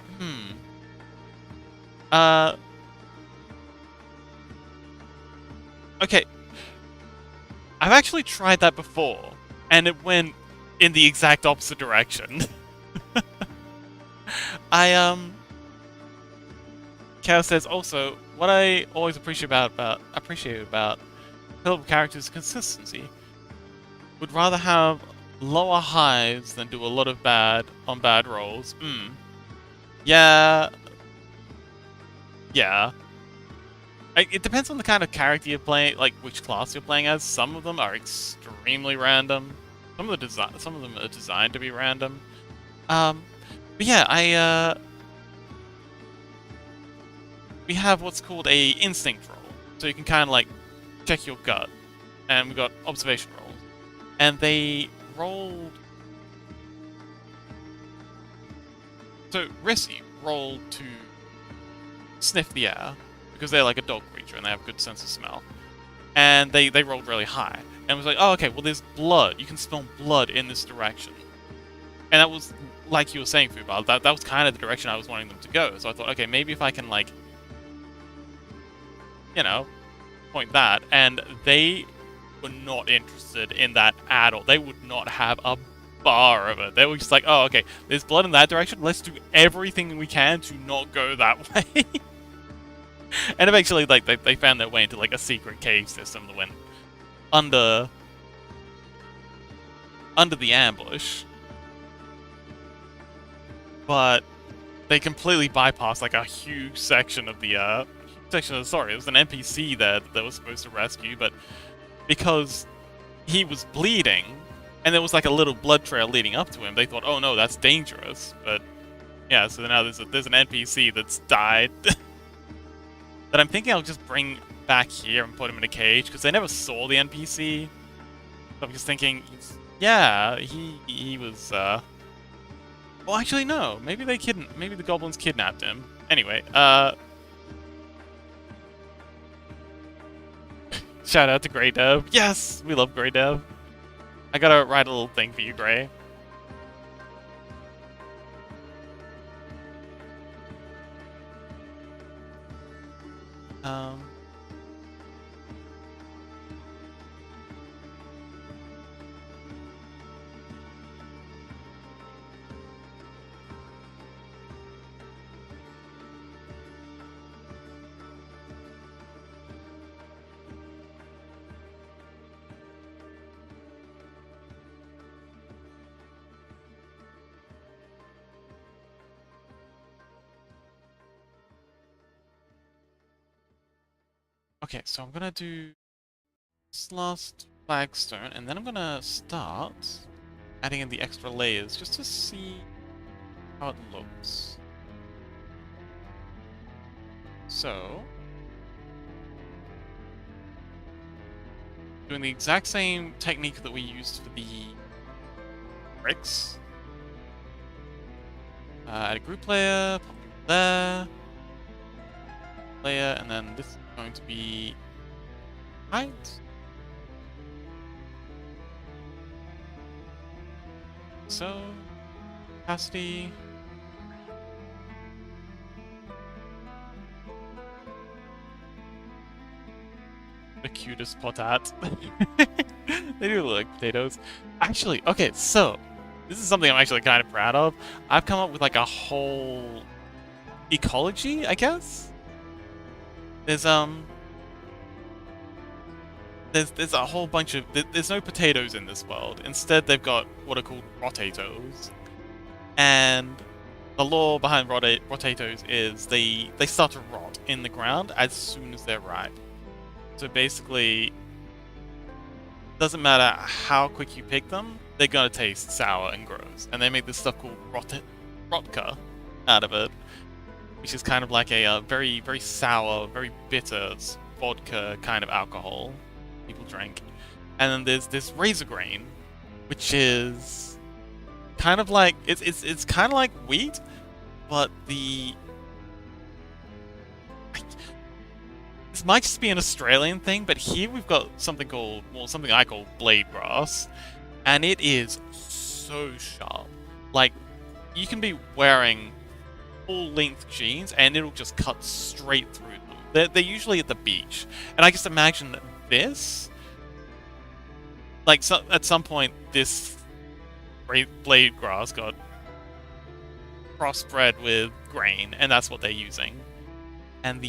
Speaker 1: okay. I've actually tried that before, and it went in the exact opposite direction. Chaos says, also, what I always appreciate about Philip characters is consistency. Would rather have lower highs than do a lot of bad on bad rolls. Yeah. Yeah. It depends on the kind of character you're playing, like which class you're playing as. Some of them are extremely random. Some of them are designed to be random. But yeah, we have what's called a instinct roll. so you can kind of like check your gut. And we got observation rolls, and they rolled. So Rissy rolled to sniff the air because they're like a dog creature and they have a good sense of smell, and they rolled really high. And it was like, oh, okay, well, there's blood. You can smell blood in this direction. And that was, like you were saying, Fubal, that was kind of the direction I was wanting them to go. So I thought, okay, maybe if I can, like, you know, point that. And they were not interested in that at all. They would not have a bar of it. They were just like, oh, okay, there's blood in that direction. Let's do everything we can to not go that way. And eventually, like, they found their way into, like, a secret cave system that went under the ambush. But they completely bypassed like a huge section of the sorry, it was an NPC there that they were supposed to rescue, but because he was bleeding and there was like a little blood trail leading up to him, they thought, oh no, that's dangerous. But yeah, so now there's an NPC that's died that I'm thinking I'll just bring back here and put him in a cage because they never saw the NPC. So I'm just thinking, yeah, he was well, actually, no. Maybe maybe the goblins kidnapped him. Anyway, shout out to Grey Dev. Yes, we love Grey Dev. I gotta write a little thing for you, Grey. Okay, so I'm gonna do this last flagstone, and then I'm gonna start adding in the extra layers just to see how it looks. So, doing the exact same technique that we used for the bricks. Add a group layer, pop it there, layer, and then this is going to be height. So, opacity. The cutest potat. They do look like potatoes. Actually, okay, so this is something I'm actually kind of proud of. I've come up with like a whole ecology, I guess. There's a whole bunch of there's no potatoes in this world. Instead, they've got what are called rotatoes, and the law behind rotatoes is they start to rot in the ground as soon as they're ripe. So basically, doesn't matter how quick you pick them, they're gonna taste sour and gross. And they make this stuff called rotka out of it, which is kind of like a very, very sour, very bitter vodka kind of alcohol people drink. And then there's this razor grain, which is kind of like it's kind of like wheat, but this might just be an Australian thing, but here we've got something I call blade grass, and it is so sharp. Like, you can be wearing full-length jeans, and it'll just cut straight through them. They're usually at the beach, and I just imagine this, like, so at some point, this blade grass got crossbred with grain, and that's what they're using, and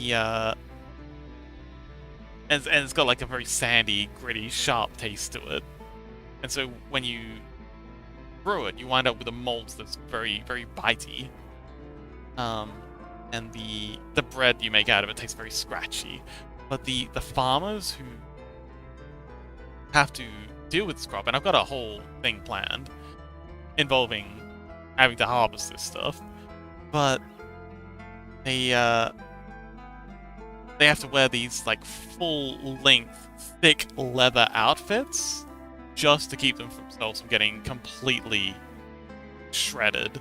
Speaker 1: and it's got like a very sandy, gritty, sharp taste to it. And so when you brew it, you wind up with a malt that's very, very bitey. And the bread you make out of it tastes very scratchy. But the farmers who have to deal with this crop, and I've got a whole thing planned involving having to harvest this stuff, but they they have to wear these like full-length, thick leather outfits just to keep themselves from getting completely shredded,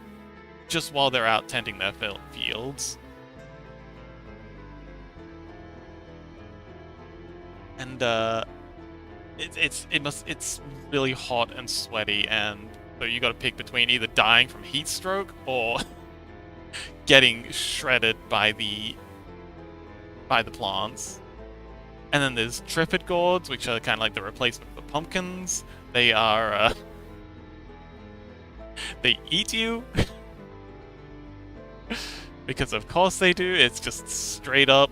Speaker 1: just while they're out tending their fields. And it's really hot and sweaty, and so you got to pick between either dying from heat stroke or getting shredded by the plants. And then there's Trifid gourds, which are kind of like the replacement for pumpkins. They are they eat you because of course they do. It's just straight up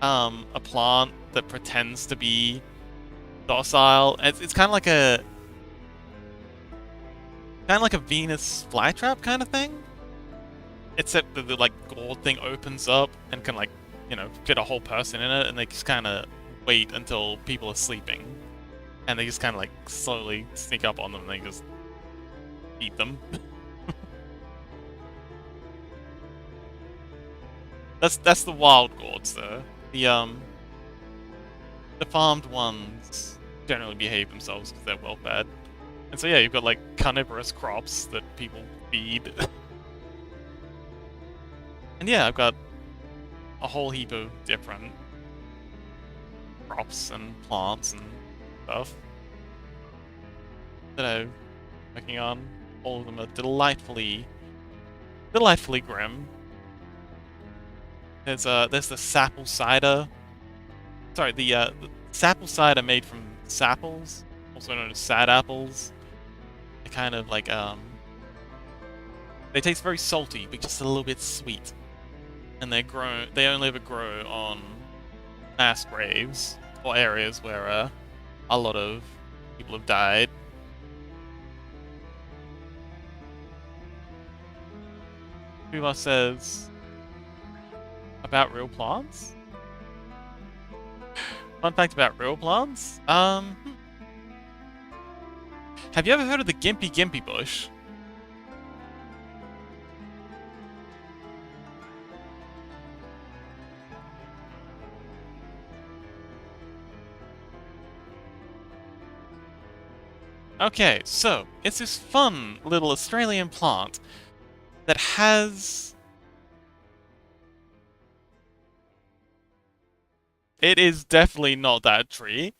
Speaker 1: a plant that pretends to be docile. It's kind of like a Venus flytrap kind of thing, except that the like gourd thing opens up and can like, you know, fit a whole person in it, and they just kind of wait until people are sleeping, and they just kind of like slowly sneak up on them and they just eat them. That's the wild gourds though. The farmed ones generally behave themselves because they're well fed. And so yeah, you've got like carnivorous crops that people feed. And yeah, I've got a whole heap of different crops and plants and stuff that I'm working on. All of them are delightfully grim. There's the sapple cider. Sorry, the sapple cider made from sapples, also known as sad apples. They kind of like they taste very salty, but just a little bit sweet. And they only ever grow on mass graves or areas where a lot of people have died. Kuva says about real plants. Fun fact about real plants. Have you ever heard of the Gimpy bush? Okay, so it's this fun little Australian plant that has... It is definitely not that tree.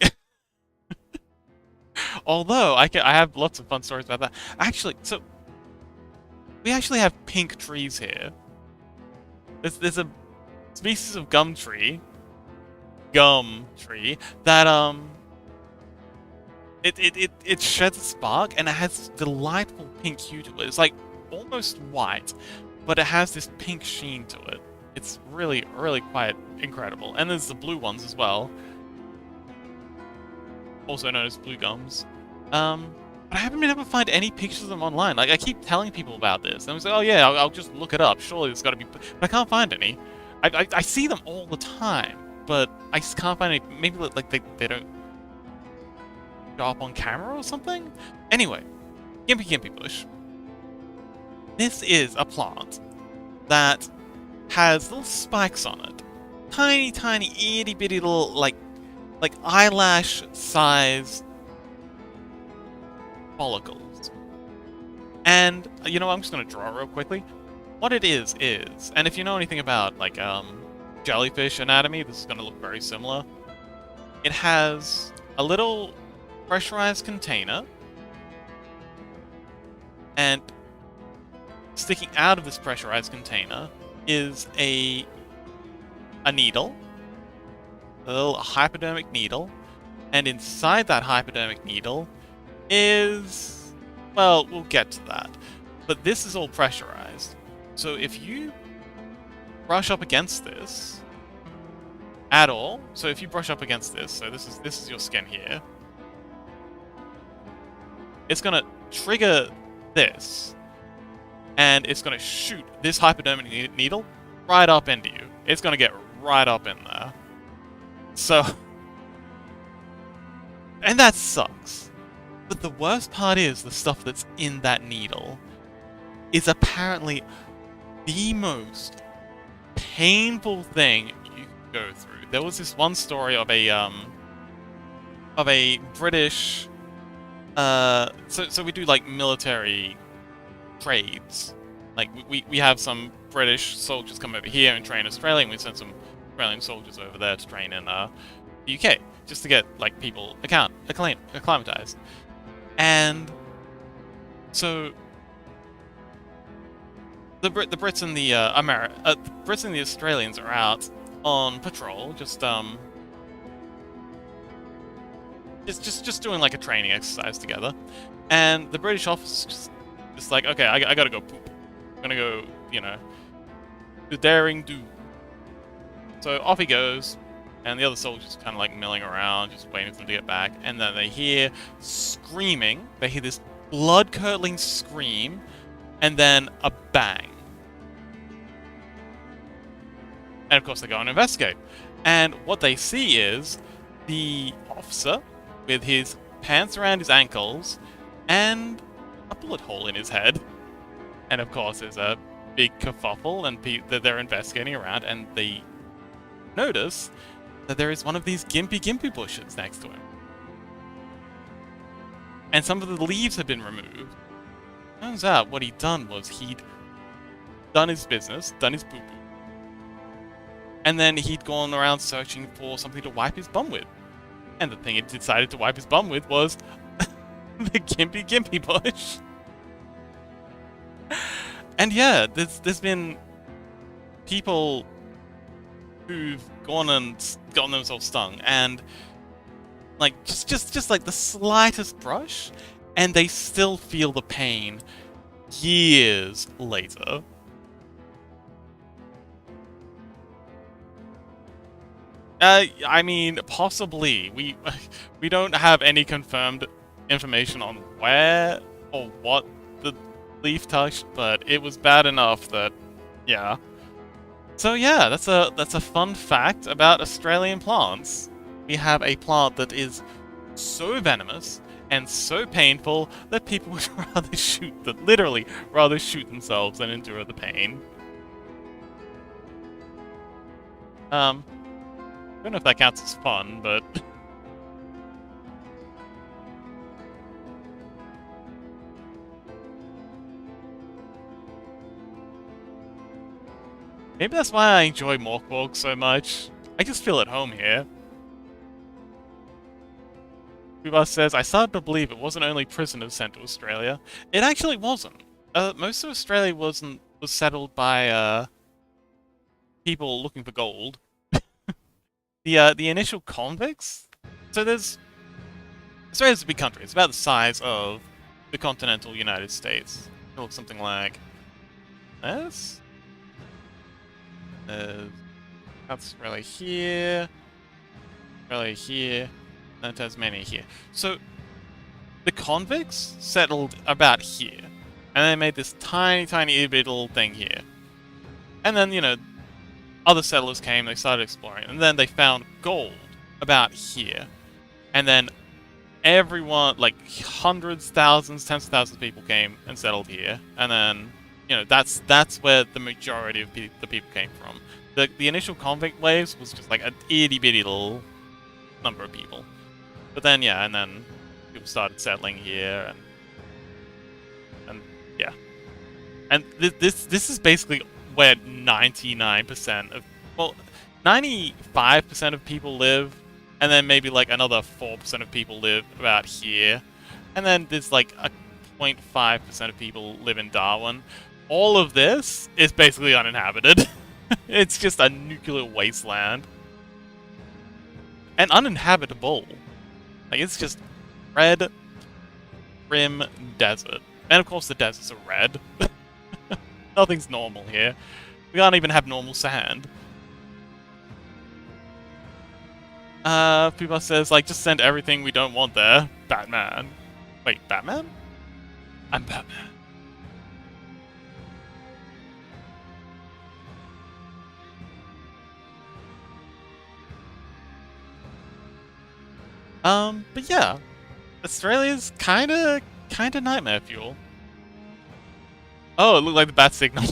Speaker 1: Although, I have lots of fun stories about that. Actually, so... we actually have pink trees here. There's a species of gum tree, that, it sheds a spark, and it has this delightful pink hue to it. It's like almost white, but it has this pink sheen to it. It's really, really quite incredible. And there's the blue ones as well, also known as blue gums. But I haven't been able to find any pictures of them online. Like, I keep telling people about this, and I was like, oh yeah, I'll just look it up. Surely there's got to be, but I can't find any. I see them all the time, but I just can't find any. Maybe like they don't show up on camera or something? Anyway, Gimpy bush. This is a plant that has little spikes on it. Tiny, itty bitty little, like eyelash-sized follicles. And, you know, I'm just gonna draw it real quickly. What it is, and if you know anything about, like, jellyfish anatomy, this is gonna look very similar. It has a little pressurized container, and sticking out of this pressurized container is a needle, a little hypodermic needle, and inside that hypodermic needle is, well, we'll get to that, but this is all pressurized. So if you brush up against this at all, so if you brush up against this, so this is your skin here, it's gonna trigger this, and it's gonna shoot this hypodermic needle right up into you. It's gonna get right up in there. So, and that sucks. But the worst part is the stuff that's in that needle is apparently the most painful thing you go through. There was this one story of a British. So we do like military trades. Like we have some British soldiers come over here and train Australia, and we send some Australian soldiers over there to train in the UK, just to get like people acclimatized. And so the Brits and the Brits and the Australians are out on patrol, just doing like a training exercise together, and the British officer's just like, okay, I gotta go poop. I'm gonna go, do daring do. So off he goes, and the other soldiers kind of like milling around, just waiting for them to get back, and then they hear screaming. They hear this blood-curdling scream, and then a bang. And of course they go and investigate. And what they see is the officer with his pants around his ankles and a bullet hole in his head. And of course there's a big kerfuffle, and that they're investigating around, and they notice that there is one of these gimpy bushes next to him. And some of the leaves have been removed. Turns out what he'd done was he'd done his business, done his poo-poo, and then he'd gone around searching for something to wipe his bum with. And the thing he decided to wipe his bum with was the gimpy bush. And yeah, there's been people who've gone and gotten themselves stung, and like just like the slightest brush, and they still feel the pain years later. I mean, possibly. We don't have any confirmed information on where or what the leaf touched, but it was bad enough that, yeah. So yeah, that's a fun fact about Australian plants. We have a plant that is so venomous and so painful that people would literally rather shoot themselves than endure the pain. I don't know if that counts as fun, but maybe that's why I enjoy Morkborg so much. I just feel at home here. Bubas says, I started to believe it wasn't only prisoners sent to Australia. It actually wasn't. Most of Australia was settled by people looking for gold. The initial convicts. So Australia's a big country. It's about the size of the continental United States. It looks something like this. That's Australia here, and Tasmania here. So the convicts settled about here, and they made this tiny little thing here. And then, other settlers came, they started exploring, and then they found gold about here. And then everyone, like hundreds, thousands, tens of thousands of people came and settled here. And then, that's where the majority of the people came from. The initial convict waves was just like an itty-bitty little number of people. But then, yeah, and then people started settling here, and yeah. And this is basically where 99% of 95% of people live, and then maybe like another 4% of people live about here, and then there's like a 0.5% of people live in Darwin. All of this is basically uninhabited. It's just a nuclear wasteland. And uninhabitable. Like, it's just red rim desert. And of course the deserts are red. Nothing's normal here. We can't even have normal sand. People says, like, just send everything we don't want there. Batman. Wait, Batman? I'm Batman. But yeah. Australia's kinda nightmare fuel. Oh, it looked like the bat signal.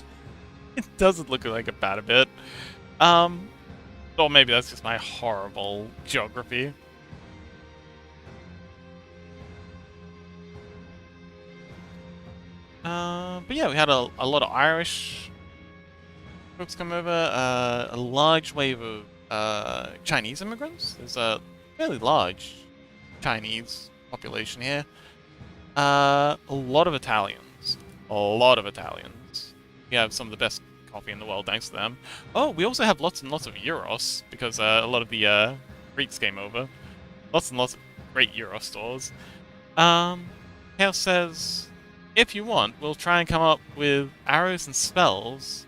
Speaker 1: It doesn't look like a bat a bit. Or maybe that's just my horrible geography. But yeah, we had a lot of Irish folks come over, a large wave of Chinese immigrants. There's a fairly large Chinese population here. A lot of Italians. A lot of Italians. We have some of the best coffee in the world thanks to them. Oh, we also have lots and lots of Euros, because a lot of the Greeks came over. Lots and lots of great Euro stores. Chaos says, if you want, we'll try and come up with arrows and spells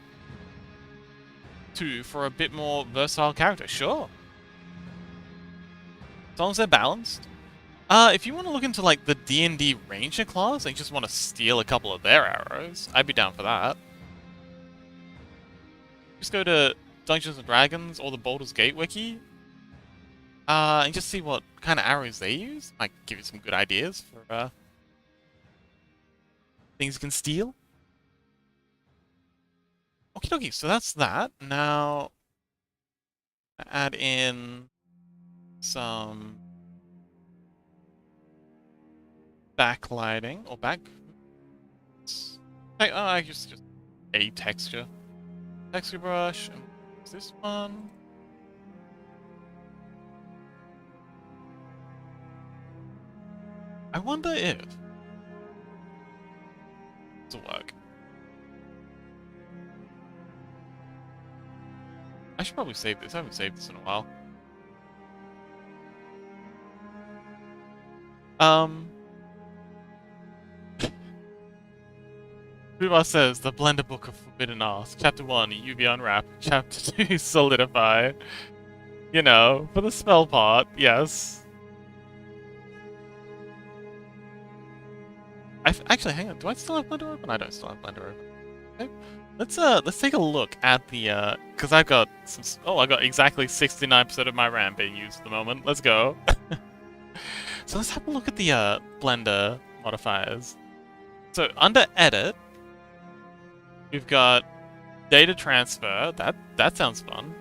Speaker 1: too for a bit more versatile character. Sure. As long as they're balanced. If you want to look into like the D&D Ranger class and you just want to steal a couple of their arrows, I'd be down for that. Just go to Dungeons & Dragons or the Baldur's Gate wiki, and just see what kind of arrows they use. Might give you some good ideas for things you can steal. Okie dokie, so that's that. Now, add in some backlighting or back. I just a texture brush. And this one. I wonder if this will work. I should probably save this. I haven't saved this in a while. Booba says, the Blender Book of Forbidden Arts. Chapter 1, UV Unwrap. Chapter 2, Solidify. You know, for the spell part, yes. Actually, hang on. Do I still have Blender open? I don't still have Blender open. Okay. Let's take a look at the, because I've got some... Oh, I got exactly 69% of my RAM being used at the moment. Let's go. So let's have a look at the Blender modifiers. So under Edit, we've got Data Transfer. That sounds fun.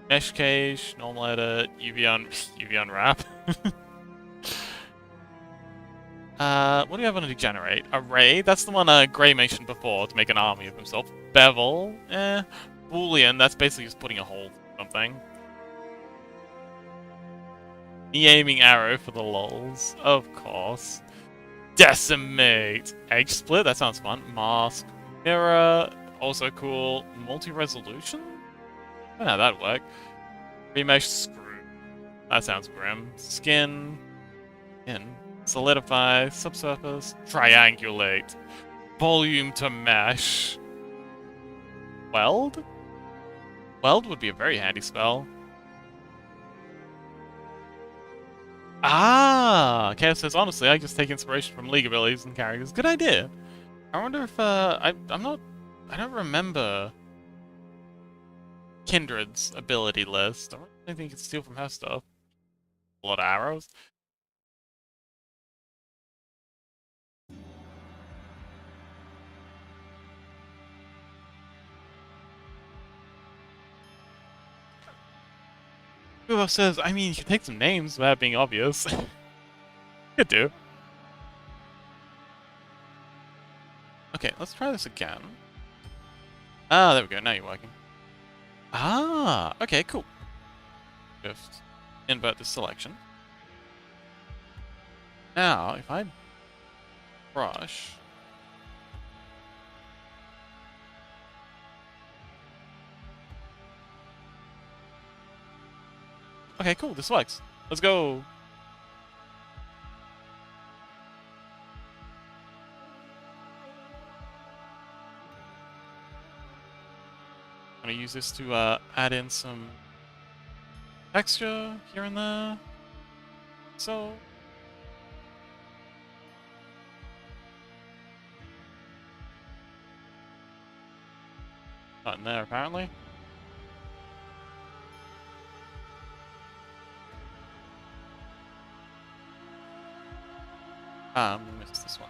Speaker 1: Mesh Cache, Normal Edit, UV Unwrap. What do we have on Degenerate? Array, that's the one Gray mentioned before to make an army of himself. Bevel, Boolean, that's basically just putting a hole through something. Aiming arrow for the lols, of course. Decimate! Edge split, that sounds fun. Mask, mirror, also cool. Multi-resolution? I don't know how that'd work. Remesh screw. That sounds grim. Skin. In. Solidify. Subsurface. Triangulate. Volume to mesh. Weld? Weld would be a very handy spell. Ah! Chaos says, honestly, I just take inspiration from League abilities and characters. Good idea. I wonder if, I don't remember Kindred's ability list. I don't really think you can steal from her stuff. A lot of arrows. Who says, I mean, you can take some names without being obvious. Could do. Okay, let's try this again. Ah, there we go. Now you're working. Ah, okay, cool. Just invert the selection. Now, if I brush... Okay, cool, this works. Let's go! I'm gonna use this to add in some texture here and there. So... Not in there, apparently. Missed this one.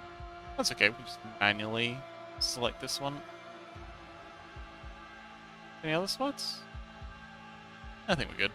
Speaker 1: That's okay, we just manually select this one. Any other spots? I think we're good.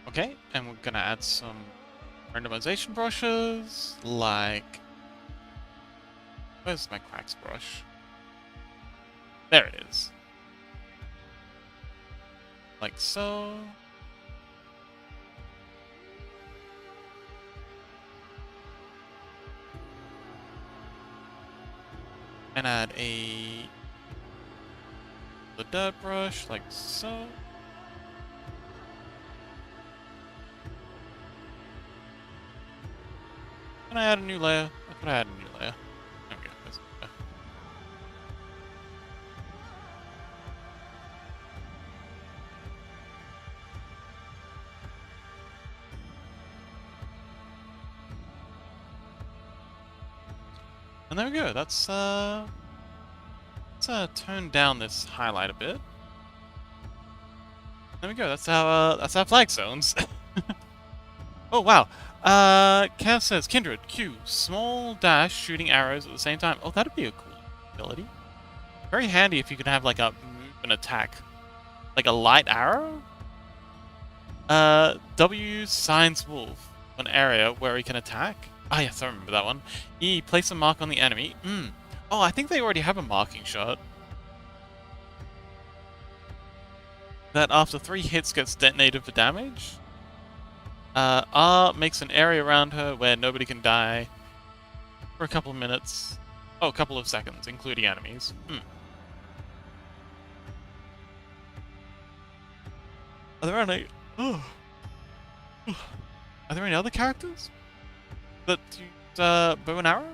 Speaker 1: Okay, and we're gonna add some randomization brushes, like... Where's my cracks brush? There it is. Like so. And add the dirt brush, like so. And I add a new layer. I thought I add a new layer. There we go. There's a layer. And there we go. Let's tone down this highlight a bit. There we go. That's our flag zones. Oh wow. Kev says Kindred Q small dash shooting arrows at the same time. Oh, that'd be a cool ability. Very handy if you could have like a move and attack, like a light arrow. W signs wolf, an area where he can attack. Ah yes, I remember that one. E place a mark on the enemy. Oh, I think they already have a marking shot. That after 3 hits gets detonated for damage. R makes an area around her where nobody can die for a couple of minutes. Oh, a couple of seconds, including enemies. Are there any... Are there any other characters that use bow and arrow?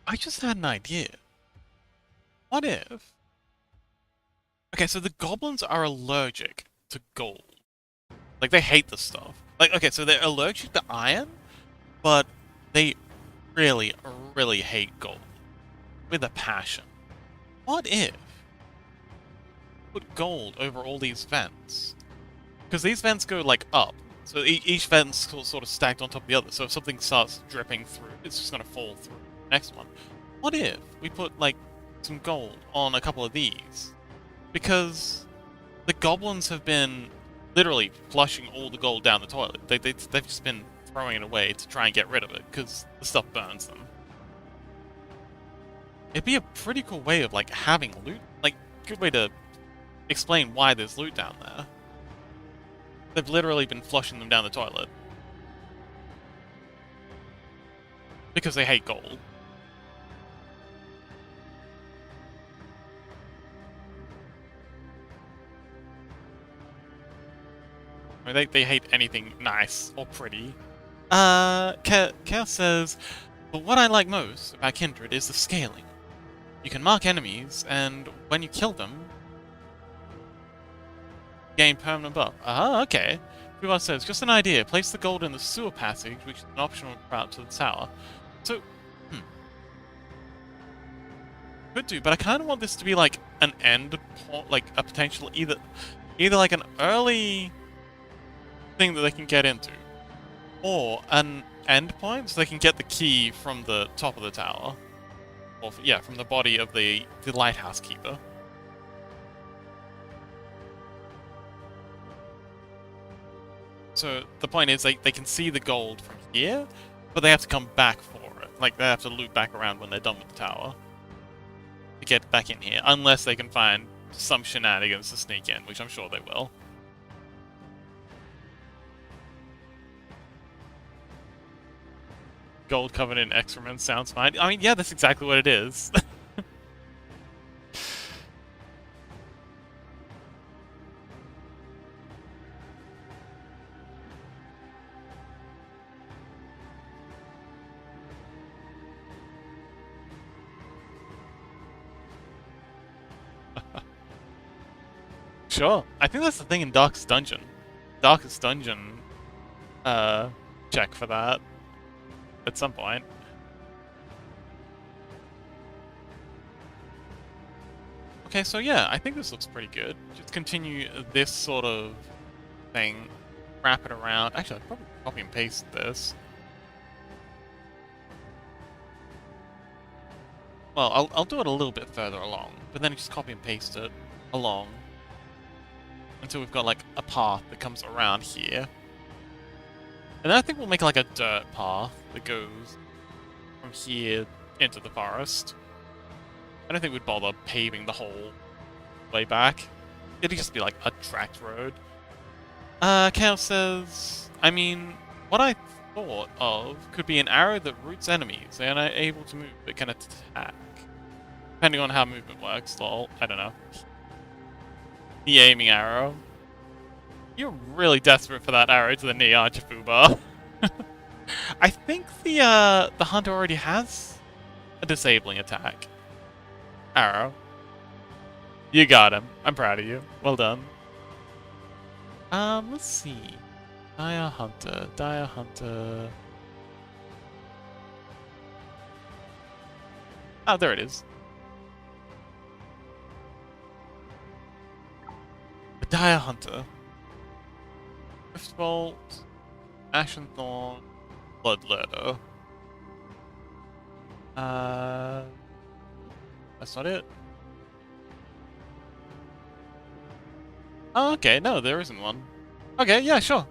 Speaker 1: I just had an idea. What if... Okay, so the goblins are allergic to gold. Like, they hate the stuff. Like, okay, so they're allergic to iron, but they really, really hate gold. With a passion. What if... put gold over all these vents? Because these vents go, like, up. So each vent's sort of stacked on top of the other. So if something starts dripping through, it's just going to fall through the next one. What if we put, like, some gold on a couple of these? Because the goblins have been literally flushing all the gold down the toilet. They've just been throwing it away to try and get rid of it, because the stuff burns them. It'd be a pretty cool way of, like, having loot. Like, good way to explain why there's loot down there. They've literally been flushing them down the toilet. Because they hate gold. I mean, they hate anything nice or pretty. Chaos says, but what I like most about Kindred is the scaling. You can mark enemies, and when you kill them, gain permanent buff. Ah, okay. Fubar says, just an idea. Place the gold in the sewer passage, which is an optional route to the tower. So, could do, but I kind of want this to be like an end point, like a potential either like an early thing that they can get into, or an end point so they can get the key from the top of the tower, or yeah, from the body of the lighthouse keeper. So the point is they can see the gold from here, but they have to come back for it. Like, they have to loop back around when they're done with the tower to get back in here, unless they can find some shenanigans to sneak in, which I'm sure they will. Gold covered in excrement sounds fine. I mean, yeah, that's exactly what it is. Sure. I think that's the thing in Darkest Dungeon. Darkest Dungeon, check for that at some point. Okay, so yeah, I think this looks pretty good. Just continue this sort of thing, wrap it around. Actually, I'd probably copy and paste this. Well, I'll do it a little bit further along, but then just copy and paste it along until we've got like a path that comes around here. And then I think we'll make like a dirt path that goes from here into the forest. I don't think we'd bother paving the whole way back. It'd just be like a tracked road. Chaos says, I mean, what I thought of could be an arrow that roots enemies. They are not able to move, but can attack. Depending on how movement works, lol. I don't know. The aiming arrow. You're really desperate for that arrow to the knee, aren't you, Fubar? I think the hunter already has a disabling attack. Arrow. You got him. I'm proud of you. Well done. Let's see. Dire Hunter. Dire Hunter. Oh, there it is. The Dire Hunter. Riftbolt. Ashen Thorn. Bloodletter. That's not it. Oh, okay, no, there isn't one. Okay, yeah, sure.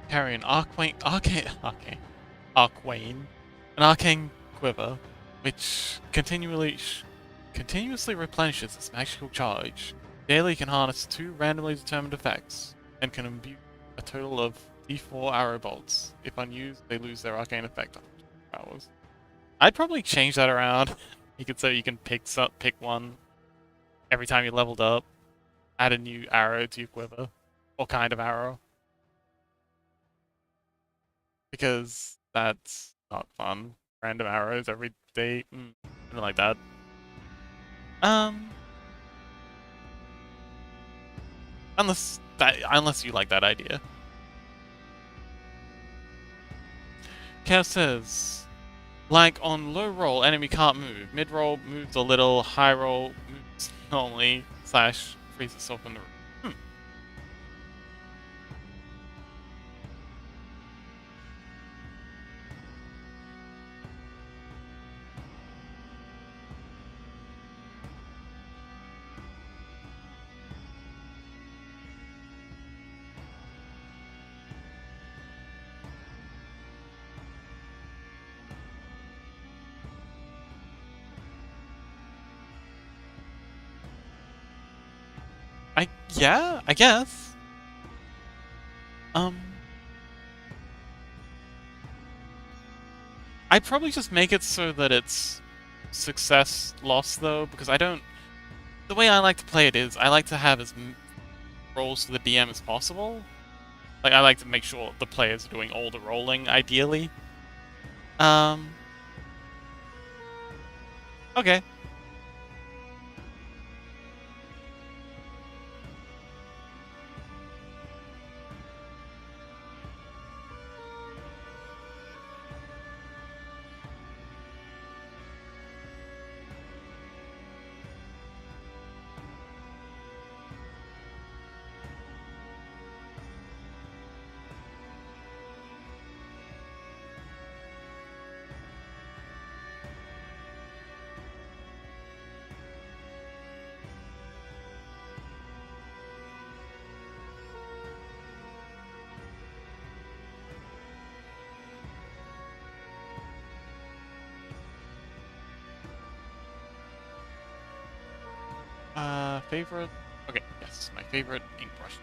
Speaker 1: Carry an arcane, an arcane quiver, which continuously replenishes its magical charge. Daily can harness 2 randomly determined effects, and can imbue a total of D4 arrow bolts. If unused, they lose their arcane effect after 2 hours. I'd probably change that around. You could say you can pick one every time you leveled up. Add a new arrow to your quiver, or kind of arrow. Because that's not fun. Random arrows every day. I don't like that. Unless you like that idea. Chaos says, like on low roll, enemy can't move. Mid roll moves a little. High roll moves normally. / frees itself in the room. Yeah, I guess. I'd probably just make it so that it's success loss though, because I don't. The way I like to play it is I like to have as rolls to the DM as possible. Like I like to make sure the players are doing all the rolling, ideally. Okay. Favorite? Okay, yes, my favorite ink brush.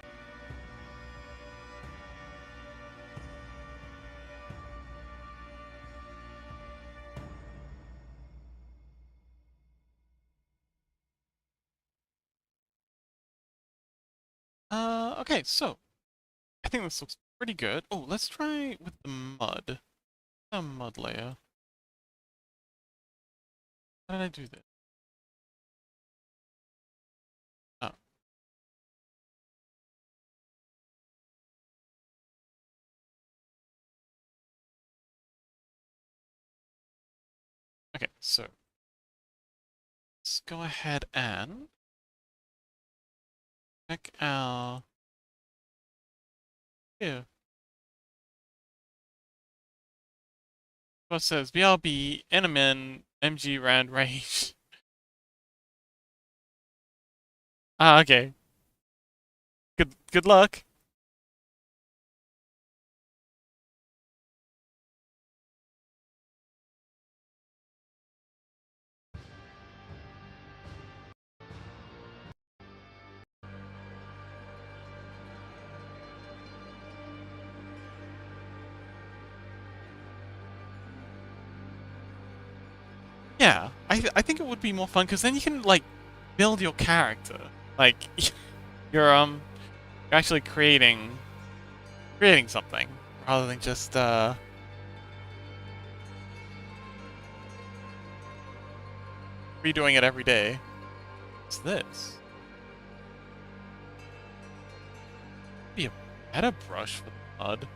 Speaker 1: Okay, so I think this looks pretty good. Oh, let's try with the mud. A mud layer. How did I do this? Oh. Okay, so let's go ahead and check our here. What says BRB, Enemin, MG Rand range. Ah, okay. Good luck. Yeah, I think it would be more fun because then you can like build your character. Like you're you're actually creating something rather than just redoing it every day. What's this? Be a better brush for the mud.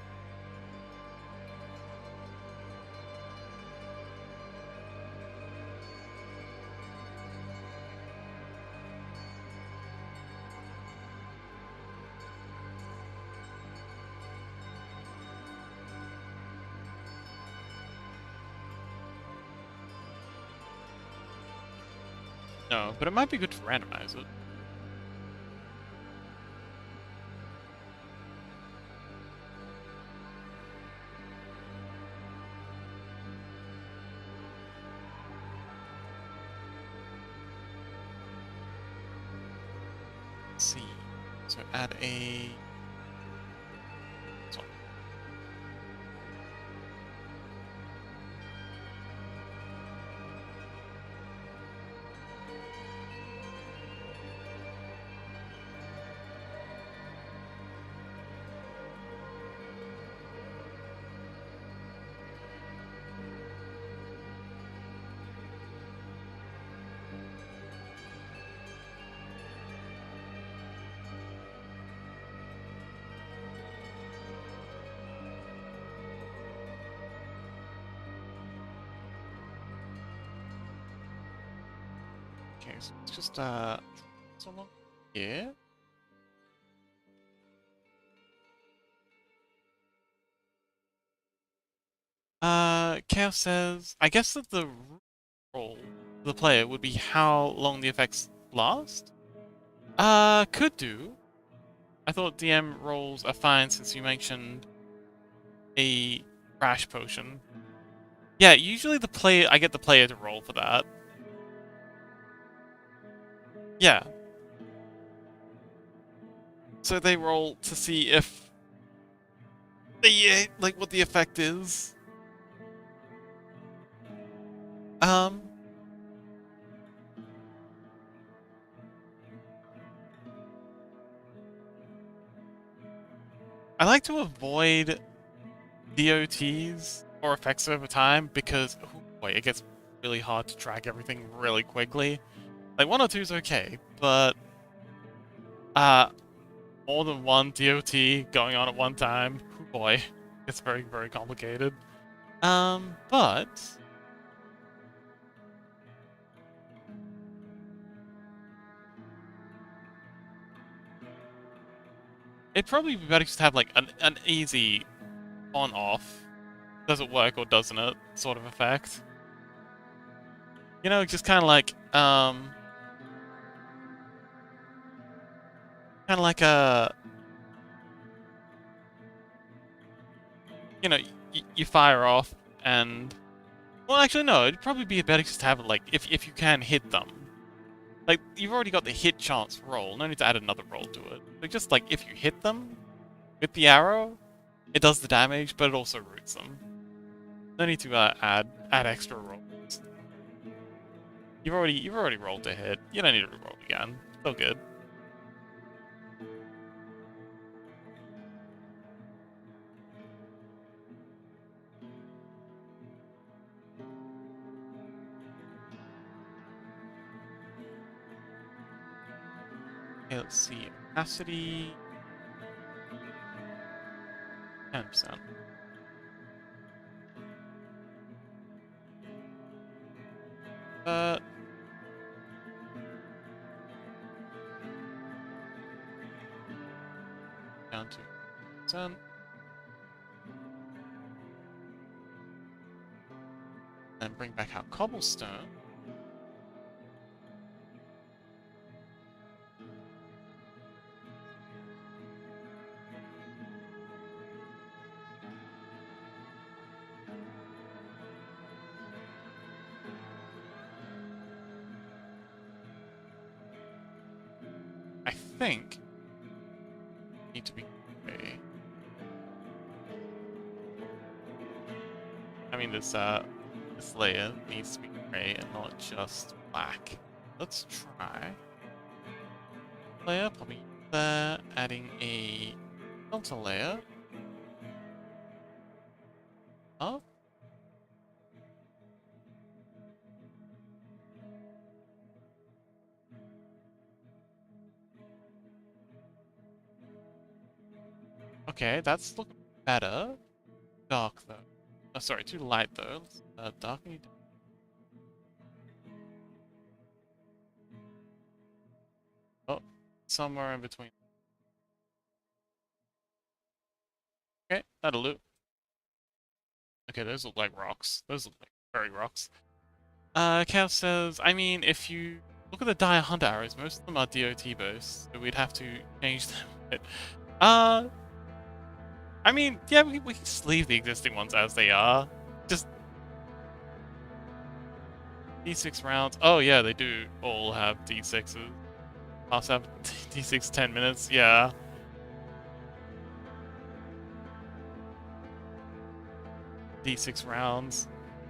Speaker 1: No, but it might be good to randomize it. Let's see. So add a so- okay, so it's just so long here. Chaos says I guess that the role of the player would be how long the effects last? Could do. I thought DM rolls are fine since you mentioned a crash potion. Yeah, usually I get the player to roll for that. Yeah. So they roll to see if like what the effect is. Um, I like to avoid DOTs or effects over time because oh boy, it gets really hard to track everything really quickly. Like 1 or 2 is okay, but uh more than one DOT going on at one time, oh boy, it's very complicated. But it'd probably be better just to have like an easy on-off, does it work or doesn't it sort of effect. You know, just kind of like a, you know, you fire off and, well, actually no, it'd probably be better just to have it like if you can hit them. Like you've already got the hit chance roll, no need to add another roll to it. Like just like if you hit them with the arrow, it does the damage, but it also roots them. No need to add extra rolls. You've already rolled to hit. You don't need to roll again. Still good. Okay, let's see. Opacity 10%. Down to 10%. And bring back our cobblestone. I think need to be gray. I mean, this layer needs to be gray and not just black. Let's try. Layer, probably there, adding a filter layer. Up. Okay, that's looking better. Dark though. Oh, sorry, too light though. Let's darken it. Oh, somewhere in between. Okay, that'll do. Okay, those look like rocks. Those look like very rocks. Kev says, I mean, if you look at the dire hunt arrows, most of them are DOT bows, so we'd have to change them a bit. I mean, yeah, we can just leave the existing ones as they are. Just D6 rounds. Oh yeah, they do all have D6s. Also have D6 10 minutes, yeah. D6 rounds.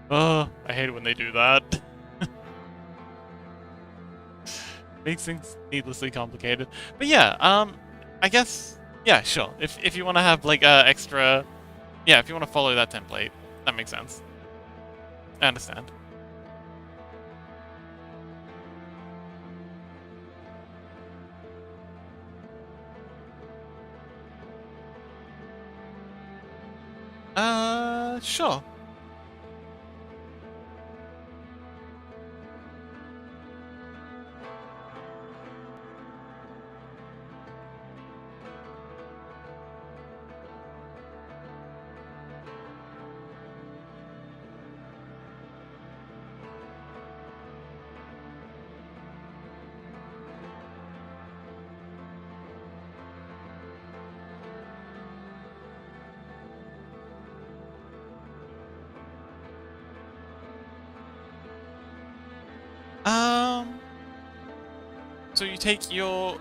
Speaker 1: Oh, I hate it when they do that. Makes things needlessly complicated. But yeah, I guess, yeah, sure. If you want to have like extra, yeah, if you want to follow that template, that makes sense. I understand. Sure.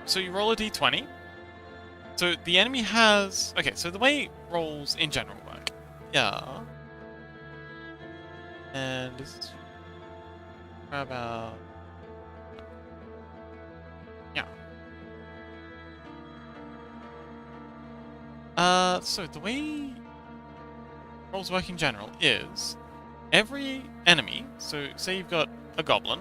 Speaker 1: So you roll a d20. So the enemy has, okay, so the way rolls in general work. Yeah. And this is about, yeah. So the way rolls work in general is every enemy, so say you've got a goblin.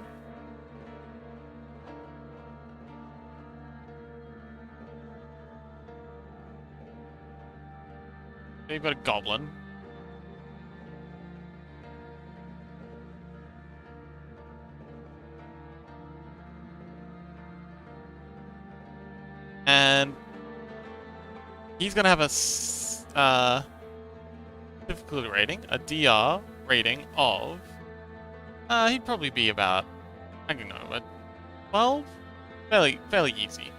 Speaker 1: You've got a goblin. And he's gonna have a difficulty rating, a DR rating of, he'd probably be about, I don't know, a 12? Fairly easy.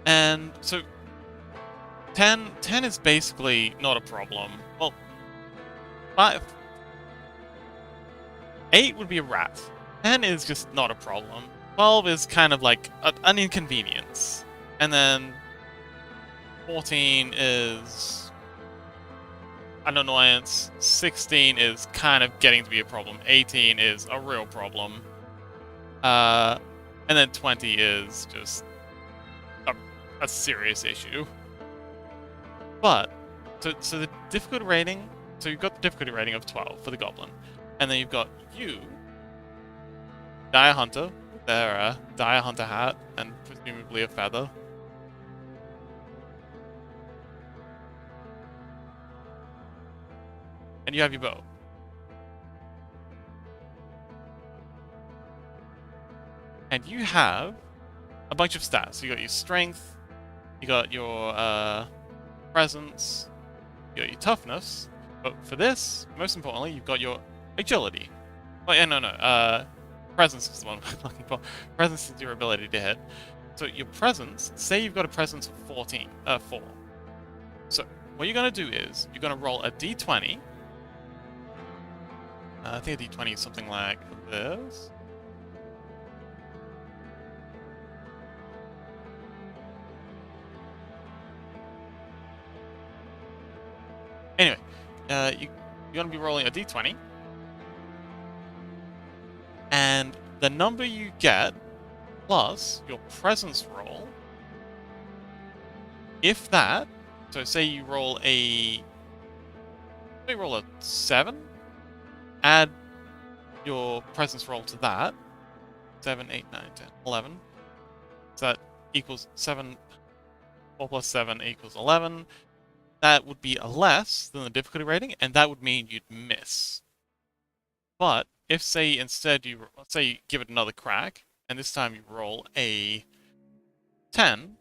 Speaker 1: And so 10 is basically not a problem. Well, 8 would be a rat. 10 is just not a problem. 12 is kind of like an inconvenience. And then 14 is an annoyance. 16 is kind of getting to be a problem. 18 is a real problem. And then 20 is just a serious issue. But, so the difficulty rating, so you've got the difficulty rating of 12 for the goblin. And then you've got you, Dire Hunter, their dire hunter hat and presumably a feather. And you have your bow. And you have a bunch of stats. So you got your strength, you got your presence, you got your toughness. But for this, most importantly, you've got your agility. Oh yeah, no. Presence is the one I'm looking for. Presence is your ability to hit. So your presence, say you've got a presence of 4. So what you're gonna do is you're gonna roll a d20. I think a d20 is something like this. Anyway, you're gonna be rolling a d20. And the number you get plus your presence roll, if that, so say you roll a 7, add your presence roll to that, 7, 8, 9, 10, 11, so that equals 7, 4 plus 7 equals 11, that would be a less than the difficulty rating, and that would mean you'd miss. But if, say, instead let's say you give it another crack, and this time you roll a 10,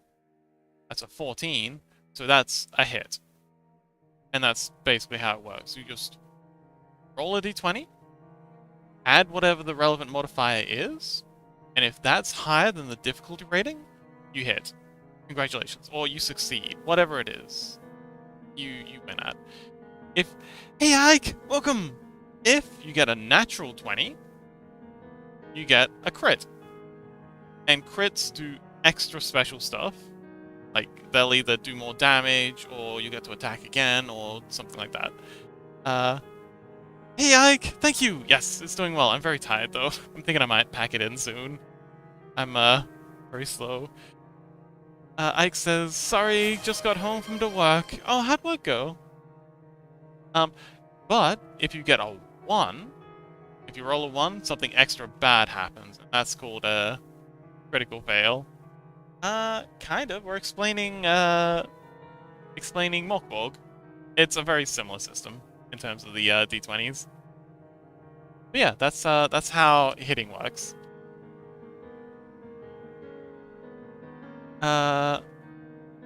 Speaker 1: that's a 14, so that's a hit. And that's basically how it works. You just roll a d20, add whatever the relevant modifier is, and if that's higher than the difficulty rating, you hit. Congratulations. Or you succeed. Whatever it is, you win at. Hey Ike, welcome! If you get a natural 20, you get a crit. And crits do extra special stuff. Like, they'll either do more damage, or you get to attack again, or something like that. Hey Ike, thank you! Yes, it's doing well. I'm very tired though. I'm thinking I might pack it in soon. I'm very slow. Ike says, sorry, just got home from the work. Oh, how'd work go? But if you get a 1, if you roll a 1, something extra bad happens, and that's called a critical fail. Kind of. We're explaining Morkborg. It's a very similar system in terms of the d20s. But yeah, that's how hitting works. Oh,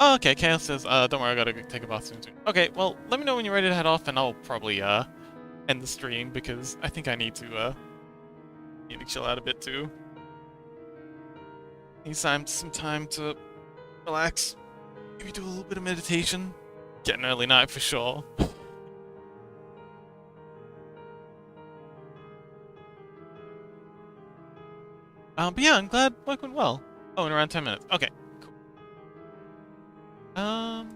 Speaker 1: okay, Chaos says, don't worry, I gotta take a bath soon. Okay, well, let me know when you're ready to head off, and I'll probably, end the stream, because I think I need to chill out a bit, too. Need some time to relax. Maybe do a little bit of meditation. Get an early night for sure. But yeah, I'm glad work went well. Oh, in around 10 minutes. Okay, cool. Right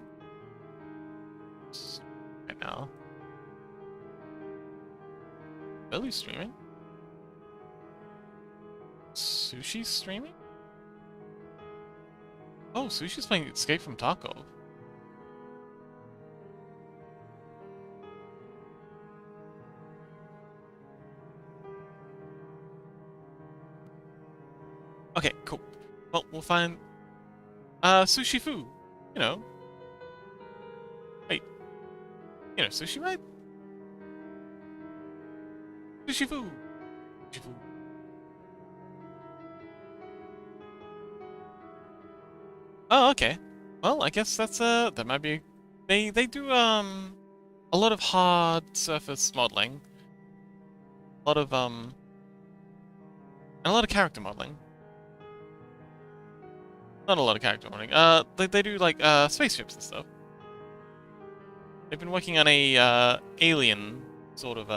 Speaker 1: now. Billy's streaming? Sushi's streaming? Oh, Sushi's playing Escape from Tarkov. Okay, cool. Well, we'll find Sushi Fu. You know. Wait. You know Sushi, right? Sushi Fu. Sushi Fu. Oh, okay. Well, I guess that's that might be. They do a lot of hard surface modeling. A lot of and a lot of character modeling. Not a lot of character modeling. They do like spaceships and stuff. They've been working on a alien sort of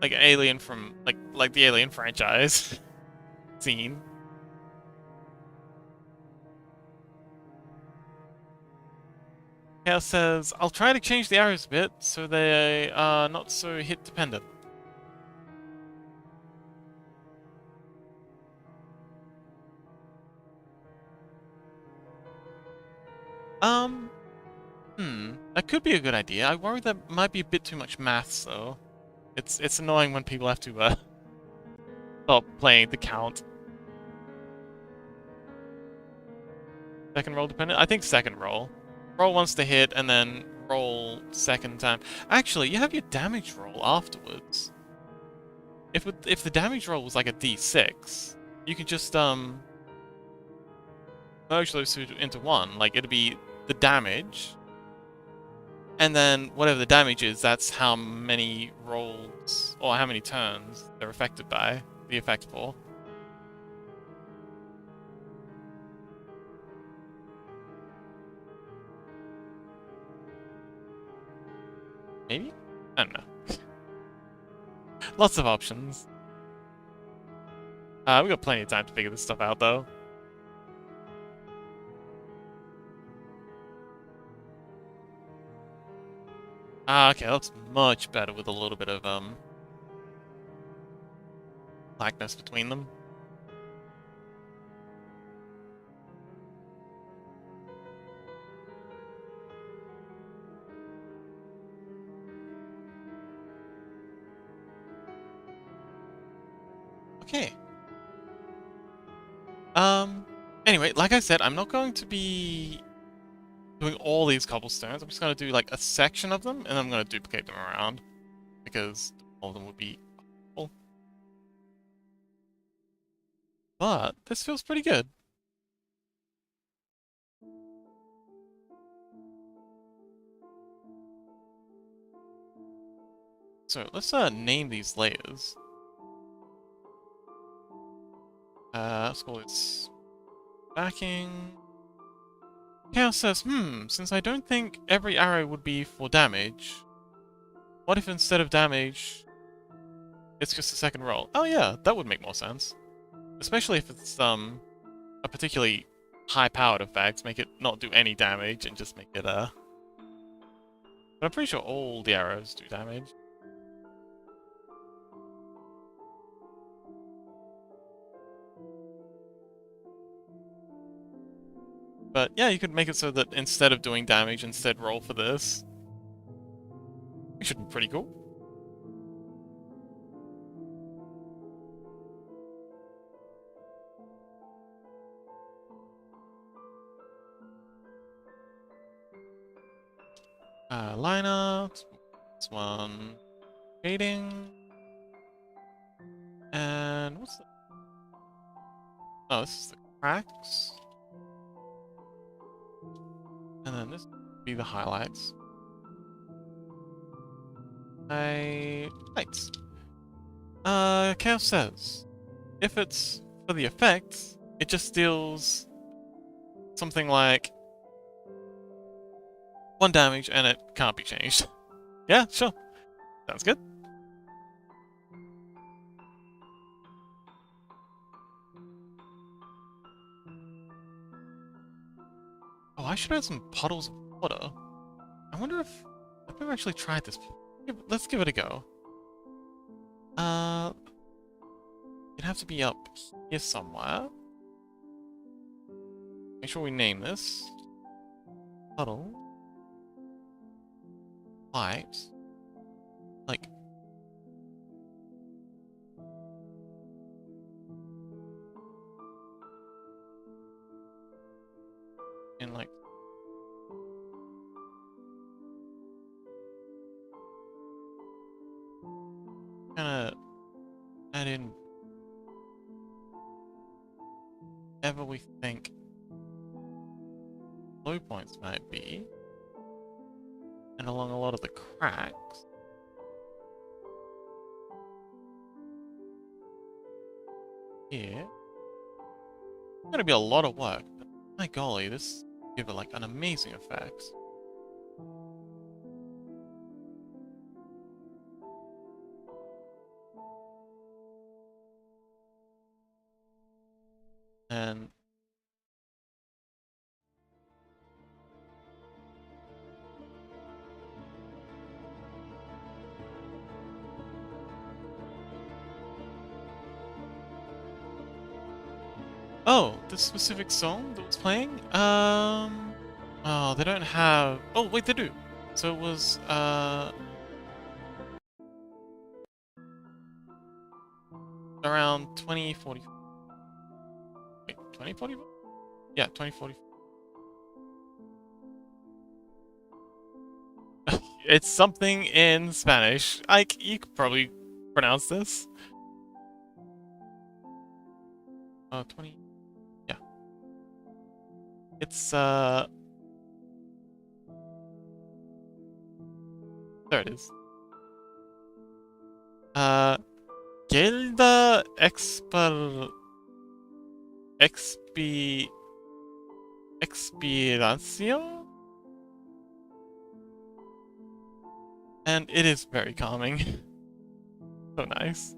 Speaker 1: like alien from like the Alien franchise scene. Chaos says, I'll try to change the arrows a bit so they are not so hit dependent. That could be a good idea. I worry that might be a bit too much maths though. It's annoying when people have to stop playing the count. Second roll dependent? I think second roll. Roll once to hit, and then roll second time. Actually, you have your damage roll afterwards. If the damage roll was like a d6, you could just merge those two into one. Like it'd be the damage, and then whatever the damage is, that's how many rolls or how many turns they're affected by the effect for. Maybe? I don't know. Lots of options. We got plenty of time to figure this stuff out, though. Okay, that's much better with a little bit of likeness between them. Okay. Anyway, like I said, I'm not going to be doing all these cobblestones. I'm just going to do like a section of them, and I'm going to duplicate them around because all of them would be awful. But this feels pretty good. So let's name these layers. Let's call this backing. Chaos says, since I don't think every arrow would be for damage, what if instead of damage, it's just a second roll? Oh yeah, that would make more sense. Especially if it's a particularly high-powered effect, make it not do any damage and just make it But I'm pretty sure all the arrows do damage. But yeah, you could make it so that instead of doing damage, instead roll for this. It should be pretty cool. Liner, this one, shading, and what's the... Oh, this is the cracks. And then this would be the highlights. Lights. Chaos says, if it's for the effect, it just deals something like 1 damage and it can't be changed. Yeah, sure. Sounds good. Oh, I should add some puddles of water. I wonder if... I've never actually tried this. Let's give it a go. It'd have to be up here somewhere. Make sure we name this. Puddle. Light. Like... in like... Kinda... add in... whatever we think low points might be. And along a lot of the cracks. Here. It's gonna be a lot of work, but my golly, this give it like an amazing effect. And oh, this specific song that was playing? Oh, they don't have... Oh, wait, they do. So it was, around 2040. Wait, 2040? Yeah, 2040. It's something in Spanish. You could probably pronounce this. 20. Yeah. It's, there it is. Gelda Expiración? And it is very calming. So nice.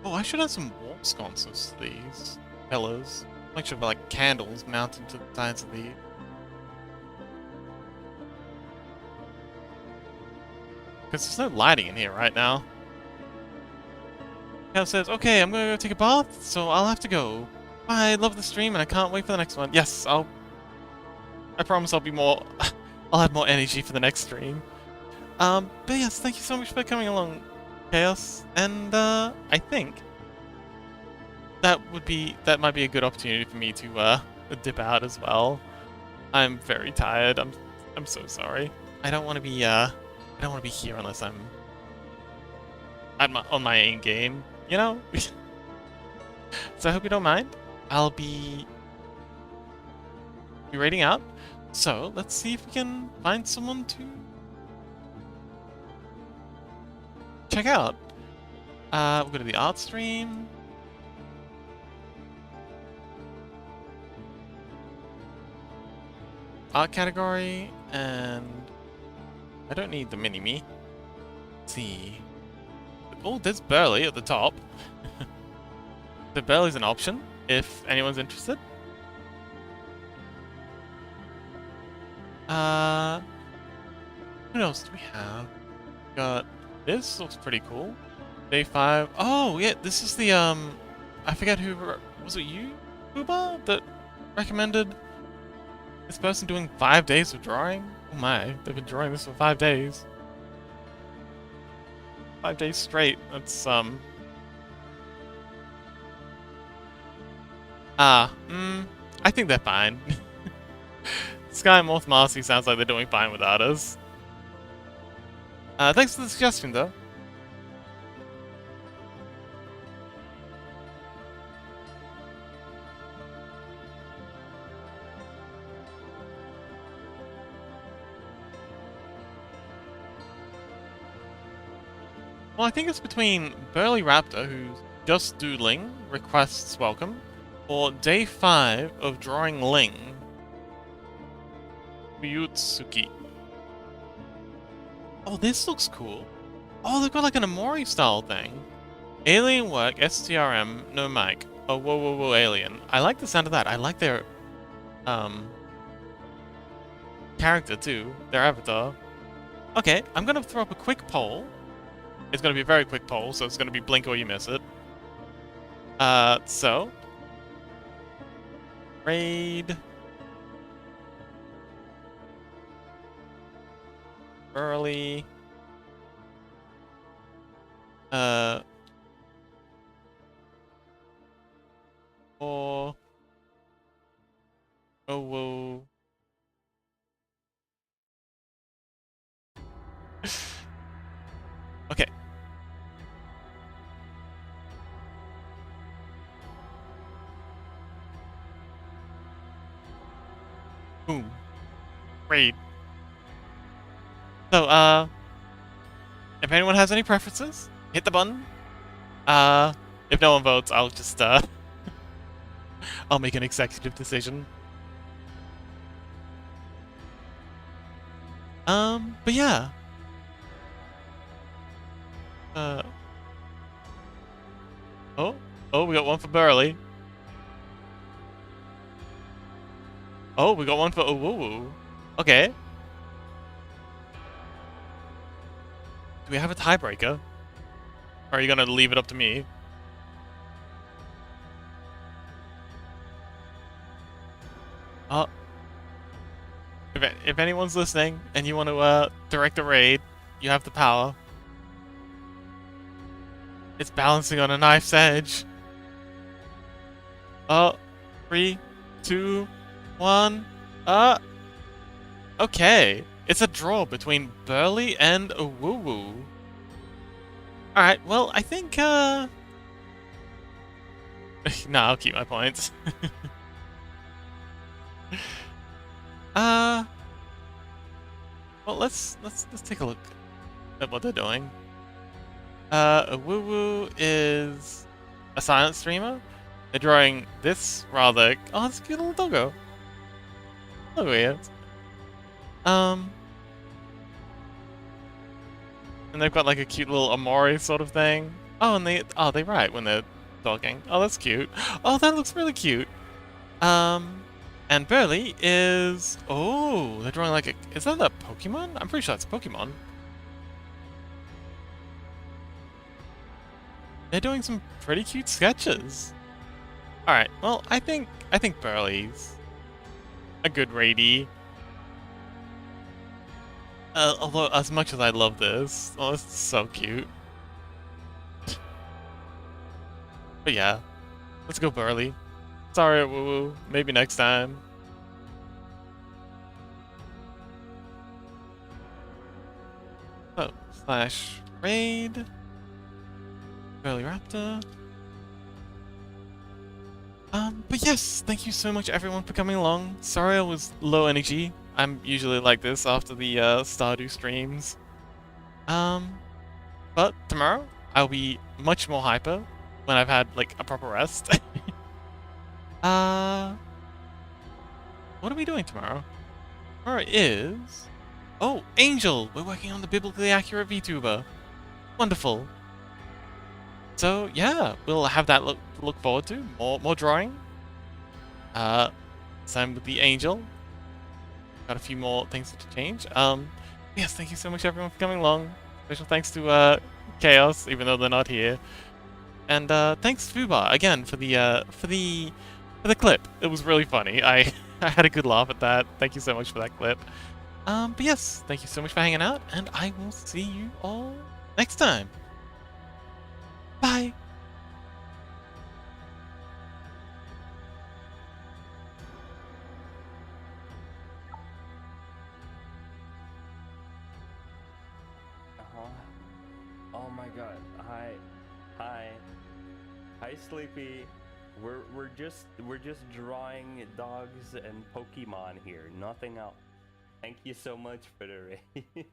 Speaker 1: Oh, I should have some wall sconces to these pillars. Like should have like candles mounted to the sides of these. Because there's no lighting in here right now. Cal says, okay, I'm gonna go take a bath, so I'll have to go. I love the stream and I can't wait for the next one. Yes, I promise I'll be more I'll have more energy for the next stream. But yes, thank you so much for coming along, Chaos. And I think that might be a good opportunity for me to dip out as well. I'm very tired. I'm so sorry. I don't want to be here unless I'm on my A game, you know? So I hope you don't mind. I'll be raiding out. So let's see if we can find someone to check out. We'll go to the art stream. Art category, and I don't need the mini-me. Let's see. Oh, there's Burley at the top. The Burley's an option, if anyone's interested. What else do we have? Got this, looks pretty cool. Day 5. Oh, yeah, this is the, I forget who, was it you, Uba, that recommended this person doing 5 days of drawing? Oh my, they've been drawing this for 5 days. 5 days straight, that's, I think they're fine. Sky and Morth Marcy sounds like they're doing fine without us. Thanks for the suggestion, though. Well, I think it's between Burly Raptor, who's just doodling, requests welcome, or day 5 of drawing Ling, Fuyutsuki. Oh, this looks cool. Oh, they've got like an Amori style thing. Alien work, STRM, no mic. Oh, whoa, whoa, whoa, alien. I like the sound of that. I like their, character too, their avatar. Okay, I'm gonna throw up a quick poll. It's gonna be a very quick poll, so it's gonna be blink or you miss it. So. Raid. Early. Or. Oh, whoa. Okay. Boom. Raid. So, if anyone has any preferences, hit the button. If no one votes, I'll just I'll make an executive decision. But yeah. Oh, we got one for Burley. Oh, we got one for Owuwu. Okay. Do we have a tiebreaker? Or are you gonna leave it up to me? If anyone's listening and you want to direct a raid, you have the power. It's balancing on a knife's edge. 3, 2, 1. Okay. It's a draw between Burley and Owuwu. Alright, well, I think, nah, I'll keep my points. Well, let's take a look at what they're doing. Owuwu is a silent streamer. They're drawing this rather... Oh, it's a cute little doggo. Look weird. And they've got like a cute little Amori sort of thing. Oh, and they write when they're talking. Oh, that's cute. Oh, that looks really cute. And Burley is... Oh, they're drawing like a... Is that a Pokemon? I'm pretty sure that's a Pokemon. They're doing some pretty cute sketches. Alright, well, I think Burley's a good raidie. Although, as much as I love this, oh, it's so cute. But yeah, let's go Burley. Sorry, Woo-Woo. Maybe next time. So, /raid. Burley Raptor. But yes, thank you so much everyone for coming along. Sorry I was low energy. I'm usually like this after the Stardew streams. But tomorrow I'll be much more hyper when I've had like a proper rest. What are we doing tomorrow? Tomorrow is... Oh, Angel! We're working on the biblically accurate VTuber. Wonderful. So yeah, we'll have that look forward to. More drawing. Same with the Angel. Got a few more things to change. Yes, thank you so much everyone for coming along. Special thanks to Chaos, even though they're not here. And thanks Fubar again for the clip. It was really funny. I had a good laugh at that. Thank you so much for that clip. But yes, thank you so much for hanging out, and I will see you all next time. Bye.
Speaker 3: Oh my god. Hi Sleepy. We're just drawing dogs and Pokemon here. Nothing else. Thank you so much for the raid.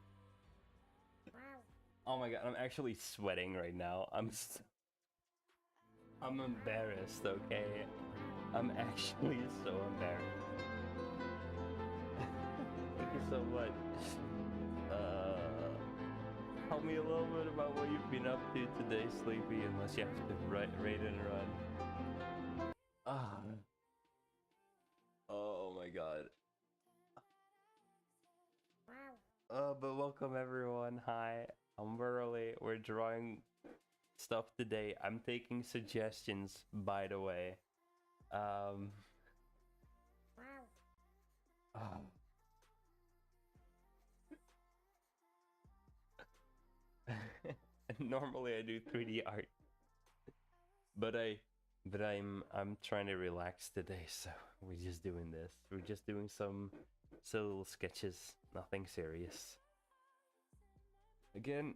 Speaker 3: Oh my god, I'm actually sweating right now. I'm embarrassed, okay? I'm actually so embarrassed. Thank you so much. Tell me a little bit about what you've been up to today, Sleepy, unless you have to raid and run. Oh my god. But welcome everyone. Hi, I'm Burley. We're drawing stuff today. I'm taking suggestions, by the way. Normally I do 3D art, but I'm trying to relax today, so we're just doing this. We're just doing some silly little sketches, nothing serious. Again,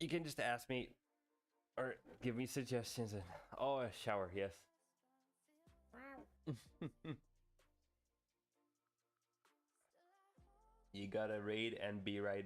Speaker 3: you can just ask me or give me suggestions and a shower, yes. You gotta raid and be right.